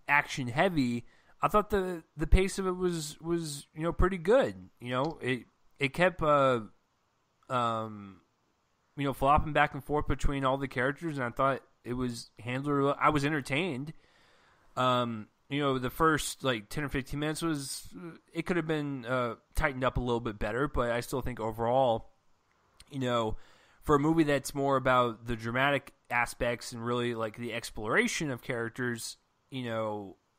action heavy. I thought the pace of it was pretty good. It kept flopping back and forth between all the characters, and I thought it was handled. I was entertained. The first like 10 or 15 minutes it could have been tightened up a little bit better, but I still think overall, for a movie that's more about the dramatic aspects and really like the exploration of characters,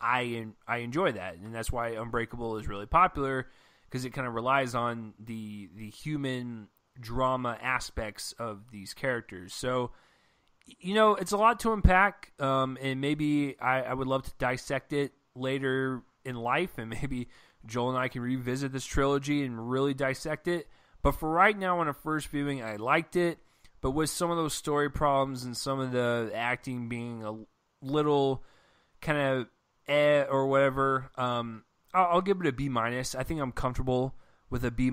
I enjoy that, and that's why Unbreakable is really popular, because it kind of relies on the human drama aspects of these characters. So, it's a lot to unpack, and maybe I would love to dissect it later in life, and maybe Joel and I can revisit this trilogy and really dissect it. But for right now, on a first viewing, I liked it, but with some of those story problems and some of the acting being a little kind of or whatever, I'll give it a B-. I think I'm comfortable with a B-.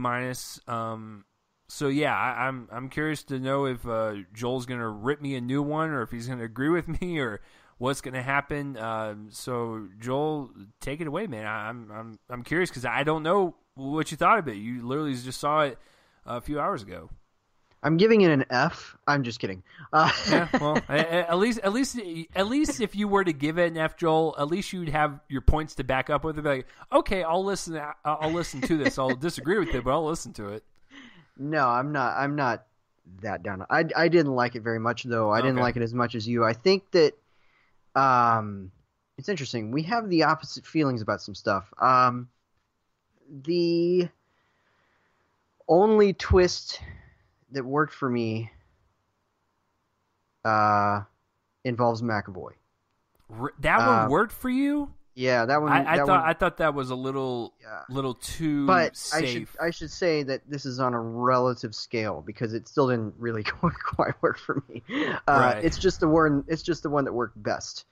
So yeah, I'm curious to know if Joel's gonna rip me a new one, or if he's gonna agree with me, or what's gonna happen. So Joel, take it away, man. I'm curious because I don't know what you thought of it. You literally just saw it a few hours ago. I'm giving it an F. I'm just kidding. Yeah, well, at least if you were to give it an F, Joel, at least you'd have your points to back up with it. Be like, okay, I'll listen to this. I'll disagree with it, but I'll listen to it. No, I'm not that down. I didn't like it very much, though. I didn't like it as much as you. I think that it's interesting. We have the opposite feelings about some stuff. The only twist that worked for me involves McAvoy. That one worked for you? Yeah, that one. I That thought one. I thought that was a Yeah. little too But safe. I should say that this is on a relative scale because it still didn't really quite work for me. Right. It's just the one. It's just the one that worked best.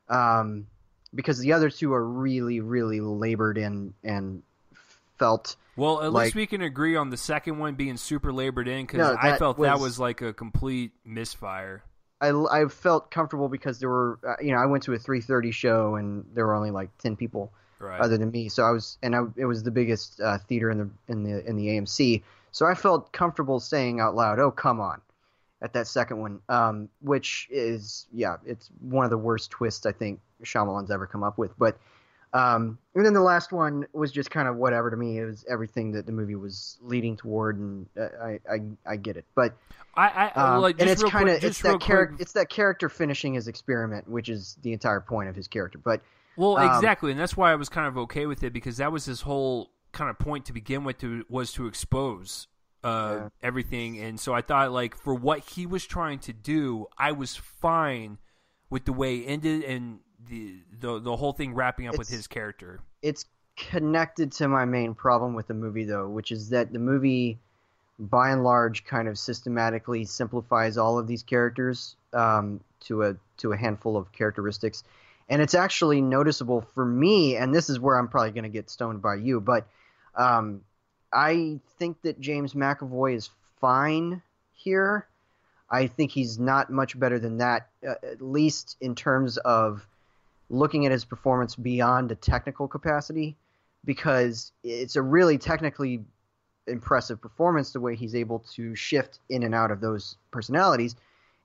Um, because the other two are really, really labored and felt Well, at least like we can agree on the second one being super labored in because no, I that felt that was was like a complete misfire. I felt comfortable because there were I went to a 3:30 show and there were only like 10 people Right. other than me, so it was the biggest theater in the AMC, so I felt comfortable saying out loud, "Oh, come on," at that second one, which is yeah, it's one of the worst twists I think Shyamalan's ever come up with, but. And then the last one was just kind of whatever to me. It was everything that the movie was leading toward, and I get it. But I like and just real quick, just real quick. it's that character finishing his experiment, which is the entire point of his character. But Well, um, exactly, and that's why I was kind of okay with it because that was his whole kind of point to begin with. Was to expose yeah, everything, and so I thought like for what he was trying to do, I was fine with the way it ended and the whole thing wrapping up with it's his character. it's connected to my main problem with the movie though, which is that the movie, by and large, kind of systematically simplifies all of these characters to a handful of characteristics, and it's actually noticeable for me. And this is where I'm probably going to get stoned by you, but um, I think that James McAvoy is fine here. I think he's not much better than that, at least in terms of looking at his performance beyond a technical capacity, because it's a really technically impressive performance the way he's able to shift in and out of those personalities.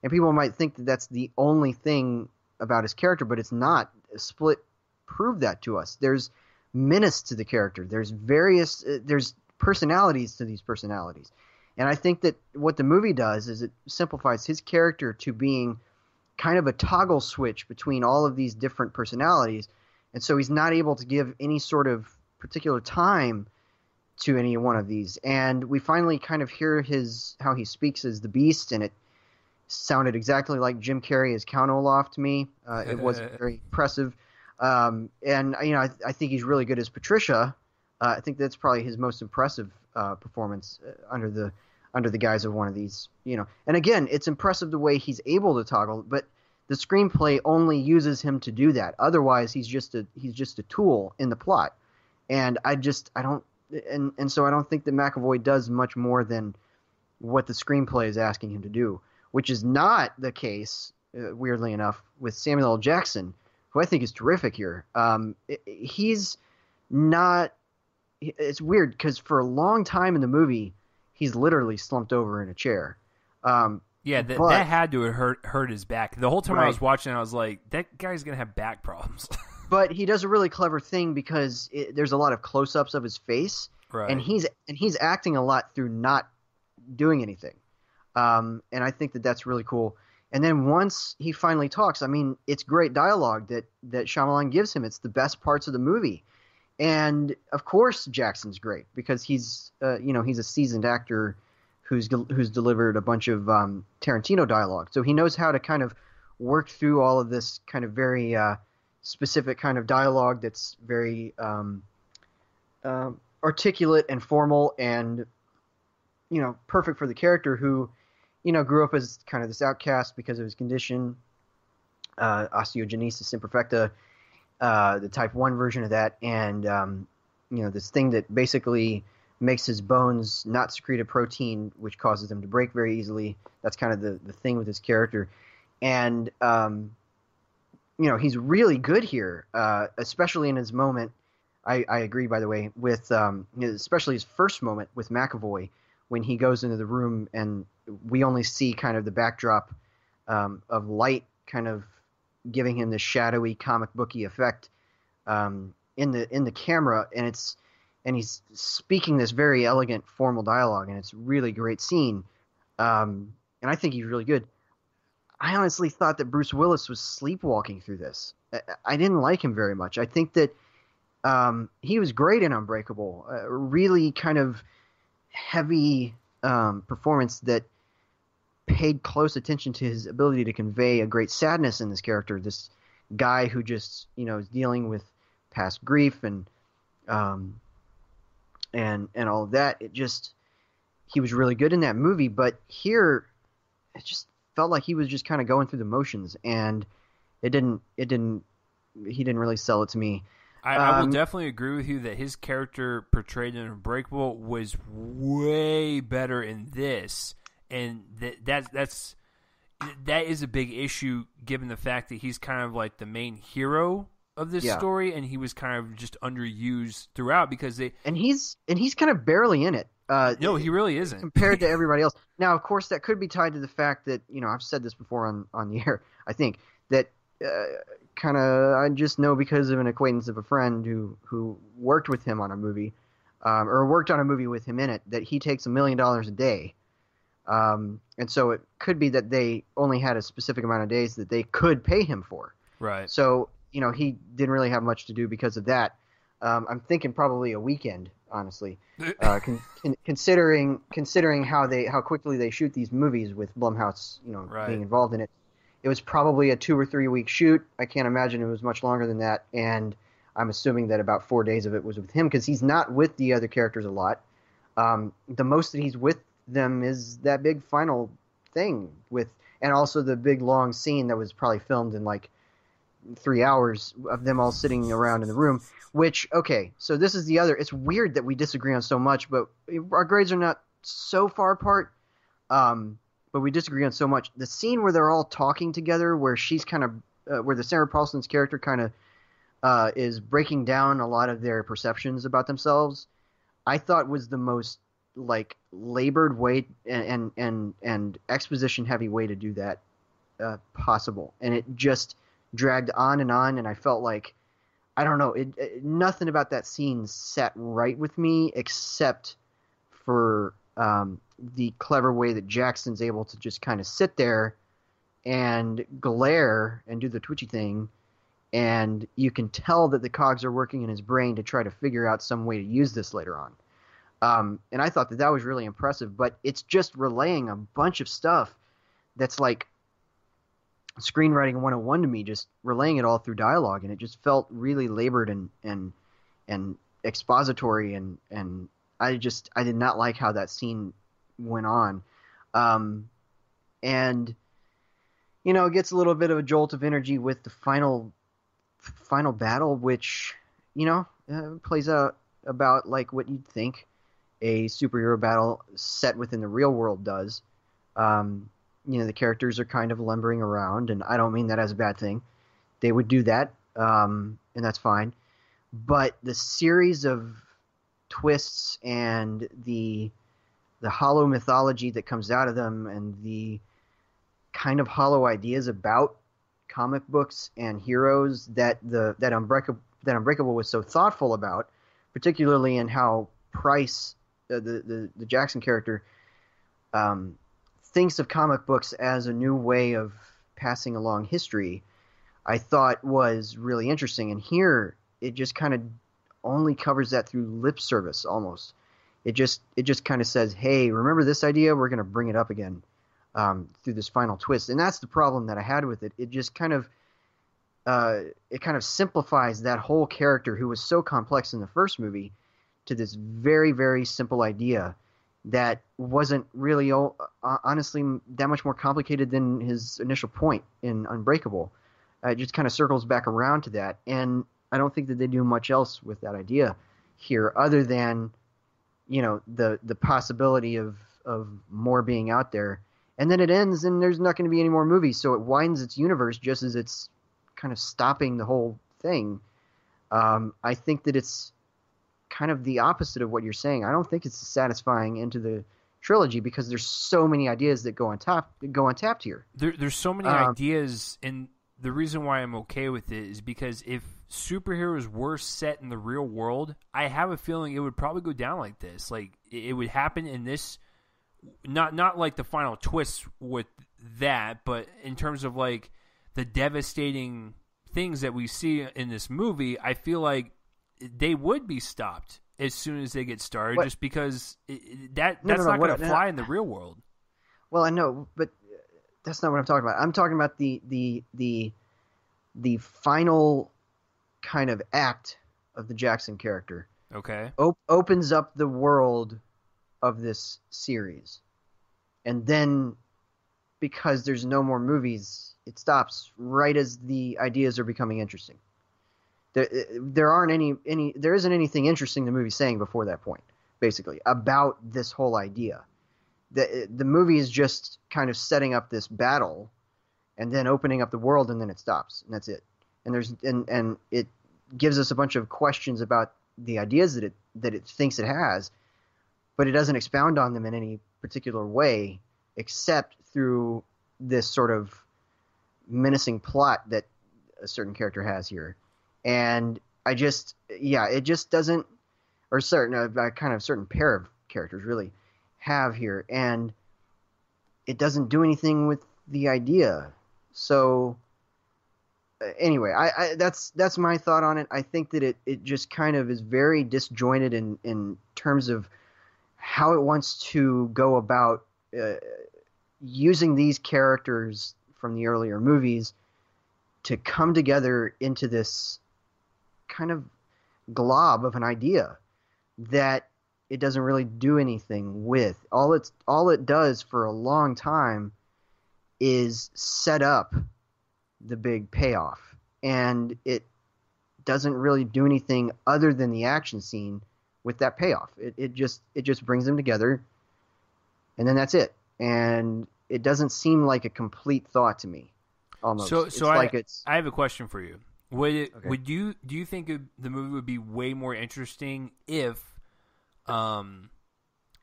And people might think that that's the only thing about his character, but it's not. Split proved that to us. There's menace to the character. There's personalities to these personalities. And I think that what the movie does is it simplifies his character to being kind of a toggle switch between all of these different personalities. And so he's not able to give any sort of particular time to any one of these. And we finally kind of hear how he speaks as the Beast, and it sounded exactly like Jim Carrey as Count Olaf to me. It was very impressive. And I think he's really good as Patricia. I think that's probably his most impressive performance under the guise of one of these. And again, it's impressive the way he's able to toggle, but the screenplay only uses him to do that. Otherwise, he's just a tool in the plot. And I don't, and so I don't think that McAvoy does much more than what the screenplay is asking him to do, which is not the case, weirdly enough, with Samuel L. Jackson, who I think is terrific here. He's not. It's weird because for a long time in the movie, he's literally slumped over in a chair. Yeah, that had to have hurt his back. The whole time I Right. was watching, I was like, that guy's gonna have back problems. But he does a really clever thing because there's a lot of close-ups of his face, Right. and he's acting a lot through not doing anything. And I think that that's really cool. And then once he finally talks, I mean, it's great dialogue that Shyamalan gives him. It's the best parts of the movie. And of course, Jackson's great because he's a seasoned actor who's delivered a bunch of Tarantino dialogue, so he knows how to kind of work through all of this kind of very specific kind of dialogue that's very articulate and formal and perfect for the character who grew up as kind of this outcast because of his condition, osteogenesis imperfecta, the type 1 version of that, and this thing that basically makes his bones not secrete a protein which causes them to break very easily. That's kind of the thing with his character. And he's really good here, especially in his moment. I agree, by the way, with especially his first moment with McAvoy when he goes into the room and we only see kind of the backdrop of light kind of giving him this shadowy comic booky effect in the camera, and he's speaking this very elegant formal dialogue, and it's really great scene. And I think he's really good. I honestly thought that Bruce Willis was sleepwalking through this. I didn't like him very much. I think that he was great in Unbreakable. Really kind of heavy performance that paid close attention to his ability to convey a great sadness in this character. This guy who just is dealing with past grief um, and all of that. He was really good in that movie, but here it just felt like he was just kind of going through the motions, and he didn't really sell it to me. I will definitely agree with you that his character portrayed in Unbreakable was way better in this, and that is a big issue given the fact that he's kind of like the main hero of this story, and he was kind of just underused throughout because he's kind of barely in it. No, he really isn't compared to everybody else. Now, of course, that could be tied to the fact that I've said this before on the air. I think that kind of I just know because of an acquaintance of a friend who worked with him on a movie, or worked on a movie with him in it, that he takes $1 million a day. And so it could be that they only had a specific amount of days that they could pay him for. Right. So, he didn't really have much to do because of that. I'm thinking probably a weekend, honestly, considering how quickly they shoot these movies with Blumhouse, right. being involved in it. It was probably a 2 or 3 week shoot. I can't imagine it was much longer than that. And I'm assuming that about 4 days of it was with him because he's not with the other characters a lot. The most that he's with them is that big final thing and also the big long scene that was probably filmed in like 3 hours of them all sitting around in the room, which, okay, so this is the other, it's weird that we disagree on so much, but our grades are not so far apart, but we disagree on so much. The scene where they're all talking together, where she's kind of, where the Sarah Paulson's character kind of is breaking down a lot of their perceptions about themselves, I thought was the most like labored way and exposition heavy way to do that possible, and it just dragged on, and I felt like, I don't know, nothing about that scene sat right with me except for the clever way that Jackson's able to just kind of sit there and glare and do the twitchy thing, and you can tell that the cogs are working in his brain to try to figure out some way to use this later on. And I thought that was really impressive, but it's just relaying a bunch of stuff that's like screenwriting 101 to me, just relaying it all through dialogue, and it just felt really labored and expository, and I did not like how that scene went on. And it gets a little bit of a jolt of energy with the final battle, which plays out about like what you'd think a superhero battle set within the real world does. The characters are kind of lumbering around, and I don't mean that as a bad thing. They would do that, and that's fine. But the series of twists and the hollow mythology that comes out of them, and the kind of hollow ideas about comic books and heroes that Unbreakable was so thoughtful about, particularly in how Price, the Jackson character, thinks of comic books as a new way of passing along history, I thought was really interesting. And here, it just kind of only covers that through lip service almost. It just kind of says, hey, remember this idea? We're going to bring it up again through this final twist. And that's the problem that I had with it. It just kind of simplifies that whole character who was so complex in the first movie to this very, very simple idea that wasn't really, honestly, that much more complicated than his initial point in Unbreakable. It just kind of circles back around to that, and I don't think that they do much else with that idea here, other than, the possibility of more being out there. And then it ends, and there's not going to be any more movies, so it winds its universe just as it's kind of stopping the whole thing. I think that it's kind of the opposite of what you're saying. I don't think it's satisfying into the trilogy because there's so many ideas that go untapped here. There's so many ideas, and the reason why I'm okay with it is because if superheroes were set in the real world, I have a feeling it would probably go down like this. Like it would happen in this, not like the final twist with that, but in terms of like the devastating things that we see in this movie, I feel like they would be stopped as soon as they get started, just because that's not going to fly in the real world. Well, I know, but that's not what I'm talking about. I'm talking about the final kind of act of the Jackson character, Okay. opens up the world of this series. And then, because there's no more movies, it stops right as the ideas are becoming interesting. There isn't anything interesting the movie's saying before that point, basically, about this whole idea. The movie is just kind of setting up this battle and then opening up the world, and then it stops, and that's it. And it gives us a bunch of questions about the ideas that it thinks it has, but it doesn't expound on them in any particular way, except through this sort of menacing plot that a certain character has here. And it just doesn't, or certain pair of characters really have here, and it doesn't do anything with the idea. So anyway, that's my thought on it. I think that it just kind of is very disjointed in terms of how it wants to go about using these characters from the earlier movies to come together into this kind of glob of an idea that it doesn't really do anything with. All it does for a long time is set up the big payoff, and it doesn't really do anything other than the action scene with that payoff. It just brings them together, and then that's it. And it doesn't seem like a complete thought to me. Almost. I have a question for you. Do you think the movie would be way more interesting if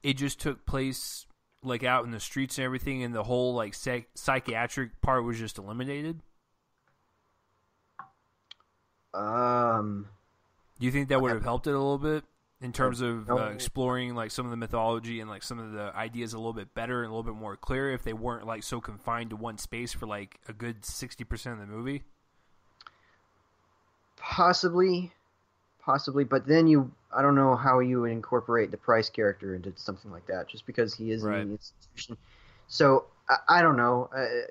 it just took place like out in the streets and everything, and the whole like psychiatric part was just eliminated? Do you think that would have helped it a little bit in terms of exploring like some of the mythology and like some of the ideas a little bit better and a little bit more clear if they weren't like so confined to one space for like a good 60% of the movie? Possibly, but then I don't know how you would incorporate the Price character into something like that, just because he is in the institution. So I don't know. I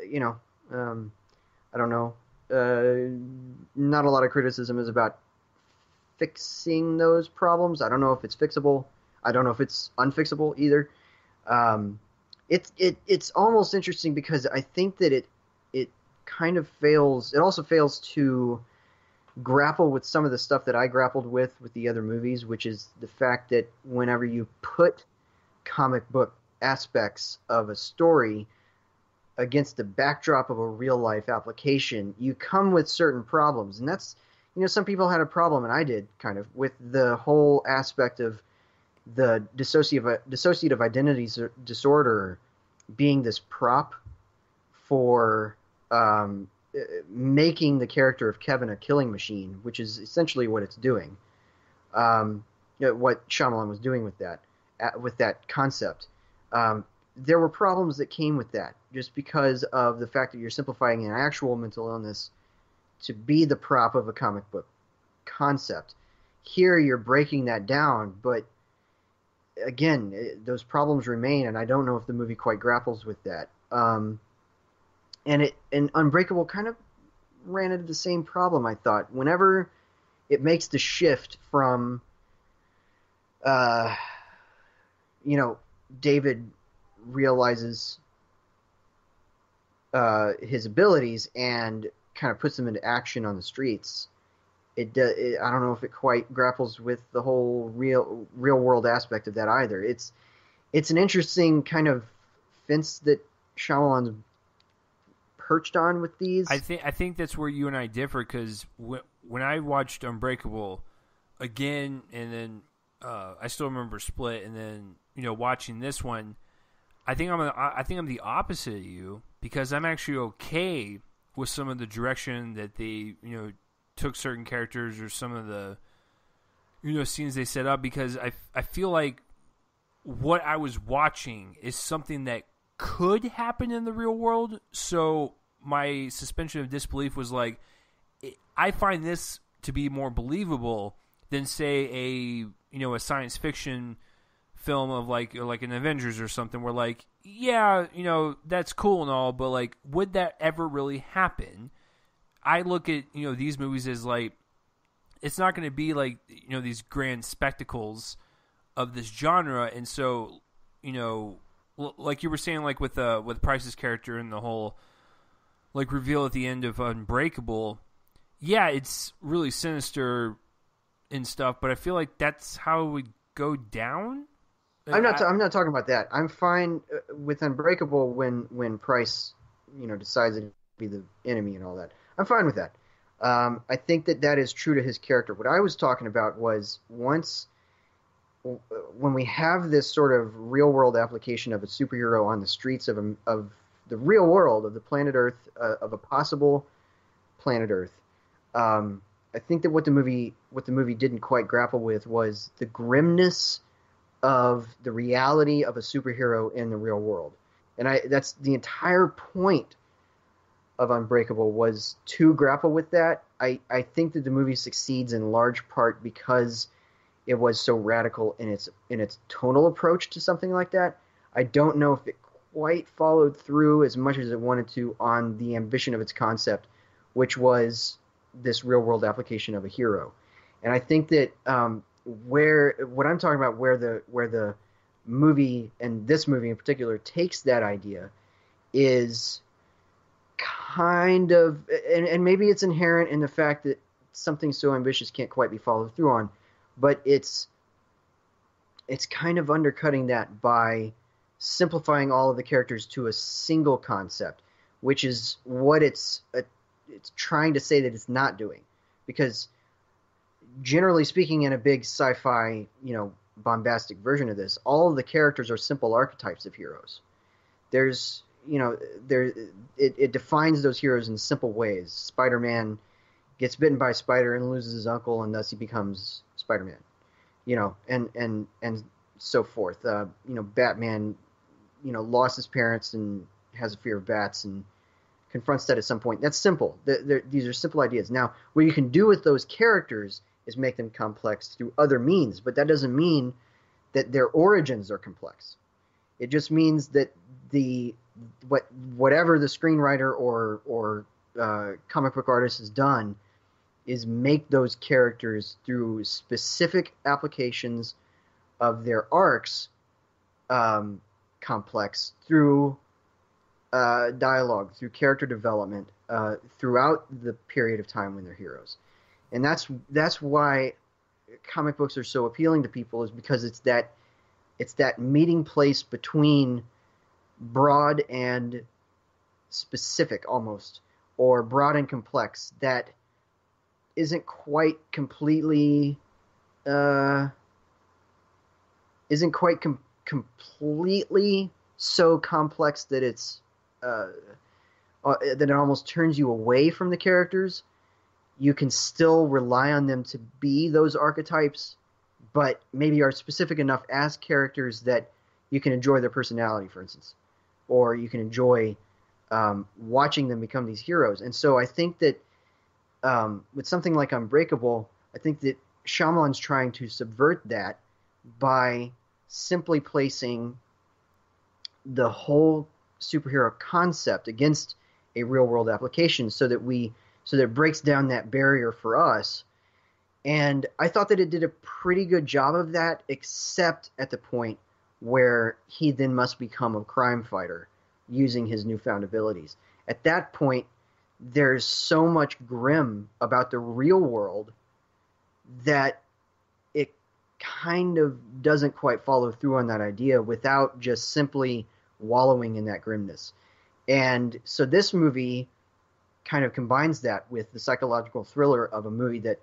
don't know. Not a lot of criticism is about fixing those problems. I don't know if it's fixable. I don't know if it's unfixable either. It's almost interesting because I think that it kind of fails. It also fails to grapple with some of the stuff that I grappled with the other movies, which is the fact that whenever you put comic book aspects of a story against the backdrop of a real life application, you come with certain problems. And that's, some people had a problem, and I did kind of, with the whole aspect of the dissociative identity disorder being this prop for making the character of Kevin a killing machine, which is essentially what it's doing. What Shyamalan was doing with that concept. There were problems that came with that, just because of the fact that you're simplifying an actual mental illness to be the prop of a comic book concept. Here you're breaking that down, but again, those problems remain, and I don't know if the movie quite grapples with that. And Unbreakable kind of ran into the same problem, I thought. Whenever it makes the shift from, David realizes his abilities and kind of puts them into action on the streets, I don't know if it quite grapples with the whole real world aspect of that either. It's an interesting kind of fence that Shyamalan's perched on with these. I think that's where you and I differ, because when I watched Unbreakable again, and then I still remember Split, and then watching this one, I think I'm the opposite of you, because I'm actually okay with some of the direction that they took certain characters, or some of the scenes they set up, because I feel like what I was watching is something that could happen in the real world. So my suspension of disbelief was like, I find this to be more believable than, say, a science fiction film of like an Avengers or something, where like, yeah, that's cool and all, but like, would that ever really happen? I look at these movies as like, it's not going to be like these grand spectacles of this genre, and so like you were saying, like with Price's character and the whole like reveal at the end of Unbreakable, yeah, it's really sinister and stuff, but I feel like that's how it would go down. I'm not. I, I'm not talking about that. I'm fine with Unbreakable when Price, decides to be the enemy and all that. I'm fine with that. I think that is true to his character. What I was talking about was when we have this sort of real world application of a superhero on the streets of the real world of the planet Earth, of a possible planet Earth. I think that what the movie didn't quite grapple with was the grimness of the reality of a superhero in the real world. And that's the entire point of Unbreakable, was to grapple with that. I think that the movie succeeds in large part because it was so radical in its tonal approach to something like that. I don't know if it quite followed through as much as it wanted to on the ambition of its concept, which was this real world application of a hero. And I think that what I'm talking about, where the movie, and this movie in particular, takes that idea is kind of, and maybe it's inherent in the fact that something so ambitious can't quite be followed through on, but it's kind of undercutting that by simplifying all of the characters to a single concept, which is what it's trying to say that it's not doing. Because generally speaking, in a big sci-fi, bombastic version of this, all of the characters are simple archetypes of heroes. There's, it defines those heroes in simple ways. Spider-Man gets bitten by a spider and loses his uncle, and thus he becomes Spider-Man. And so forth. Batman, lost his parents and has a fear of bats and confronts that at some point. That's simple. These are simple ideas. Now, what you can do with those characters is make them complex through other means, but that doesn't mean that their origins are complex. It just means that whatever the screenwriter or comic book artist has done is make those characters, through specific applications of their arcs, complex through dialogue, through character development, throughout the period of time when they're heroes. And that's why comic books are so appealing to people, is because it's that meeting place between broad and specific, almost, or broad and complex, that isn't quite completely completely so complex that that it almost turns you away from the characters. You can still rely on them to be those archetypes, but maybe are specific enough as characters that you can enjoy their personality, for instance, or you can enjoy watching them become these heroes. And so I think that with something like Unbreakable, I think that Shyamalan's trying to subvert that by simply placing the whole superhero concept against a real world application, so that it breaks down that barrier for us. And I thought that it did a pretty good job of that, except at the point where he then must become a crime fighter using his newfound abilities. At that point, there's so much grim about the real world that it kind of doesn't quite follow through on that idea without just simply wallowing in that grimness. And so this movie kind of combines that with the psychological thriller of a movie that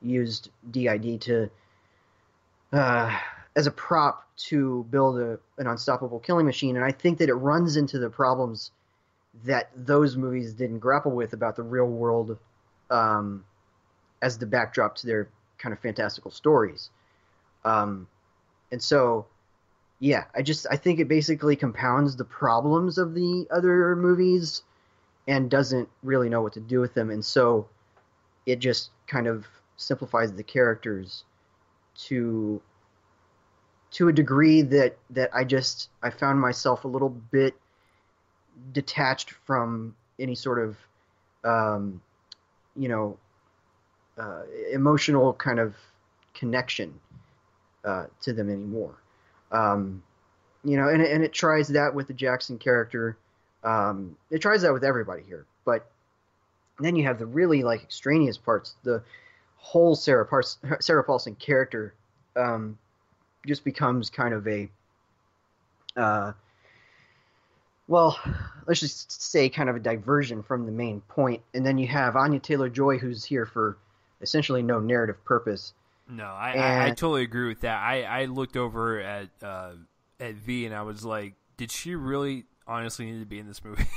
used DID to as a prop to build an unstoppable killing machine. And I think that it runs into the problems that those movies didn't grapple with about the real world as the backdrop to their kind of fantastical stories. And so, yeah, I think it basically compounds the problems of the other movies and doesn't really know what to do with them. And so it just kind of simplifies the characters to a degree that I found myself a little bit detached from any sort of emotional kind of connection to them anymore. Um, and it tries that with the Jackson character. It tries that with everybody here, but then you have the really like extraneous parts. The whole Sarah Paulson character just becomes kind of a uh, well, let's just say kind of a diversion from the main point. And then you have Anya Taylor-Joy, who's here for essentially no narrative purpose. No, I And totally agree with that. I looked over at V and I was like, did she really honestly need to be in this movie?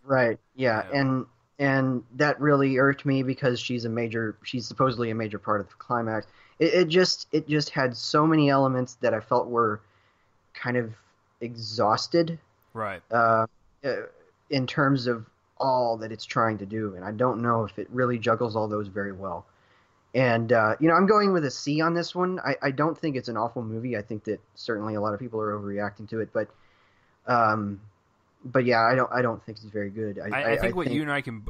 right, yeah, Yeah. and that really irked me because she's supposedly a major part of the climax. It just had so many elements that I felt were kind of exhausted Right. uh, uh, in terms of all that it's trying to do, and I don't know if it really juggles all those very well. And I'm going with a C on this one. I don't think it's an awful movie. I think that certainly a lot of people are overreacting to it, um, but yeah, I don't think it's very good. I I think what you think and I can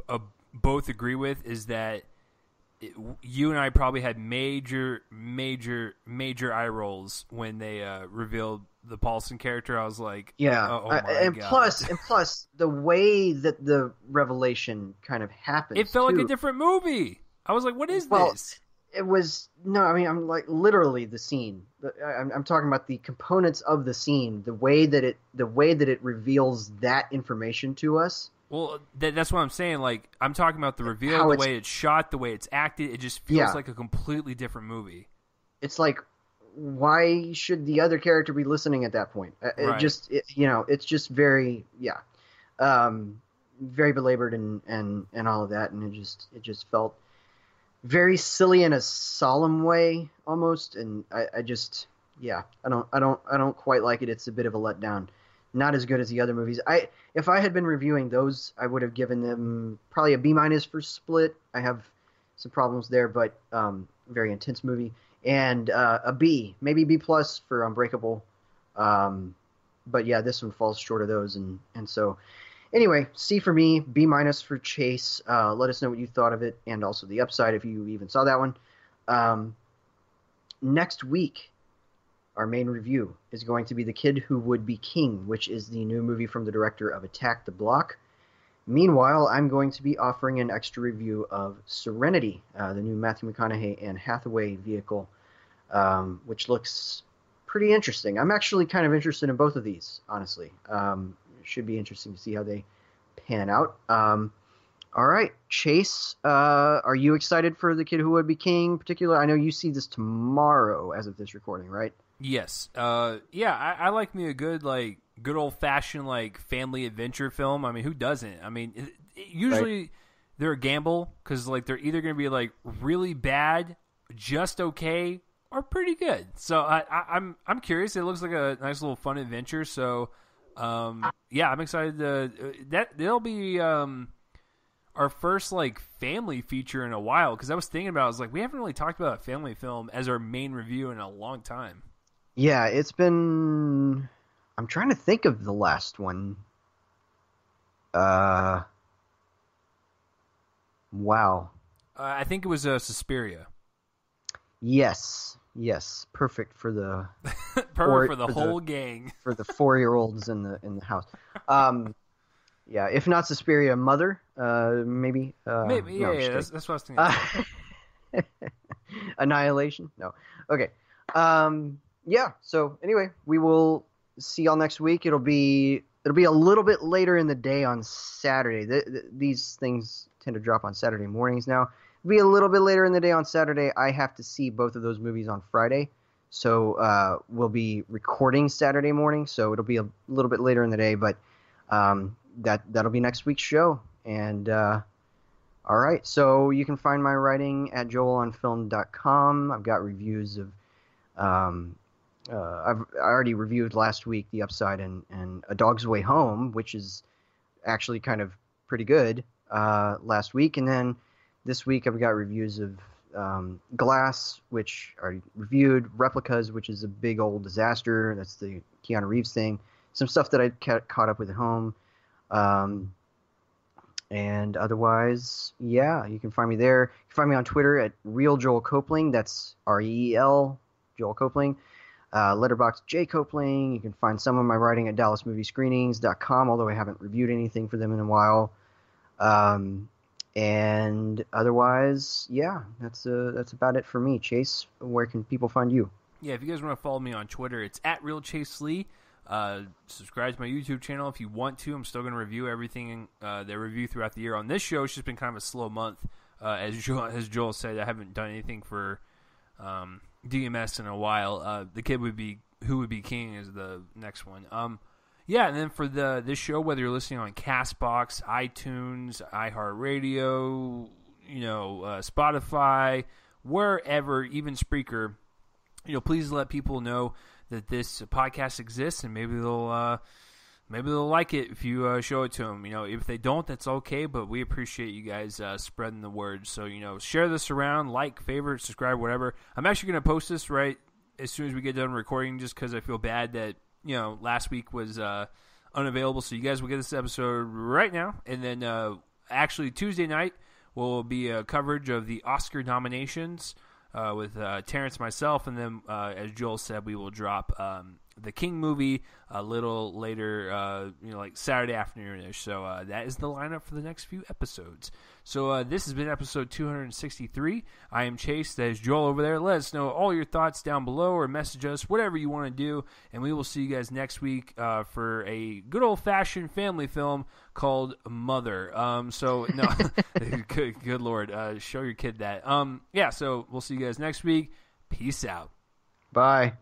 both agree with is that you and I probably had major eye rolls when they revealed the Paulson character. I was like, yeah, oh my and god, plus the way that the revelation kind of it happens felt like a too. different movie. I was like, what is Well, this? it was no. I mean, I'm like literally the scene. I'm talking about the components of the scene, the way that it reveals that information to us. Well, that's what I'm saying. Like, I'm talking about the reveal, How the it's way it's shot, the way it's acted. It just feels yeah, like a completely different movie. it's like why should the other character be listening at that point? Right. It's just very um, very belabored and all of that, and it just felt very silly in a solemn way almost, and I just I don't quite like it. It's a bit of a letdown. Not as good as the other movies. If I had been reviewing those, I would have given them probably a B minus for Split. I have some problems there, but very intense movie, and a B, maybe B plus for Unbreakable. Um, but yeah, this one falls short of those, and so anyway, C for me, B minus for Chase. Let us know what you thought of it, and also the upside if you even saw that one. Um, Next week, our main review is going to be The Kid Who Would Be King, which is the new movie from the director of Attack the Block. Meanwhile, I'm going to be offering an extra review of Serenity, the new Matthew McConaughey and Hathaway vehicle, which looks pretty interesting. I'm actually kind of interested in both of these, honestly. It should be interesting to see how they pan out. All right, Chase, are you excited for The Kid Who Would Be King in particular? I know you see this tomorrow as of this recording, right? Yes. Yeah, I like me a good old fashioned like family adventure film. I mean, who doesn't? I mean, Right. usually they're a gamble because like they're either going to be like really bad, just okay, or pretty good. So I'm curious. It looks like a nice little fun adventure. So yeah, I'm excited to that. It'll be our first like family feature in a while because I was thinking about I was like we haven't really talked about a family film as our main review in a long time. Yeah, it's been. I'm trying to think of the last one. Uh, wow. I think it was Suspiria. Yes, yes, perfect for the Perfect for for the for the whole gang. for the 4-year-olds in the house. Yeah, if not Suspiria, Mother, maybe. Maybe, No, yeah, I'm just yeah, kidding. that's what I was thinking Uh, too. Annihilation? No. Okay. Yeah. So anyway, we will see y'all next week. It'll be a little bit later in the day on Saturday. These things tend to drop on Saturday mornings now. It'll be a little bit later in the day on Saturday. I have to see both of those movies on Friday, so we'll be recording Saturday morning. So it'll be a little bit later in the day, but that'll be next week's show. And all right, so you can find my writing at joelonfilm.com. I've got reviews of um, I already reviewed last week The Upside and A Dog's Way Home, which is actually kind of pretty good last week. And then this week I've got reviews of Glass, which I already reviewed, Replicas, which is a big old disaster. That's the Keanu Reeves thing. Some stuff that I caught up with at home. Um, And otherwise, yeah, you can find me there. You can find me on Twitter at Real Joel Copling. That's REEL, Joel Copling. Letterboxd J Copling. You can find some of my writing at DallasMovieScreenings.com, although I haven't reviewed anything for them in a while. And otherwise, yeah, that's about it for me. Chase, where can people find you? Yeah, if you guys want to follow me on Twitter, it's at Real Chase Lee. Subscribe to my YouTube channel if you want to. I'm still going to review everything they review throughout the year. On this show, it's just been kind of a slow month. As Joel said, I haven't done anything for DMS in a while. The Kid Would Be Who Would Be King is the next one. Yeah, and then for this show, whether you're listening on CastBox, iTunes, iHeartRadio, Spotify, wherever, even Spreaker, please let people know that this podcast exists, and maybe they'll like it if you show it to them. If they don't, that's okay, but we appreciate you guys spreading the word. So, share this around, like, favorite, subscribe, whatever. I'm actually going to post this right as soon as we get done recording, just because I feel bad that last week was unavailable, so you guys will get this episode right now. And then actually Tuesday night will be a coverage of the Oscar nominations with Terrence and myself, and then as Joel said, we will drop the King movie a little later, like Saturday afternoon-ish. So that is the lineup for the next few episodes. So this has been episode 263. I am Chase. That is Joel over there. Let us know all your thoughts down below, or message us, whatever you want to do, and we will see you guys next week for a good old-fashioned family film called Mother. So no, good Lord, show your kid that. Yeah. So we'll see you guys next week. Peace out. Bye.